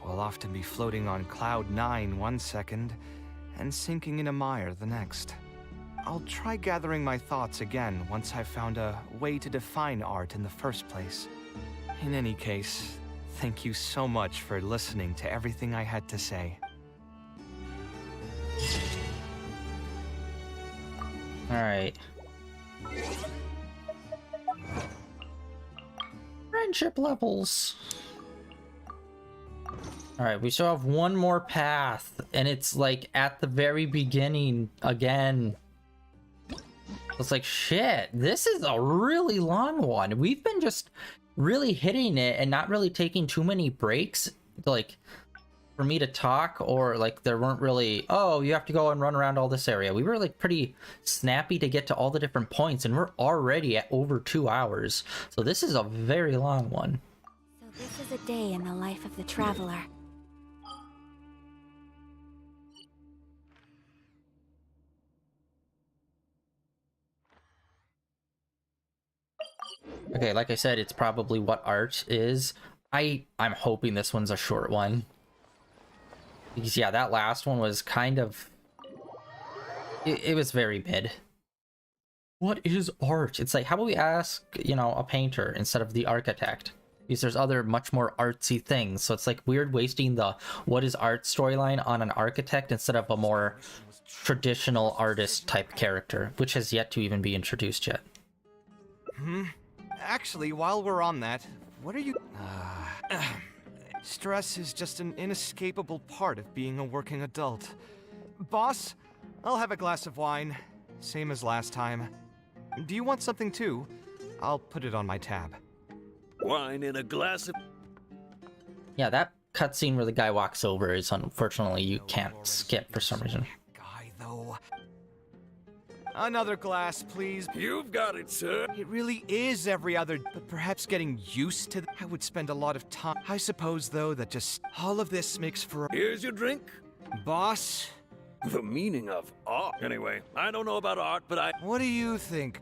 [SPEAKER 3] Will often be floating on cloud 9 one second, and sinking in a mire the next. I'll try gathering my thoughts again once I've found a way to define art in the first place. In any case, thank you so much for listening to everything I had to say.
[SPEAKER 1] Alright. Friendship levels. Alright, we still have one more path, and it's like at the very beginning again. It's like, shit, this is a really long one. We've been just really hitting it and not really taking too many breaks, like, for me to talk, or like there weren't really, oh, you have to go and run around all this area. We were like pretty snappy to get to all the different points, and we're already at over 2 hours. So this is a very long one.
[SPEAKER 7] So This is a day in the life of the traveler.
[SPEAKER 1] Okay, like I said, it's probably what art is. I'm hoping this one's a short one. Because yeah, that last one was kind of... It was very mid. What is art? It's like, how about we ask, you know, a painter instead of the architect? Because there's other much more artsy things. So it's like weird wasting the what is art storyline on an architect instead of a more traditional artist type character, which has yet to even be introduced yet.
[SPEAKER 3] Actually, while we're on that, what are you... Stress is just an inescapable part of being a working adult. Boss, I'll have a glass of wine. Same as last time. Do you want something too? I'll put it on my tab.
[SPEAKER 4] Wine in a glass of...
[SPEAKER 1] Yeah, that cutscene where the guy walks over is unfortunately you can't skip for some reason.
[SPEAKER 3] Guy, though. Another glass, please.
[SPEAKER 4] You've got it, sir.
[SPEAKER 3] It really is every other, but perhaps getting used to I would spend a lot of time. I suppose, though, that just all of this makes for...
[SPEAKER 4] Here's your drink.
[SPEAKER 3] Boss?
[SPEAKER 4] The meaning of art. Anyway, I don't know about art, but I...
[SPEAKER 3] What do you think?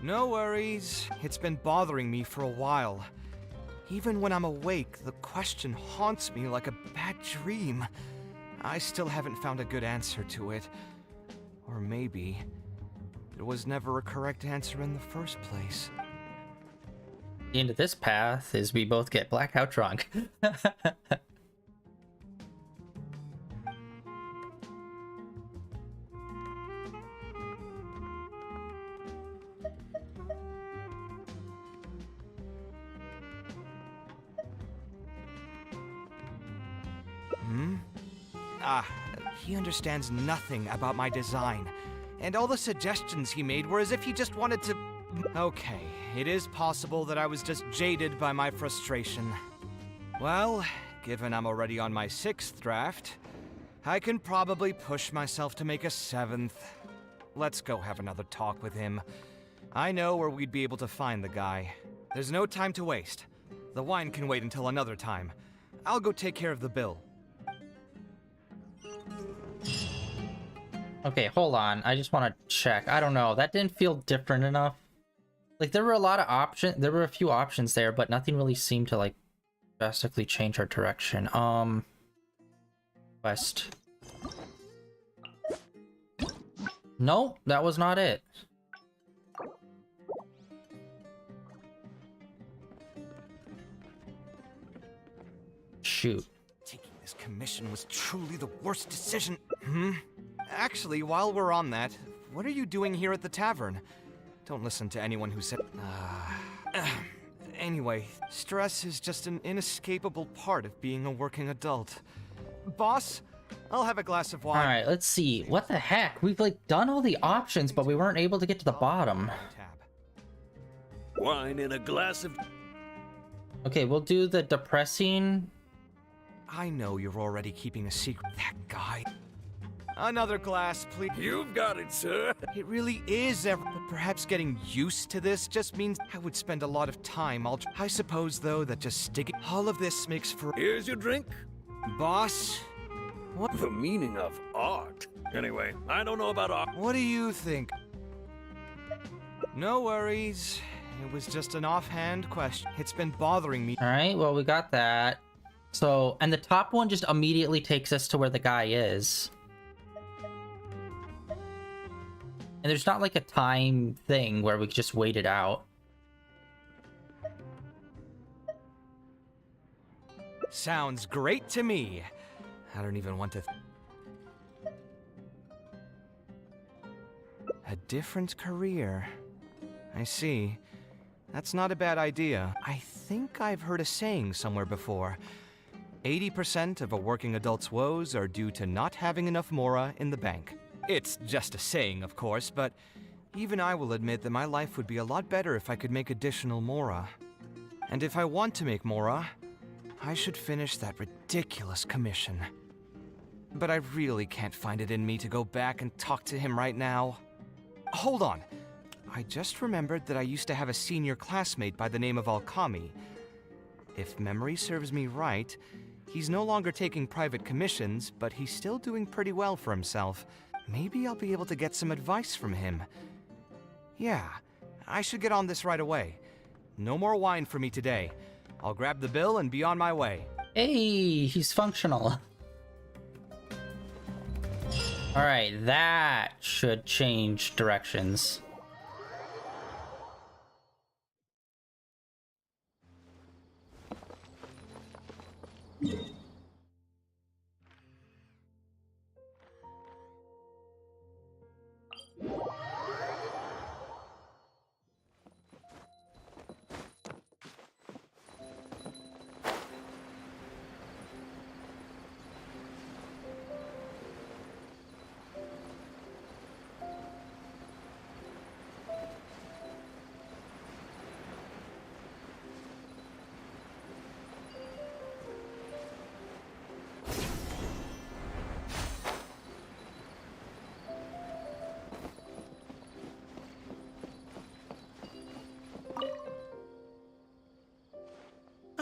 [SPEAKER 3] No worries. It's been bothering me for a while. Even when I'm awake, the question haunts me like a bad dream. I still haven't found a good answer to it. Or maybe there was never a correct answer in the first place.
[SPEAKER 1] The end of this path is we both get blackout drunk.
[SPEAKER 3] He understands nothing about my design. And all the suggestions he made were as if he just wanted to... Okay, it is possible that I was just jaded by my frustration. Well, given I'm already on my 6th draft, I can probably push myself to make a 7th. Let's go have another talk with him. I know where we'd be able to find the guy. There's no time to waste. The wine can wait until another time. I'll go take care of the bill.
[SPEAKER 1] Okay, hold on. I just want to check. I don't know. That didn't feel different enough. Like, there were a lot of options. There were a few options there, but nothing really seemed to, like, drastically change our direction. West. No, that was not it. Shoot.
[SPEAKER 3] Taking this commission was truly the worst decision. Actually, while we're on that, what are you doing here at the tavern? Don't listen to anyone who said... Anyway, stress is just an inescapable part of being a working adult. Boss, I'll have a glass of wine.
[SPEAKER 1] Alright, let's see. What the heck? We've, like, done all the options, but we weren't able to get to the bottom.
[SPEAKER 4] Wine in a glass of...
[SPEAKER 1] Okay, we'll do the depressing...
[SPEAKER 3] I know you're already keeping a secret. That guy... Another glass, please.
[SPEAKER 4] You've got it, sir.
[SPEAKER 3] It really is but perhaps getting used to this just means I would spend a lot of time. I suppose, though, that just sticking... All of this makes for...
[SPEAKER 4] Here's your drink.
[SPEAKER 3] Boss? What?
[SPEAKER 4] The meaning of art. Anyway, I don't know about art.
[SPEAKER 3] What do you think? No worries. It was just an offhand question. It's been bothering me.
[SPEAKER 1] Alright, well, we got that. So, and the top one just immediately takes us to where the guy is. And there's not like a time thing where we could just wait it out.
[SPEAKER 3] Sounds great to me. I don't even want to... A different career. I see. That's not a bad idea. I think I've heard a saying somewhere before. 80% of a working adult's woes are due to not having enough mora in the bank. It's just a saying, of course, but even I will admit that my life would be a lot better if I could make additional mora. And if I want to make mora, I should finish that ridiculous commission. But I really can't find it in me to go back and talk to him right now. Hold on. I just remembered that I used to have a senior classmate by the name of Alkami. If memory serves me right, he's no longer taking private commissions, but he's still doing pretty well for himself. Maybe I'll be able to get some advice from him. Yeah, I should get on this right away. No more wine for me today. I'll grab the bill and be on my way.
[SPEAKER 1] Hey, he's functional. Alright, that should change directions.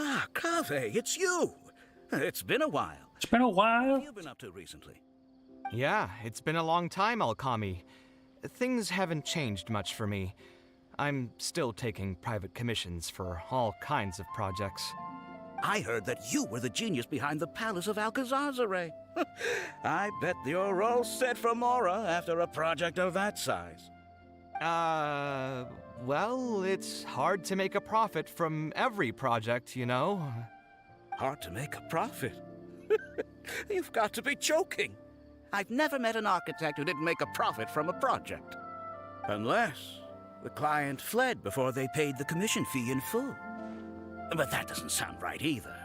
[SPEAKER 4] Ah, Kaveh, it's you! It's been a while.
[SPEAKER 1] It's been a while.
[SPEAKER 4] What have you been up to recently?
[SPEAKER 3] Yeah, it's been a long time, Alkami. Things haven't changed much for me. I'm still taking private commissions for all kinds of projects.
[SPEAKER 4] I heard that you were the genius behind the Palace of Alcazazare. I bet you're all set for Mora after a project of that size.
[SPEAKER 3] Well, it's hard to make a profit from every project, you know?
[SPEAKER 4] Hard to make a profit? You've got to be joking. I've never met an architect who didn't make a profit from a project. Unless the client fled before they paid the commission fee in full. But that doesn't sound right either.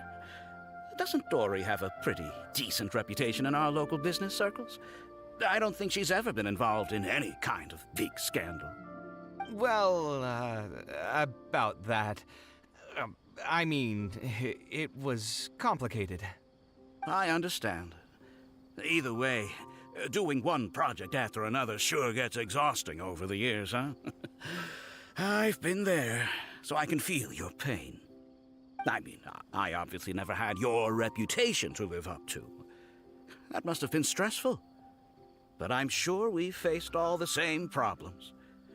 [SPEAKER 4] Doesn't Dory have a pretty decent reputation in our local business circles? I don't think she's ever been involved in any kind of big scandal.
[SPEAKER 3] Well, about that. I mean, it was complicated.
[SPEAKER 4] I understand. Either way, doing one project after another sure gets exhausting over the years, huh? I've been there, so I can feel your pain. I mean, I obviously never had your reputation to live up to. That must have been stressful. But I'm sure we've faced all the same problems.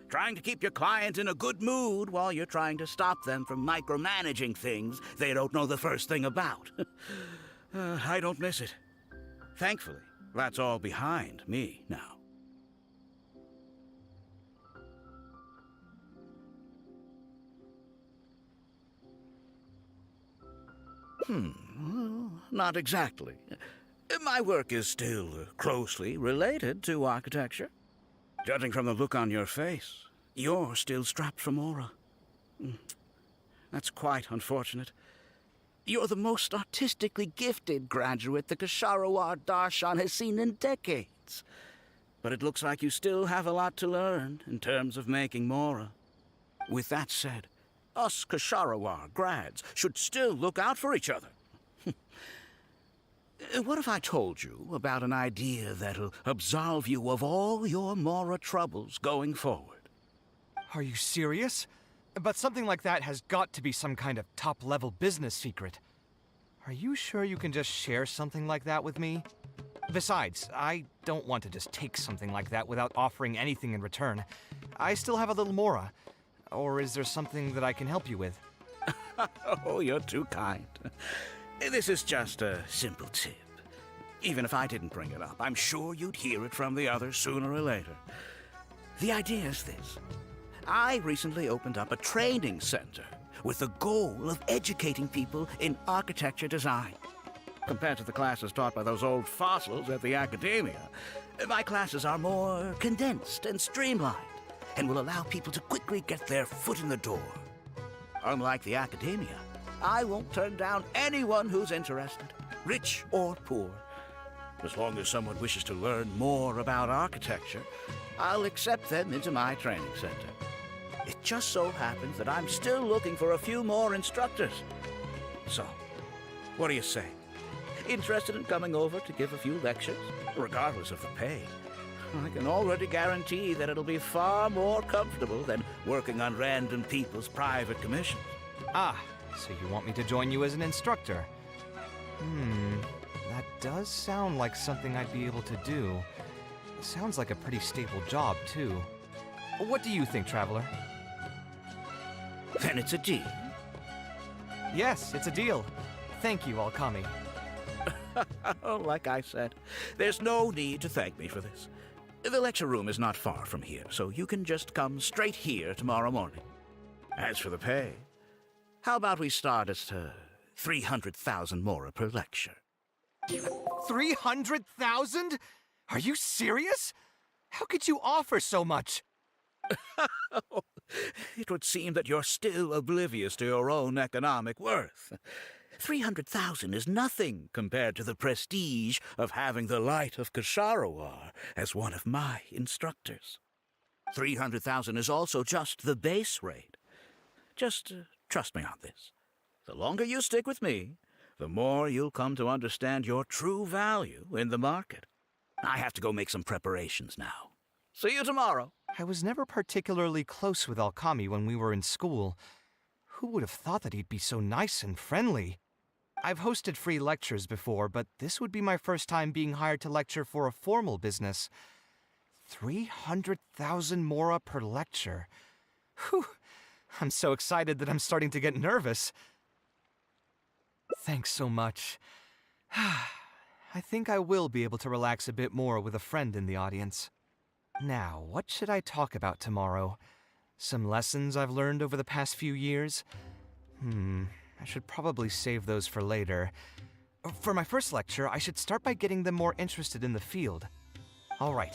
[SPEAKER 4] Trying to keep your client in a good mood while you're trying to stop them from micromanaging things they don't know the first thing about. I don't miss it. Thankfully, that's all behind me now. Not exactly. My work is still closely related to architecture. Judging from the look on your face, you're still strapped for Mora. That's quite unfortunate. You're the most artistically gifted graduate the Kasharawar Darshan has seen in decades. But it looks like you still have a lot to learn in terms of making Mora. With that said, us Kasharawar grads should still look out for each other. What if I told you about an idea that'll absolve you of all your Mora troubles going forward?
[SPEAKER 3] Are you serious? But something like that has got to be some kind of top-level business secret. Are you sure you can just share something like that with me? Besides, I don't want to just take something like that without offering anything in return. I still have a little Mora. Or is there something that I can help you with?
[SPEAKER 4] Oh, you're too kind. This is just a simple tip. Even if I didn't bring it up, I'm sure you'd hear it from the others sooner or later. The idea is this. I recently opened up a training center with the goal of educating people in architecture design. Compared to the classes taught by those old fossils at the academia, my classes are more condensed and streamlined and will allow people to quickly get their foot in the door. Unlike the academia, I won't turn down anyone who's interested, rich or poor. As long as someone wishes to learn more about architecture, I'll accept them into my training center. It just so happens that I'm still looking for a few more instructors. So, what do you say? Interested in coming over to give a few lectures, regardless of the pay?
[SPEAKER 19] I can already guarantee that it'll be far more comfortable than working on random people's private commissions.
[SPEAKER 3] Ah, so you want me to join you as an instructor? That does sound like something I'd be able to do. It sounds like a pretty stable job, too. What do you think, Traveler?
[SPEAKER 19] Then it's a deal.
[SPEAKER 3] Yes, it's a deal. Thank you, Alkami.
[SPEAKER 19] Like I said, there's no need to thank me for this. The lecture room is not far from here, so you can just come straight here tomorrow morning. As for the pay, how about we start at 300,000 mora per lecture?
[SPEAKER 3] 300,000? Are you serious? How could you offer so much?
[SPEAKER 19] It would seem that you're still oblivious to your own economic worth. 300,000 is nothing compared to the prestige of having the Light of Ksharawar as one of my instructors. 300,000 is also just the base rate. Just trust me on this. The longer you stick with me, the more you'll come to understand your true value in the market. I have to go make some preparations now. See you tomorrow.
[SPEAKER 3] I was never particularly close with Alkami when we were in school. Who would have thought that he'd be so nice and friendly? I've hosted free lectures before, but this would be my first time being hired to lecture for a formal business. 300,000 mora per lecture. Whew. I'm so excited that I'm starting to get nervous. Thanks so much. I think I will be able to relax a bit more with a friend in the audience. Now, what should I talk about tomorrow? Some lessons I've learned over the past few years? I should probably save those for later. For my first lecture, I should start by getting them more interested in the field. All right,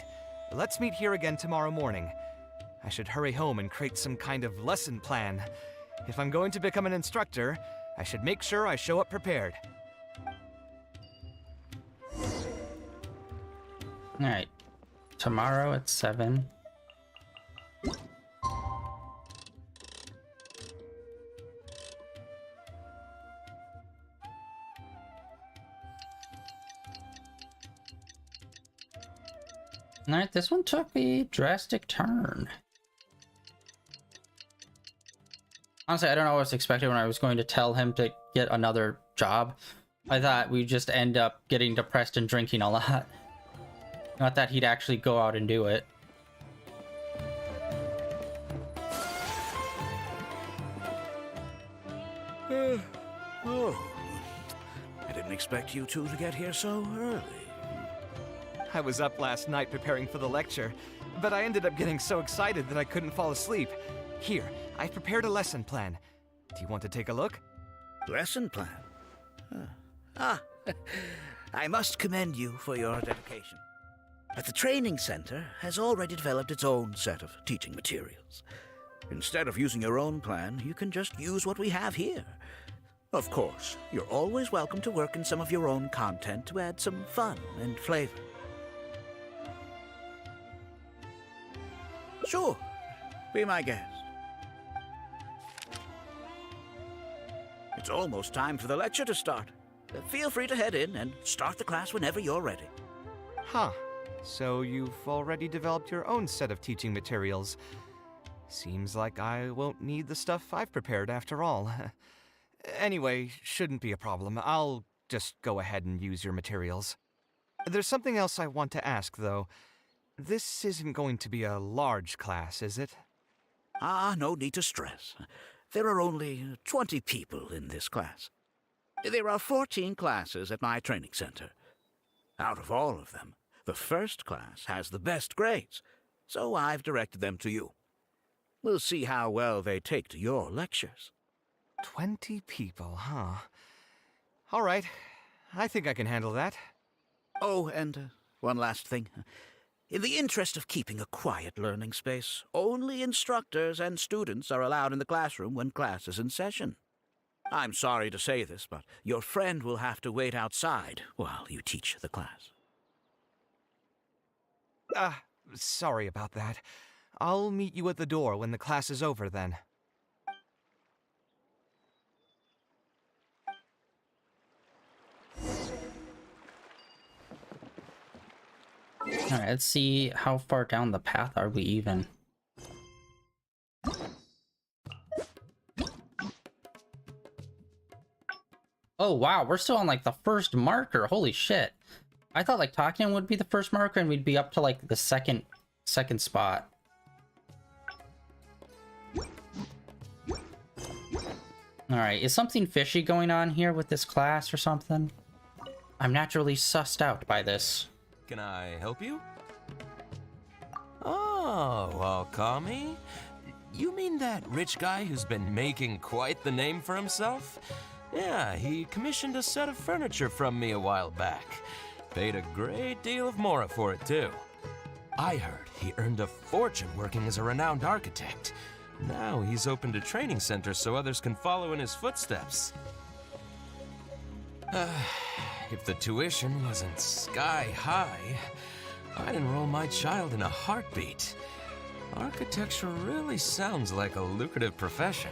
[SPEAKER 3] let's meet here again tomorrow morning. I should hurry home and create some kind of lesson plan. If I'm going to become an instructor, I should make sure I show up prepared.
[SPEAKER 1] Alright. Tomorrow at 7. Alright, this one took a drastic turn. Honestly, I don't know what I was expecting when I was going to tell him to get another job. I thought we'd just end up getting depressed and drinking a lot. Not that he'd actually go out and do it.
[SPEAKER 19] Oh, I didn't expect you two to get here so early.
[SPEAKER 3] I was up last night preparing for the lecture, but I ended up getting so excited that I couldn't fall asleep. Here, I've prepared a lesson plan. Do you want to take a look?
[SPEAKER 19] Lesson plan? I must commend you for your dedication. But the training center has already developed its own set of teaching materials. Instead of using your own plan, you can just use what we have here. Of course, you're always welcome to work in some of your own content to add some fun and flavor. Sure, be my guest. It's almost time for the lecture to start. Feel free to head in and start the class whenever you're ready.
[SPEAKER 3] Huh. So you've already developed your own set of teaching materials. Seems like I won't need the stuff I've prepared after all. Anyway, shouldn't be a problem. I'll just go ahead and use your materials. There's something else I want to ask, though. This isn't going to be a large class, is it?
[SPEAKER 19] No need to stress. There are only 20 people in this class. There are 14 classes at my training center. Out of all of them, the first class has the best grades, so I've directed them to you. We'll see how well they take to your lectures.
[SPEAKER 3] 20 people, huh? All right. I think I can handle that.
[SPEAKER 19] Oh, and one last thing. In the interest of keeping a quiet learning space, only instructors and students are allowed in the classroom when class is in session. I'm sorry to say this, but your friend will have to wait outside while you teach the class.
[SPEAKER 3] Sorry about that. I'll meet you at the door when the class is over then.
[SPEAKER 1] Alright, let's see how far down the path are we even. Oh wow, we're still on like the first marker. Holy shit. I thought like Takian would be the first marker and we'd be up to like the second spot. Alright, is something fishy going on here with this class or something? I'm naturally sussed out by this.
[SPEAKER 20] Can I help you? Oh, well, Kami? You mean that rich guy who's been making quite the name for himself? Yeah, he commissioned a set of furniture from me a while back. Paid a great deal of mora for it, too. I heard he earned a fortune working as a renowned architect. Now he's opened a training center so others can follow in his footsteps. If the tuition wasn't sky high, I'd enroll my child in a heartbeat. Architecture really sounds like a lucrative profession.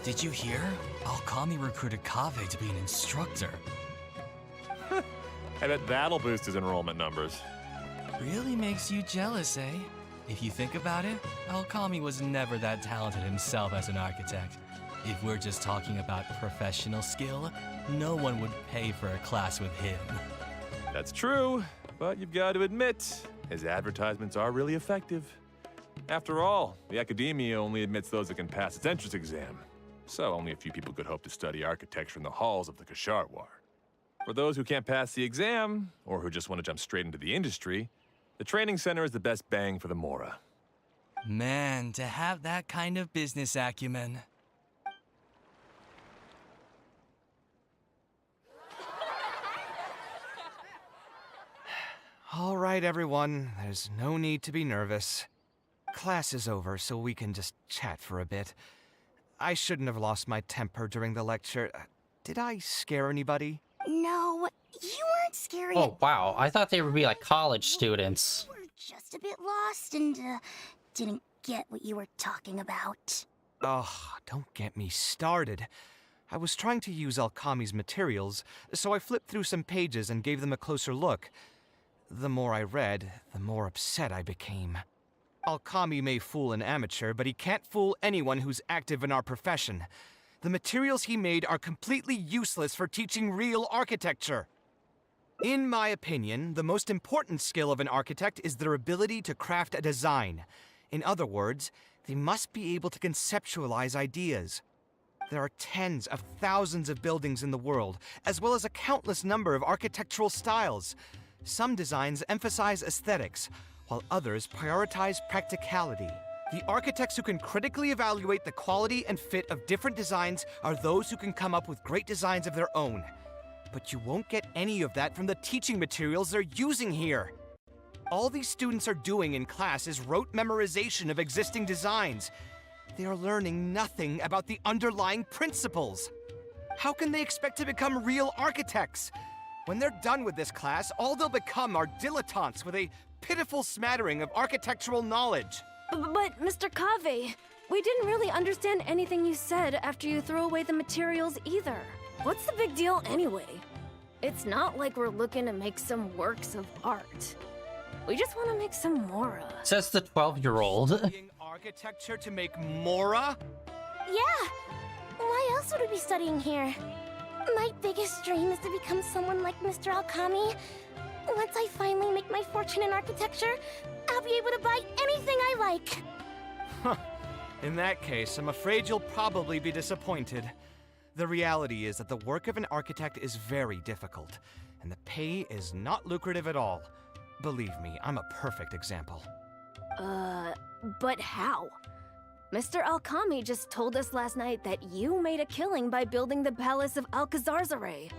[SPEAKER 9] Did you hear? Alkami recruited Kaveh to be an instructor.
[SPEAKER 15] I bet that'll boost his enrollment numbers.
[SPEAKER 9] Really makes you jealous, eh? If you think about it, Alkami was never that talented himself as an architect. If we're just talking about professional skill, no one would pay for a class with him.
[SPEAKER 15] That's true, but you've got to admit, his advertisements are really effective. After all, the academia only admits those that can pass its entrance exam, so only a few people could hope to study architecture in the halls of the Kasharwar. For those who can't pass the exam, or who just want to jump straight into the industry, the training center is the best bang for the mora.
[SPEAKER 9] Man, to have that kind of business acumen.
[SPEAKER 3] All right, everyone. There's no need to be nervous. Class is over, so we can just chat for a bit. I shouldn't have lost my temper during the lecture. Did I scare anybody?
[SPEAKER 7] No, you weren't scary.
[SPEAKER 1] Oh wow, I thought they would be like college students.
[SPEAKER 7] You were just a bit lost and didn't get what you were talking about.
[SPEAKER 3] Oh, don't get me started. I was trying to use Alkami's materials, so I flipped through some pages and gave them a closer look. The more I read, the more upset I became. Alkami may fool an amateur, but he can't fool anyone who's active in our profession. The materials he made are completely useless for teaching real architecture. In my opinion, the most important skill of an architect is their ability to craft a design. In other words, they must be able to conceptualize ideas. There are tens of thousands of buildings in the world, as well as a countless number of architectural styles. Some designs emphasize aesthetics, while others prioritize practicality. The architects who can critically evaluate the quality and fit of different designs are those who can come up with great designs of their own. But you won't get any of that from the teaching materials they're using here. All these students are doing in class is rote memorization of existing designs. They are learning nothing about the underlying principles. How can they expect to become real architects? When they're done with this class, all they'll become are dilettantes with a pitiful smattering of architectural knowledge.
[SPEAKER 16] But, Mr. Kaveh, we didn't really understand anything you said after you threw away the materials either. What's the big deal anyway? It's not like we're looking to make some works of art. We just want to make some mora.
[SPEAKER 1] Says the 12-year-old.
[SPEAKER 3] Studying architecture to make mora?
[SPEAKER 7] Yeah! Why else would we be studying here? My biggest dream is to become someone like Mr. Alkami. Once I finally make my fortune in architecture, I'll be able to buy anything I like.
[SPEAKER 3] Huh. In that case, I'm afraid you'll probably be disappointed. The reality is that the work of an architect is very difficult, and the pay is not lucrative at all. Believe me, I'm a perfect example.
[SPEAKER 16] But how? Mr. Alkami just told us last night that you made a killing by building the Palace of Alcazarzare.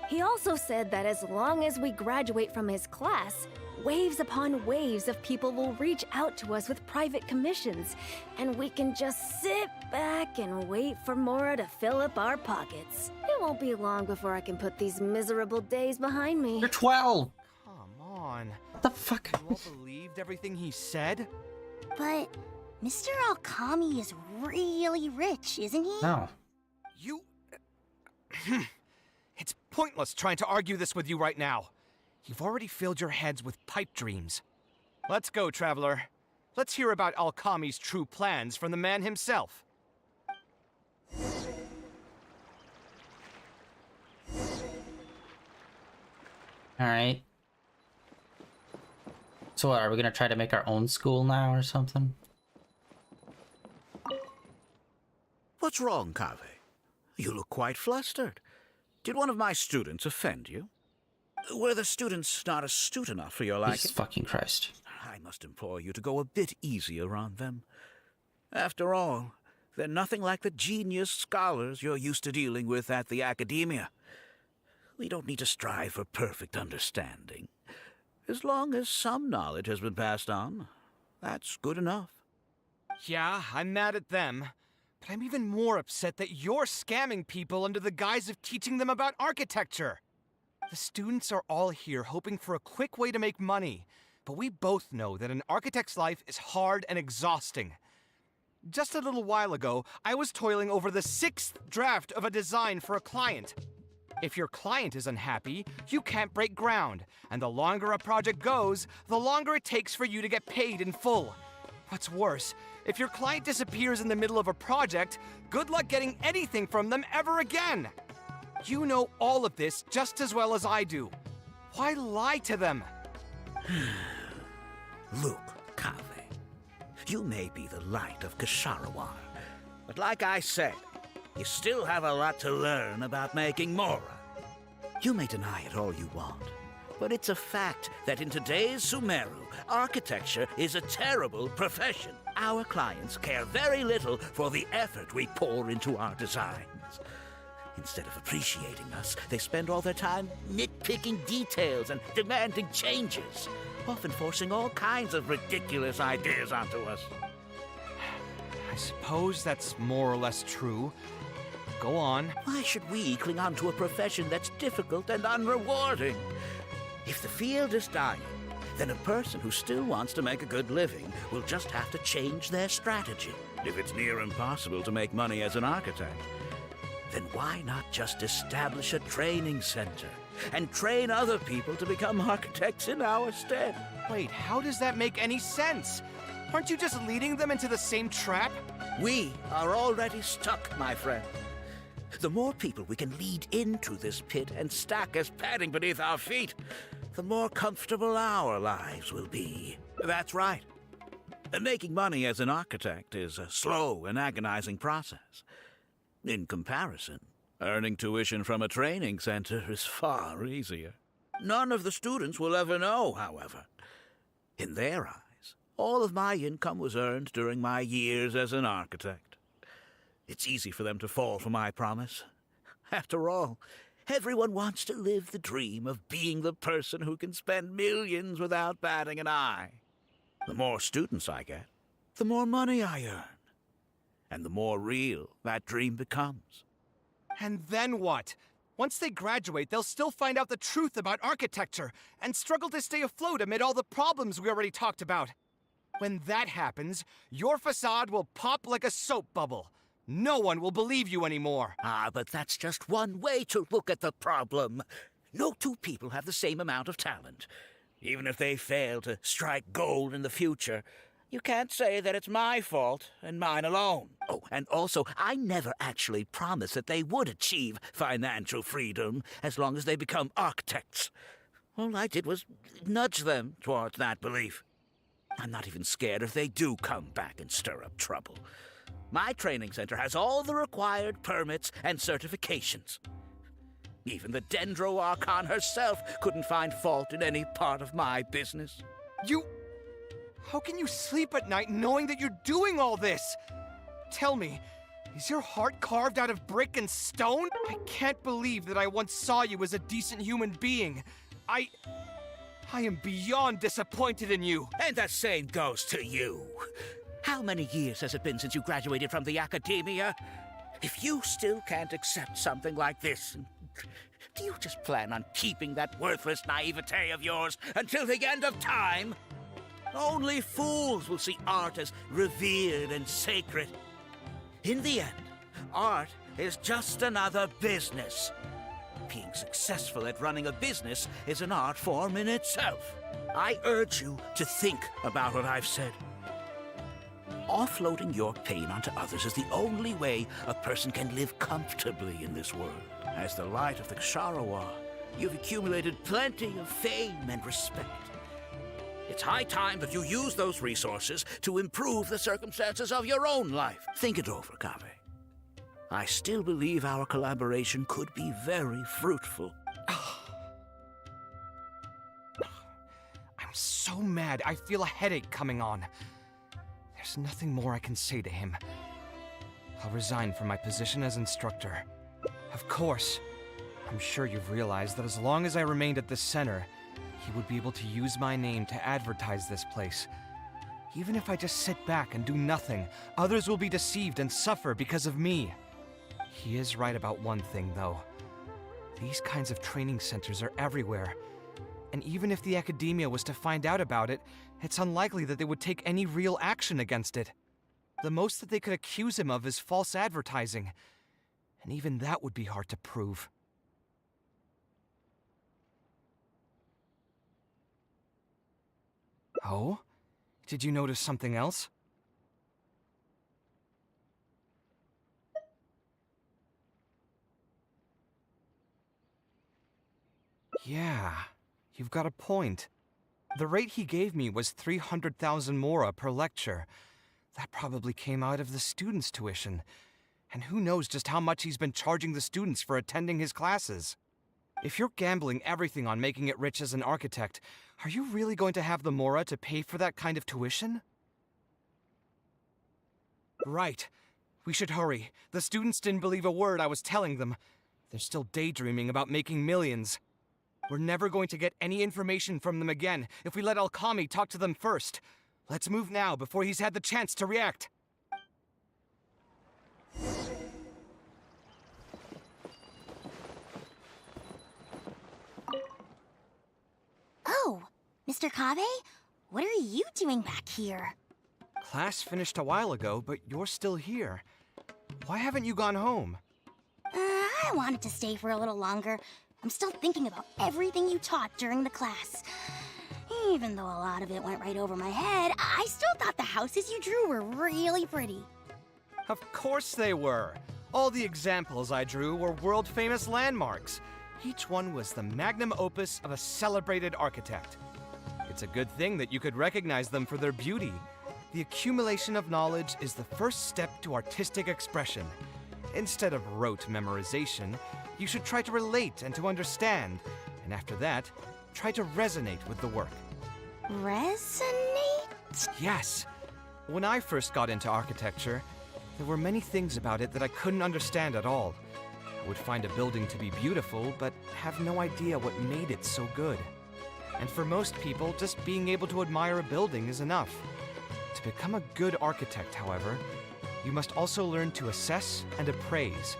[SPEAKER 16] He also said that as long as we graduate from his class, waves upon waves of people will reach out to us with private commissions, and we can just sit back and wait for Mora to fill up our pockets. It won't be long before I can put these miserable days behind me.
[SPEAKER 1] You're 12!
[SPEAKER 3] Come on.
[SPEAKER 1] What the fuck?
[SPEAKER 3] You all believed everything he said?
[SPEAKER 7] But Mr. Alkami is really rich, isn't he?
[SPEAKER 1] No.
[SPEAKER 3] You... It's pointless trying to argue this with you right now. You've already filled your heads with pipe dreams. Let's go, traveler. Let's hear about Alkami's true plans from the man himself.
[SPEAKER 1] Alright. So what, are we gonna try to make our own school now or something?
[SPEAKER 19] What's wrong, Kaveh? You look quite flustered. Did one of my students offend you? Were the students not astute enough for your liking?
[SPEAKER 1] Jesus fucking Christ.
[SPEAKER 19] I must implore you to go a bit easier on them. After all, they're nothing like the genius scholars you're used to dealing with at the academia. We don't need to strive for perfect understanding. As long as some knowledge has been passed on, that's good enough.
[SPEAKER 3] Yeah, I'm mad at them. But I'm even more upset that you're scamming people under the guise of teaching them about architecture. The students are all here hoping for a quick way to make money, but we both know that an architect's life is hard and exhausting. Just a little while ago, I was toiling over the 6th draft of a design for a client. If your client is unhappy, you can't break ground, and the longer a project goes, the longer it takes for you to get paid in full. What's worse, if your client disappears in the middle of a project, good luck getting anything from them ever again. You know all of this just as well as I do. Why lie to them?
[SPEAKER 19] Look, Kaveh, you may be the light of Ksharawar, but like I said, you still have a lot to learn about making Mora. You may deny it all you want, but it's a fact that in today's Sumeru, architecture is a terrible profession. Our clients care very little for the effort we pour into our designs. Instead of appreciating us, they spend all their time nitpicking details and demanding changes, often forcing all kinds of ridiculous ideas onto us.
[SPEAKER 3] I suppose that's more or less true. Go on.
[SPEAKER 19] Why should we cling on to a profession that's difficult and unrewarding? If the field is dying, then a person who still wants to make a good living will just have to change their strategy. If it's near impossible to make money as an architect, then why not just establish a training center and train other people to become architects in our stead?
[SPEAKER 3] Wait, how does that make any sense? Aren't you just leading them into the same trap?
[SPEAKER 19] We are already stuck, my friend. The more people we can lead into this pit and stack as padding beneath our feet, the more comfortable our lives will be. That's right. Making money as an architect is a slow and agonizing process. In comparison, earning tuition from a training center is far easier. None of the students will ever know, however. In their eyes, all of my income was earned during my years as an architect. It's easy for them to fall for my promise. After all, everyone wants to live the dream of being the person who can spend millions without batting an eye. The more students I get, the more money I earn. And the more real that dream becomes.
[SPEAKER 3] And then what? Once they graduate, they'll still find out the truth about architecture and struggle to stay afloat amid all the problems we already talked about. When that happens, your facade will pop like a soap bubble. No one will believe you anymore.
[SPEAKER 19] Ah, but that's just one way to look at the problem. No two people have the same amount of talent. Even if they fail to strike gold in the future, you can't say that it's my fault and mine alone. Oh, and also, I never actually promised that they would achieve financial freedom as long as they become architects. All I did was nudge them towards that belief. I'm not even scared if they do come back and stir up trouble. My training center has all the required permits and certifications. Even the Dendro Archon herself couldn't find fault in any part of my business.
[SPEAKER 3] How can you sleep at night knowing that you're doing all this? Tell me, is your heart carved out of brick and stone? I can't believe that I once saw you as a decent human being. I am beyond disappointed in you.
[SPEAKER 19] And the same goes to you. How many years has it been since you graduated from the academia? If you still can't accept something like this, do you just plan on keeping that worthless naivete of yours until the end of time? Only fools will see art as revered and sacred. In the end, art is just another business. Being successful at running a business is an art form in itself. I urge you to think about what I've said. Offloading your pain onto others is the only way a person can live comfortably in this world. As the light of the Ksharowa, you've accumulated plenty of fame and respect. It's high time that you use those resources to improve the circumstances of your own life. Think it over, Kaveh. I still believe our collaboration could be very fruitful.
[SPEAKER 3] I'm so mad, I feel a headache coming on. There's nothing more I can say to him. I'll resign from my position as instructor. Of course, I'm sure you've realized that as long as I remained at this center, he would be able to use my name to advertise this place. Even if I just sit back and do nothing, others will be deceived and suffer because of me. He is right about one thing, though. These kinds of training centers are everywhere. And even if the academia was to find out about it, it's unlikely that they would take any real action against it. The most that they could accuse him of is false advertising. And even that would be hard to prove. Oh? Did you notice something else? Yeah, you've got a point. The rate he gave me was 300,000 mora per lecture. That probably came out of the students' tuition. And who knows just how much he's been charging the students for attending his classes. If you're gambling everything on making it rich as an architect, are you really going to have the mora to pay for that kind of tuition? Right. We should hurry. The students didn't believe a word I was telling them. They're still daydreaming about making millions. We're never going to get any information from them again if we let Alkami talk to them first. Let's move now before he's had the chance to react.
[SPEAKER 7] Oh, Mr. Kaveh? What are you doing back here?
[SPEAKER 3] Class finished a while ago, but you're still here. Why haven't you gone home?
[SPEAKER 7] I wanted to stay for a little longer. I'm still thinking about everything you taught during the class. Even though a lot of it went right over my head, I still thought the houses you drew were really pretty.
[SPEAKER 3] Of course they were. All the examples I drew were world-famous landmarks. Each one was the magnum opus of a celebrated architect. It's a good thing that you could recognize them for their beauty. The accumulation of knowledge is the first step to artistic expression. Instead of rote memorization, you should try to relate and to understand, and after that, try to resonate with the work.
[SPEAKER 7] Resonate?
[SPEAKER 3] Yes. When I first got into architecture, there were many things about it that I couldn't understand at all. I would find a building to be beautiful, but have no idea what made it so good. And for most people, just being able to admire a building is enough. To become a good architect, however, you must also learn to assess and appraise.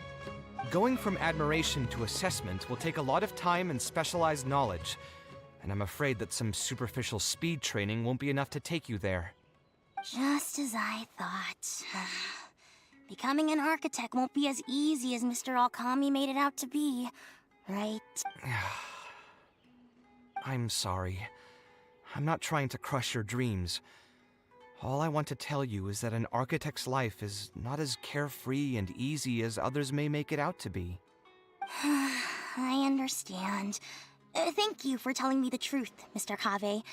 [SPEAKER 3] Going from admiration to assessment will take a lot of time and specialized knowledge, and I'm afraid that some superficial speed training won't be enough to take you there.
[SPEAKER 7] Just as I thought. Becoming an architect won't be as easy as Mr. Alkami made it out to be, right?
[SPEAKER 3] I'm sorry. I'm not trying to crush your dreams. All I want to tell you is that an architect's life is not as carefree and easy as others may make it out to be.
[SPEAKER 7] I understand. Thank you for telling me the truth, Mr. Kaveh.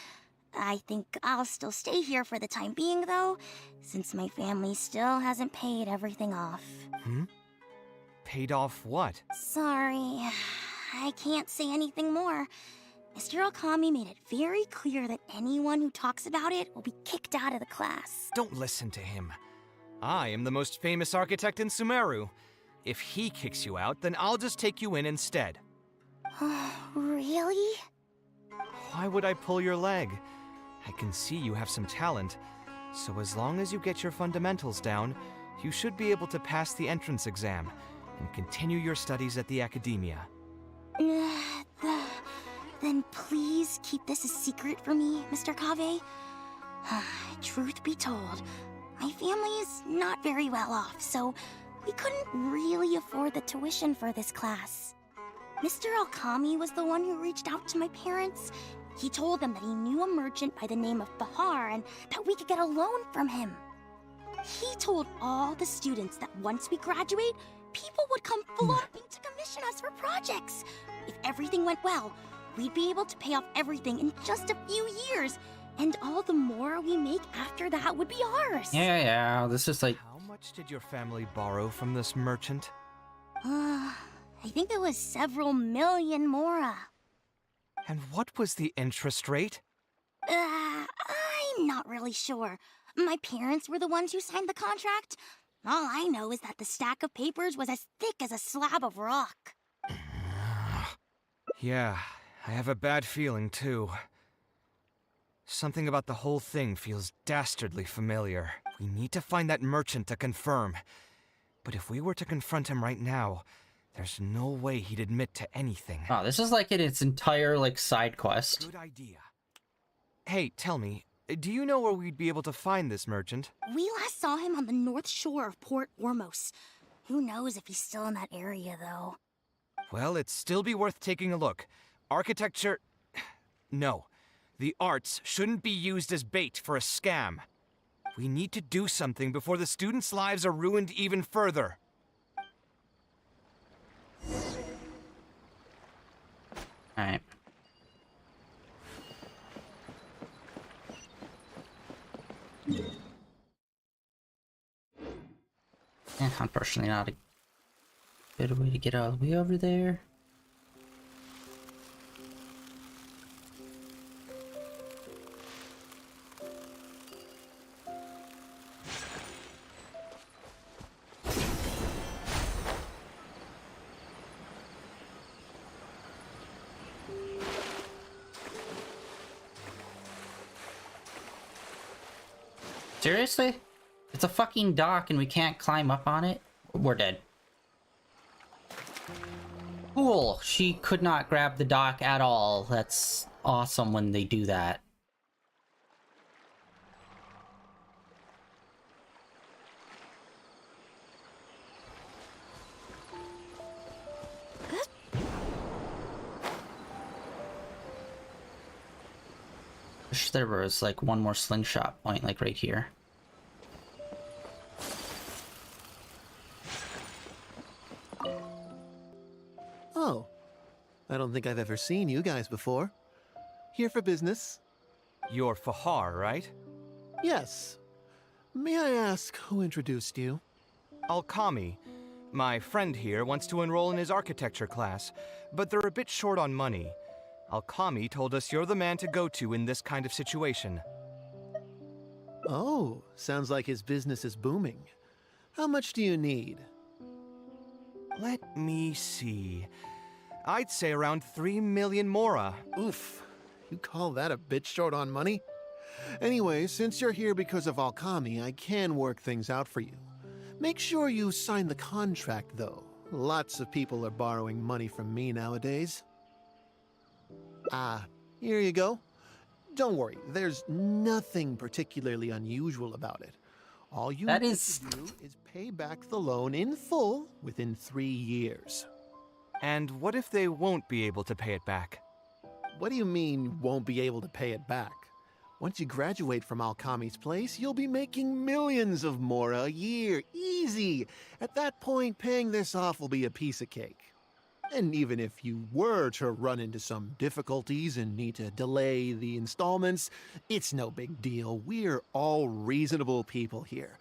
[SPEAKER 7] I think I'll still stay here for the time being, though, since my family still hasn't paid everything off.
[SPEAKER 3] Paid off what?
[SPEAKER 7] Sorry, I can't say anything more. Mr. Alkami made it very clear that anyone who talks about it will be kicked out of the class.
[SPEAKER 3] Don't listen to him. I am the most famous architect in Sumeru. If he kicks you out, then I'll just take you in instead.
[SPEAKER 7] Really?
[SPEAKER 3] Why would I pull your leg? I can see you have some talent, so as long as you get your fundamentals down, you should be able to pass the entrance exam and continue your studies at the academia.
[SPEAKER 7] Then please keep this a secret for me, Mr. Kaveh. Truth be told, my family is not very well off, so we couldn't really afford the tuition for this class. Mr. Alkami was the one who reached out to my parents. He told them that he knew a merchant by the name of Bahar and that we could get a loan from him. He told all the students that once we graduate, people would come flocking to commission us for projects. If everything went well, we'd be able to pay off everything in just a few years, and all the more we make after that would be ours.
[SPEAKER 1] Yeah, this is like...
[SPEAKER 3] How much did your family borrow from this merchant?
[SPEAKER 7] I think it was several million mora.
[SPEAKER 3] And what was the interest rate?
[SPEAKER 7] I'm not really sure. My parents were the ones who signed the contract. All I know is that the stack of papers was as thick as a slab of rock.
[SPEAKER 3] Yeah, I have a bad feeling, too. Something about the whole thing feels dastardly familiar. We need to find that merchant to confirm. But if we were to confront him right now, there's no way he'd admit to anything.
[SPEAKER 1] Oh, this is like its entire, like, side quest.
[SPEAKER 3] Good idea. Hey, tell me, do you know where we'd be able to find this merchant?
[SPEAKER 7] We last saw him on the north shore of Port Ormos. Who knows if he's still in that area, though.
[SPEAKER 3] Well, it'd still be worth taking a look. Architecture... No. The arts shouldn't be used as bait for a scam. We need to do something before the students' lives are ruined even further.
[SPEAKER 1] Alright. Unfortunately not a good way to get all the way over there. Seriously? It's a fucking dock and we can't climb up on it? We're dead. Cool. She could not grab the dock at all. That's awesome when they do that. Wish there was like one more slingshot point, like right here.
[SPEAKER 21] Oh, I don't think I've ever seen you guys before. Here for business.
[SPEAKER 3] You're Fahar, right?
[SPEAKER 21] Yes. May I ask who introduced you?
[SPEAKER 3] Alkami. My friend here wants to enroll in his architecture class, but they're a bit short on money. Alkami told us you're the man to go to in this kind of situation.
[SPEAKER 21] Oh, sounds like his business is booming. How much do you need?
[SPEAKER 3] Let me see. I'd say around 3 million mora.
[SPEAKER 21] Oof. You call that a bit short on money? Anyway, since you're here because of Alkami, I can work things out for you. Make sure you sign the contract, though. Lots of people are borrowing money from me nowadays. Ah, here you go. Don't worry, there's nothing particularly unusual about it. All you need to do is pay back the loan in full within 3 years.
[SPEAKER 3] And what if they won't be able to pay it back?
[SPEAKER 21] What do you mean, won't be able to pay it back? Once you graduate from Alkami's place, you'll be making millions of mora a year. Easy! At that point, paying this off will be a piece of cake. And even if you were to run into some difficulties and need to delay the installments, it's no big deal. We're all reasonable people here.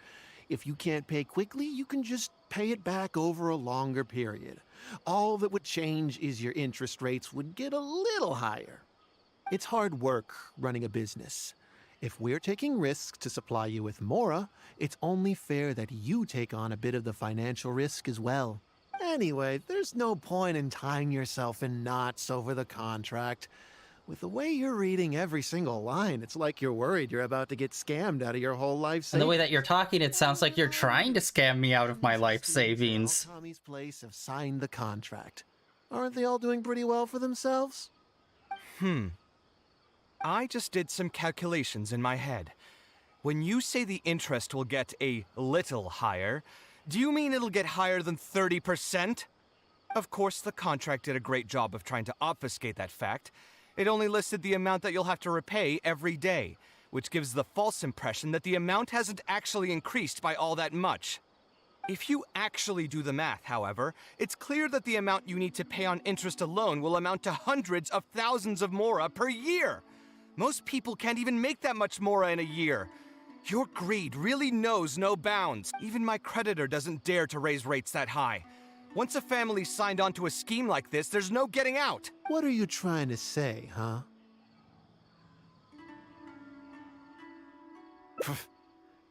[SPEAKER 21] If you can't pay quickly, you can just pay it back over a longer period. All that would change is your interest rates would get a little higher. It's hard work running a business. If we're taking risks to supply you with mora, it's only fair that you take on a bit of the financial risk as well. Anyway, there's no point in tying yourself in knots over the contract. With the way you're reading every single line, it's like you're worried you're about to get scammed out of your whole life savings.
[SPEAKER 1] And the way that you're talking, it sounds like you're trying to scam me out of my life savings.
[SPEAKER 21] Tommy's place have signed the contract. Aren't they all doing pretty well for themselves?
[SPEAKER 3] I just did some calculations in my head. When you say the interest will get a little higher, do you mean it'll get higher than 30%? Of course, the contract did a great job of trying to obfuscate that fact. It only listed the amount that you'll have to repay every day, which gives the false impression that the amount hasn't actually increased by all that much. If you actually do the math, however, it's clear that the amount you need to pay on interest alone will amount to hundreds of thousands of mora per year. Most people can't even make that much mora in a year. Your greed really knows no bounds. Even my creditor doesn't dare to raise rates that high. Once a family's signed on to a scheme like this, there's no getting out.
[SPEAKER 21] What are you trying to say, huh?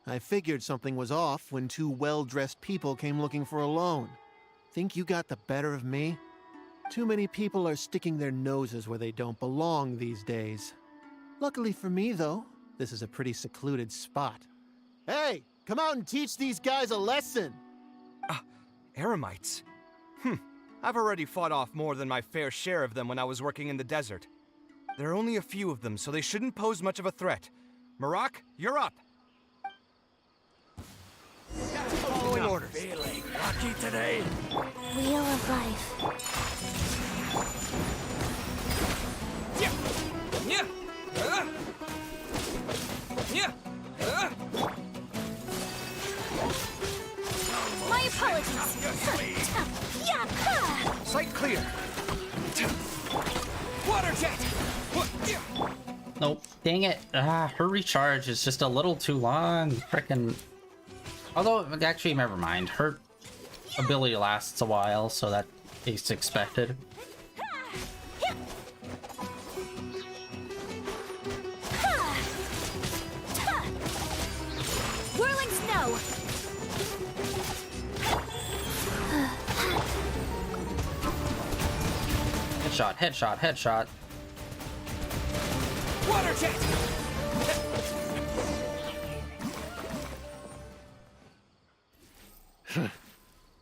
[SPEAKER 21] I figured something was off when two well-dressed people came looking for a loan. Think you got the better of me? Too many people are sticking their noses where they don't belong these days. Luckily for me, though, this is a pretty secluded spot. Hey, come out and teach these guys a lesson!
[SPEAKER 3] Eremites? I've already fought off more than my fair share of them when I was working in the desert. There are only a few of them, so they shouldn't pose much of a threat. Marak, you're up! Following orders.
[SPEAKER 4] Feeling lucky today?
[SPEAKER 7] Wheel of life. My apologies.
[SPEAKER 3] Sight clear. Water jet.
[SPEAKER 1] Nope. Dang it. Her recharge is just a little too long. Frickin'. Although, actually, never mind. Her ability lasts a while, so that is expected.
[SPEAKER 7] Whirling snow.
[SPEAKER 1] Headshot, headshot, headshot.
[SPEAKER 3] Water jet.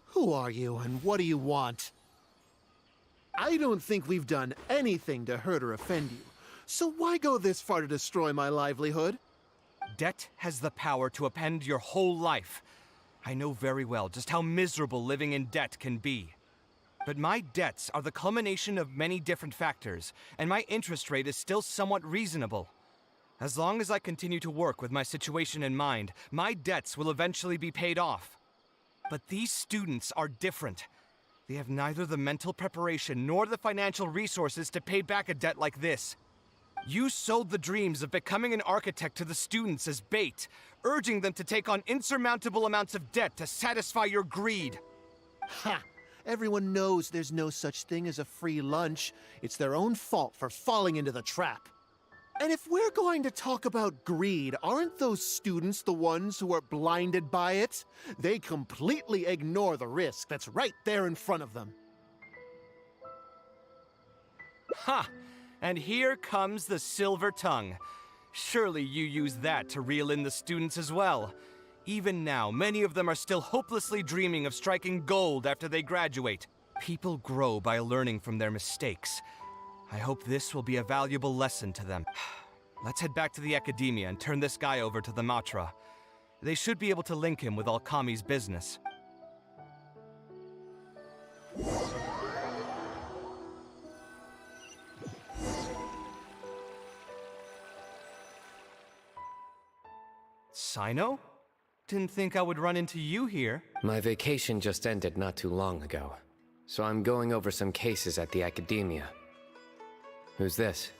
[SPEAKER 21] Who are you, and what do you want? I don't think we've done anything to hurt or offend you, so why go this far to destroy my livelihood?
[SPEAKER 3] Debt has the power to upend your whole life. I know very well just how miserable living in debt can be. But my debts are the culmination of many different factors, and my interest rate is still somewhat reasonable. As long as I continue to work with my situation in mind, my debts will eventually be paid off. But these students are different. They have neither the mental preparation nor the financial resources to pay back a debt like this. You sold the dreams of becoming an architect to the students as bait, urging them to take on insurmountable amounts of debt to satisfy your greed.
[SPEAKER 21] Ha! Everyone knows there's no such thing as a free lunch. It's their own fault for falling into the trap. And if we're going to talk about greed, aren't those students the ones who are blinded by it? They completely ignore the risk that's right there in front of them.
[SPEAKER 3] Ha! And here comes the silver tongue. Surely you use that to reel in the students as well. Even now, many of them are still hopelessly dreaming of striking gold after they graduate. People grow by learning from their mistakes. I hope this will be a valuable lesson to them. Let's head back to the academia and turn this guy over to the Matra. They should be able to link him with Alkami's business. Sino? Didn't think I would run into you here.
[SPEAKER 17] My vacation just ended not too long ago, so I'm going over some cases at the academia. Who's this?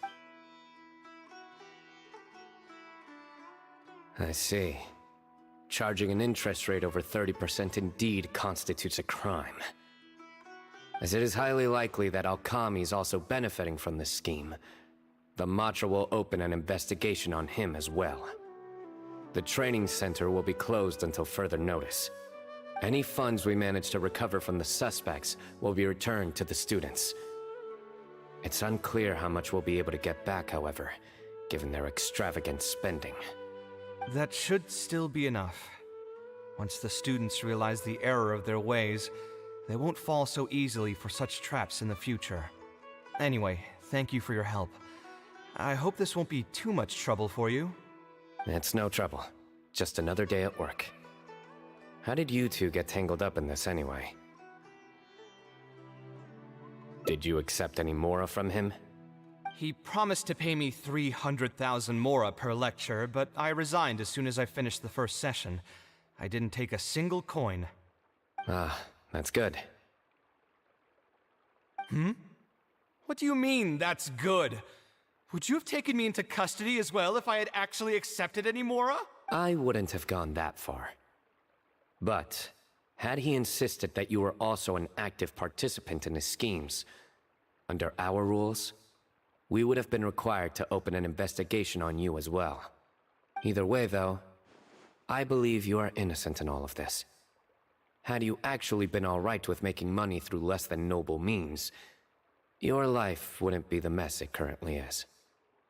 [SPEAKER 17] I see. Charging an interest rate over 30% indeed constitutes a crime. As it is highly likely that Alkami is also benefiting from this scheme, the Matra will open an investigation on him as well. The training center will be closed until further notice. Any funds we manage to recover from the suspects will be returned to the students. It's unclear how much we'll be able to get back, however, given their extravagant spending.
[SPEAKER 3] That should still be enough. Once the students realize the error of their ways, they won't fall so easily for such traps in the future. Anyway, thank you for your help. I hope this won't be too much trouble for you.
[SPEAKER 17] It's no trouble. Just another day at work. How did you two get tangled up in this anyway? Did you accept any mora from him?
[SPEAKER 3] He promised to pay me 300,000 mora per lecture, but I resigned as soon as I finished the first session. I didn't take a single coin.
[SPEAKER 17] Ah, that's good.
[SPEAKER 3] Hmm? What do you mean, that's good? Would you have taken me into custody as well if I had actually accepted any mora?
[SPEAKER 17] I wouldn't have gone that far. But, had he insisted that you were also an active participant in his schemes, under our rules, we would have been required to open an investigation on you as well. Either way, though, I believe you are innocent in all of this. Had you actually been alright with making money through less than noble means, your life wouldn't be the mess it currently is.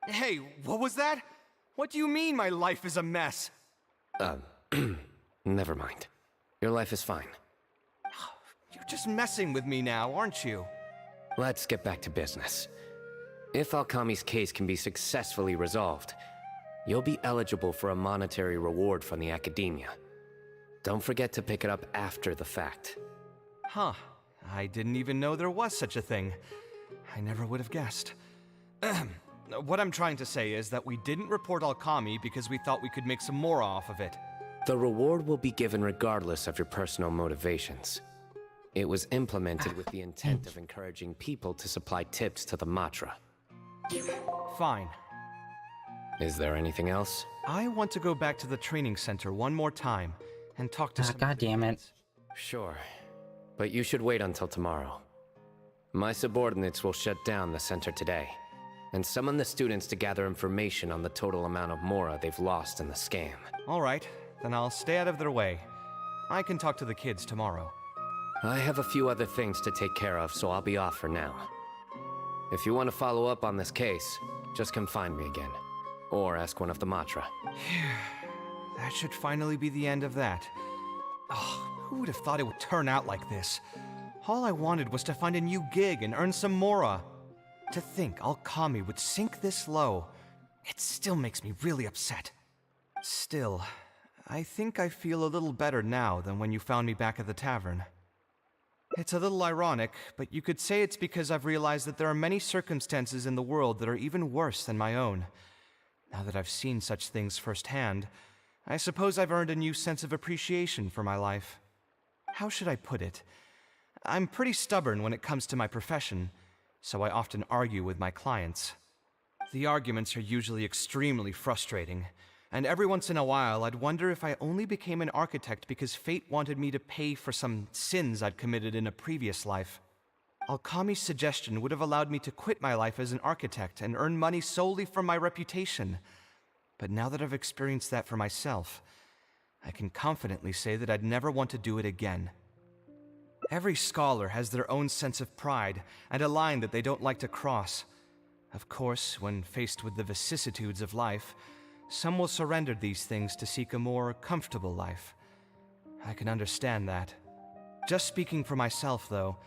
[SPEAKER 3] Hey, what was that? What do you mean my life is a mess?
[SPEAKER 17] Never mind. Your life is fine.
[SPEAKER 3] You're just messing with me now, aren't you?
[SPEAKER 17] Let's get back to business. If Alkami's case can be successfully resolved, you'll be eligible for a monetary reward from the academia. Don't forget to pick it up after the fact.
[SPEAKER 3] Huh. I didn't even know there was such a thing. I never would have guessed. What I'm trying to say is that we didn't report Alkami because we thought we could make some more off of it.
[SPEAKER 17] The reward will be given regardless of your personal motivations. It was implemented with the intent of encouraging people to supply tips to the Matra.
[SPEAKER 3] Fine.
[SPEAKER 17] Is there anything else?
[SPEAKER 3] I want to go back to the training center one more time and talk to some...
[SPEAKER 1] God damn it.
[SPEAKER 17] Sure. But you should wait until tomorrow. My subordinates will shut down the center today, and summon the students to gather information on the total amount of mora they've lost in the scam.
[SPEAKER 3] Alright, then I'll stay out of their way. I can talk to the kids tomorrow.
[SPEAKER 17] I have a few other things to take care of, so I'll be off for now. If you want to follow up on this case, just come find me again. Or ask one of the Matra.
[SPEAKER 3] That should finally be the end of that. Oh, who would have thought it would turn out like this? All I wanted was to find a new gig and earn some mora. To think Alkami would sink this low, it still makes me really upset. Still, I think I feel a little better now than when you found me back at the tavern. It's a little ironic, but you could say it's because I've realized that there are many circumstances in the world that are even worse than my own. Now that I've seen such things firsthand, I suppose I've earned a new sense of appreciation for my life. How should I put it? I'm pretty stubborn when it comes to my profession, so I often argue with my clients. The arguments are usually extremely frustrating, and every once in a while I'd wonder if I only became an architect because fate wanted me to pay for some sins I'd committed in a previous life. Alkami's suggestion would have allowed me to quit my life as an architect and earn money solely from my reputation. But now that I've experienced that for myself, I can confidently say that I'd never want to do it again. Every scholar has their own sense of pride and a line that they don't like to cross. Of course, when faced with the vicissitudes of life, some will surrender these things to seek a more comfortable life. I can understand that. Just speaking for myself, though,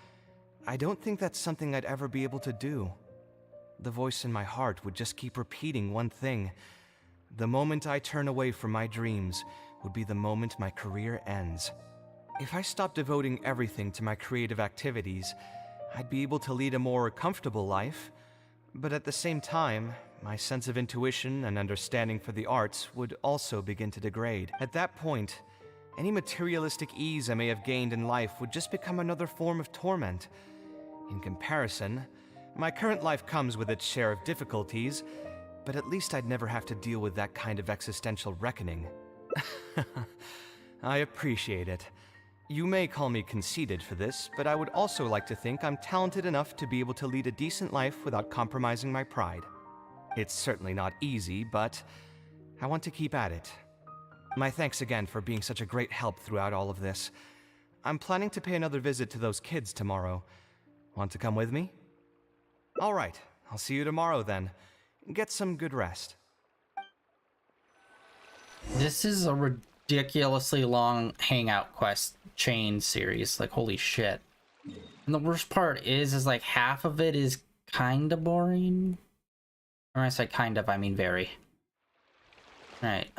[SPEAKER 3] I don't think that's something I'd ever be able to do. The voice in my heart would just keep repeating one thing. The moment I turn away from my dreams would be the moment my career ends. If I stopped devoting everything to my creative activities, I'd be able to lead a more comfortable life, but at the same time, my sense of intuition and understanding for the arts would also begin to degrade. At that point, any materialistic ease I may have gained in life would just become another form of torment. In comparison, my current life comes with its share of difficulties, but at least I'd never have to deal with that kind of existential reckoning. I appreciate it. You may call me conceited for this, but I would also like to think I'm talented enough to be able to lead a decent life without compromising my pride. It's certainly not easy, but I want to keep at it. My thanks again for being such a great help throughout all of this. I'm planning to pay another visit to those kids tomorrow. Want to come with me? All right, I'll see you tomorrow then. Get some good rest.
[SPEAKER 1] This is a ridiculously long hangout quest chain series. Like, holy shit. And the worst part is like half of it is kind of boring. Or when I say kind of, I mean very. Alright,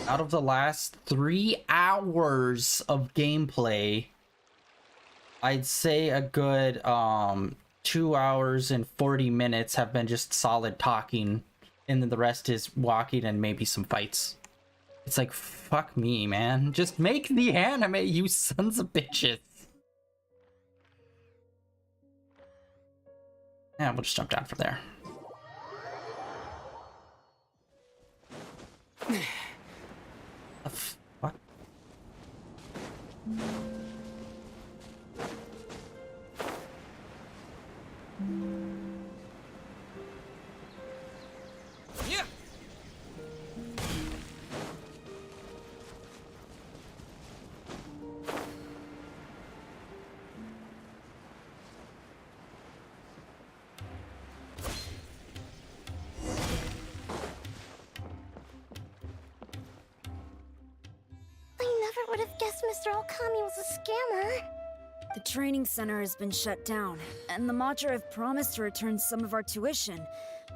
[SPEAKER 1] Out of the last 3 hours of gameplay, I'd say a good 2 hours and 40 minutes have been just solid talking, and then the rest is walking and maybe some fights. It's like, fuck me, man. Just make the anime, you sons of bitches. Yeah, we'll just jump down from there. The fuck?
[SPEAKER 3] Yeah.
[SPEAKER 7] I never would have guessed Mr. Okami was a scammer.
[SPEAKER 5] The training center has been shut down, and the Madra have promised to return some of our tuition.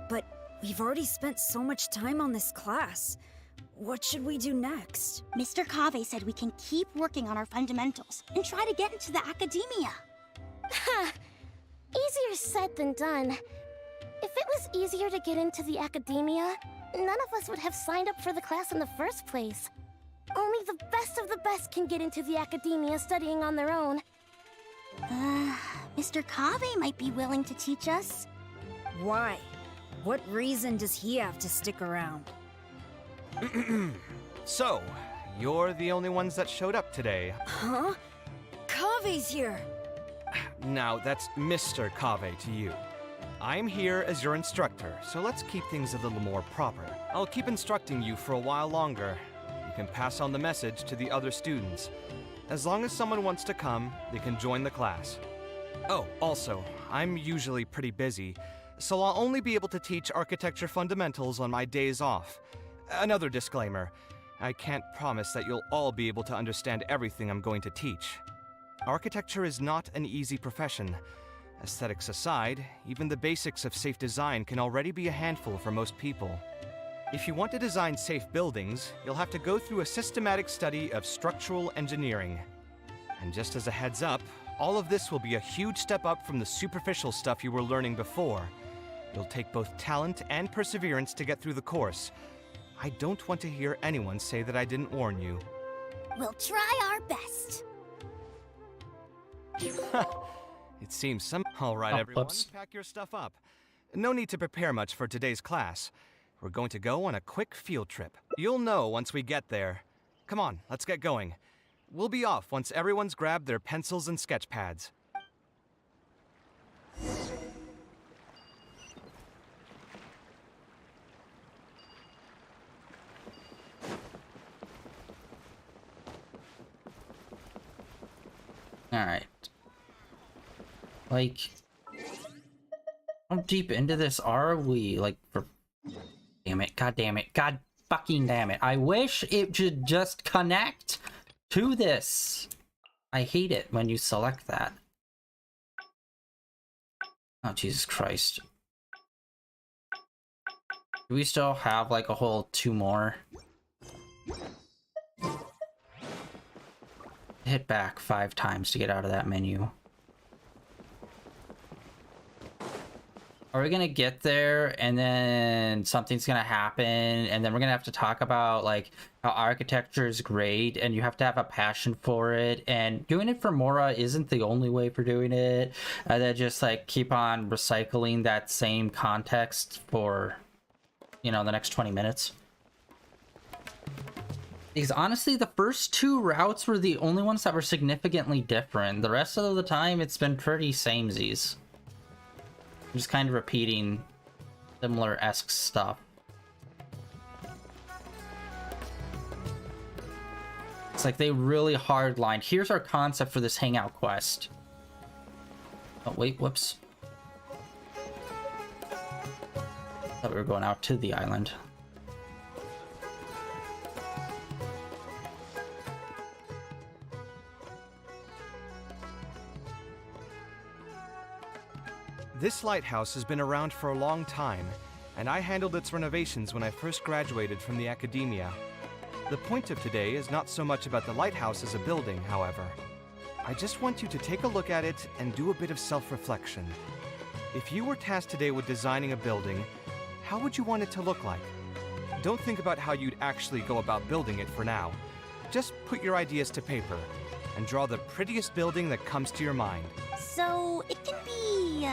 [SPEAKER 5] But we've already spent so much time on this class. What should we do next?
[SPEAKER 7] Mr. Kave said we can keep working on our fundamentals and try to get into the academia. Ha! Easier said than done. If it was easier to get into the academia, none of us would have signed up for the class in the first place. Only the best of the best can get into the academia studying on their own. Mr. Kave might be willing to teach us.
[SPEAKER 5] Why? What reason does he have to stick around?
[SPEAKER 3] So, you're the only ones that showed up today.
[SPEAKER 5] Huh? Kave's here!
[SPEAKER 3] Now, that's Mr. Kave to you. I'm here as your instructor, so let's keep things a little more proper. I'll keep instructing you for a while longer. You can pass on the message to the other students. As long as someone wants to come, they can join the class. Oh, also, I'm usually pretty busy, so I'll only be able to teach architecture fundamentals on my days off. Another disclaimer, I can't promise that you'll all be able to understand everything I'm going to teach. Architecture is not an easy profession. Aesthetics aside, even the basics of safe design can already be a handful for most people. If you want to design safe buildings, you'll have to go through a systematic study of structural engineering. And just as a heads up, all of this will be a huge step up from the superficial stuff you were learning before. It'll take both talent and perseverance to get through the course. I don't want to hear anyone say that I didn't warn you.
[SPEAKER 7] We'll try our best.
[SPEAKER 3] It seems some... All right, everyone, pack your stuff up. No need to prepare much for today's class. We're going to go on a quick field trip. You'll know once we get there. Come on, let's get going. We'll be off once everyone's grabbed their pencils and sketch pads.
[SPEAKER 1] Alright. Like, how deep into this are we? Like, for... Damn it, god damn it, god fucking damn it. I wish it should just connect to this. I hate it when you select that. Oh, Jesus Christ. Do we still have like a whole 2 more? Hit back 5 times to get out of that menu. Are we gonna get there and then something's gonna happen and then we're gonna have to talk about like how architecture is great and you have to have a passion for it, and doing it for Mora isn't the only way for doing it, and then just like keep on recycling that same context for, you know, the next 20 minutes? Because honestly, the first 2 routes were the only ones that were significantly different. The rest of the time it's been pretty samesies. Just kind of repeating similar-esque stuff. It's like they really hardlined. Here's our concept for this hangout quest. Oh, wait, whoops. Thought we were going out to the island.
[SPEAKER 3] This lighthouse has been around for a long time, and I handled its renovations when I first graduated from the academia. The point of today is not so much about the lighthouse as a building, however. I just want you to take a look at it and do a bit of self-reflection. If you were tasked today with designing a building, how would you want it to look like? Don't think about how you'd actually go about building it for now. Just put your ideas to paper and draw the prettiest building that comes to your mind.
[SPEAKER 7] So, it can be,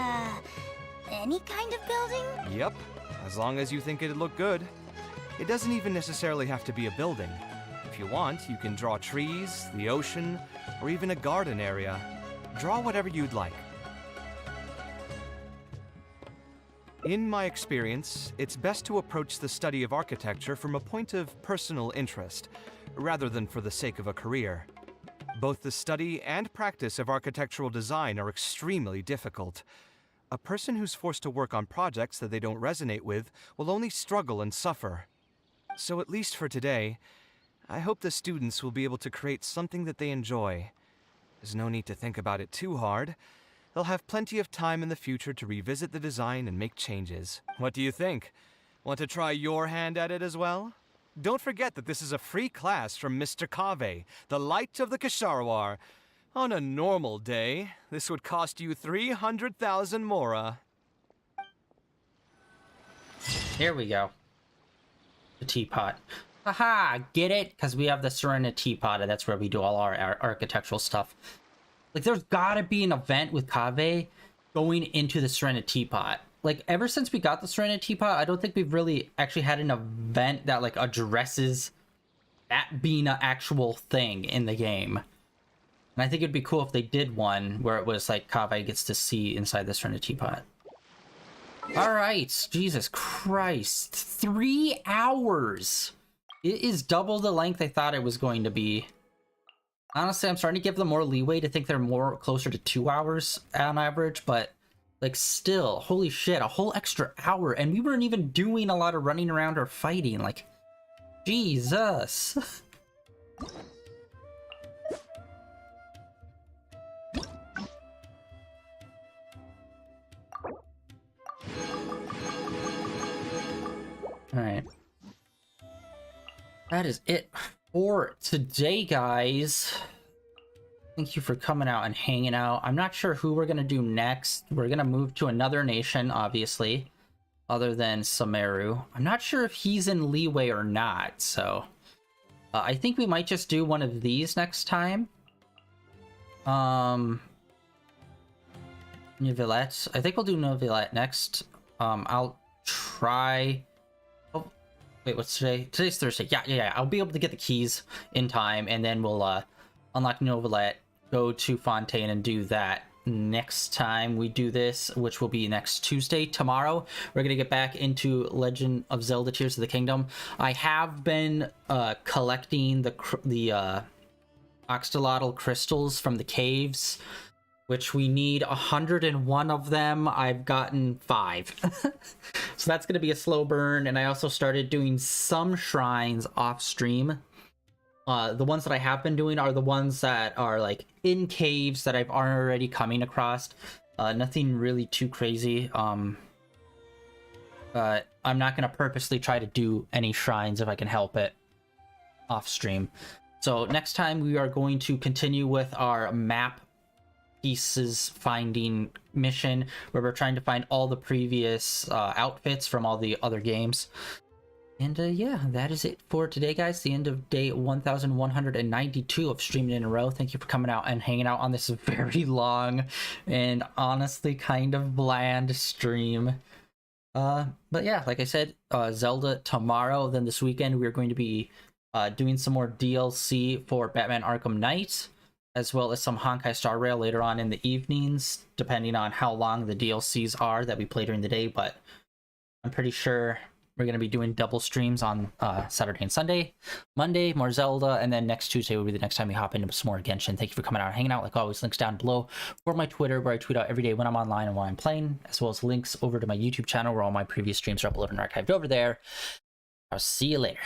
[SPEAKER 7] any kind of building?
[SPEAKER 3] Yep, as long as you think it'd look good. It doesn't even necessarily have to be a building. If you want, you can draw trees, the ocean, or even a garden area. Draw whatever you'd like. In my experience, it's best to approach the study of architecture from a point of personal interest, rather than for the sake of a career. Both the study and practice of architectural design are extremely difficult. A person who's forced to work on projects that they don't resonate with will only struggle and suffer. So at least for today, I hope the students will be able to create something that they enjoy. There's no need to think about it too hard. They'll have plenty of time in the future to revisit the design and make changes. What do you think? Want to try your hand at it as well? Don't forget that this is a free class from Mr. Kaveh, the Light of the Kshahrewar. On a normal day, this would cost you 300,000 mora.
[SPEAKER 1] Here we go. The teapot. Haha, get it? Because we have the Serena teapot, and that's where we do all our architectural stuff. Like, there's gotta be an event with Kaveh going into the Serena teapot. Like, ever since we got the Serena teapot, I don't think we've really actually had an event that, like, addresses that being an actual thing in the game. And I think it'd be cool if they did one where it was, like, Kaveh gets to see inside the Serena teapot. Alright, Jesus Christ. 3 hours! It is double the length I thought it was going to be. Honestly, I'm starting to give them more leeway to think they're more closer to 2 hours on average, but like still, holy shit, a whole extra hour, and we weren't even doing a lot of running around or fighting, like, Jesus. Alright. That is it for today, guys. Thank you for coming out and hanging out. I'm not sure who we're going to do next. We're going to move to another nation, obviously, other than Sumeru. I'm not sure if he's in leeway or not, so I think we might just do one of these next time. Neuvillette. I think we'll do Neuvillette next. I'll try... Oh, wait, what's today? Today's Thursday. Yeah. I'll be able to get the keys in time, and then we'll unlock Neuvillette, go to Fontaine, and do that next time we do this, which will be next Tuesday. Tomorrow, we're going to get back into Legend of Zelda Tears of the Kingdom. I have been collecting the Oxalotl crystals from the caves, which we need 101 of them. I've gotten 5. So that's going to be a slow burn, and I also started doing some shrines off stream. The ones that I have been doing are the ones that are like in caves that I've already coming across. Nothing really too crazy. But I'm not going to purposely try to do any shrines if I can help it off stream. So next time we are going to continue with our map pieces finding mission, where we're trying to find all the previous outfits from all the other games. And yeah, that is it for today, guys. The end of day 1192 of streaming in a row. Thank you for coming out and hanging out on this very long and honestly kind of bland stream. But yeah, like I said, Zelda tomorrow. Then this weekend we're going to be doing some more DLC for Batman Arkham Knight, as well as some Honkai Star Rail later on in the evenings, depending on how long the DLCs are that we play during the day. But I'm pretty sure we're going to be doing double streams on Saturday and Sunday. Monday, more Zelda, and then next Tuesday will be the next time we hop into some more Genshin. Thank you for coming out and hanging out. Like always, links down below for my Twitter, where I tweet out every day when I'm online and while I'm playing, as well as links over to my YouTube channel, where all my previous streams are uploaded and archived over there. I'll see you later.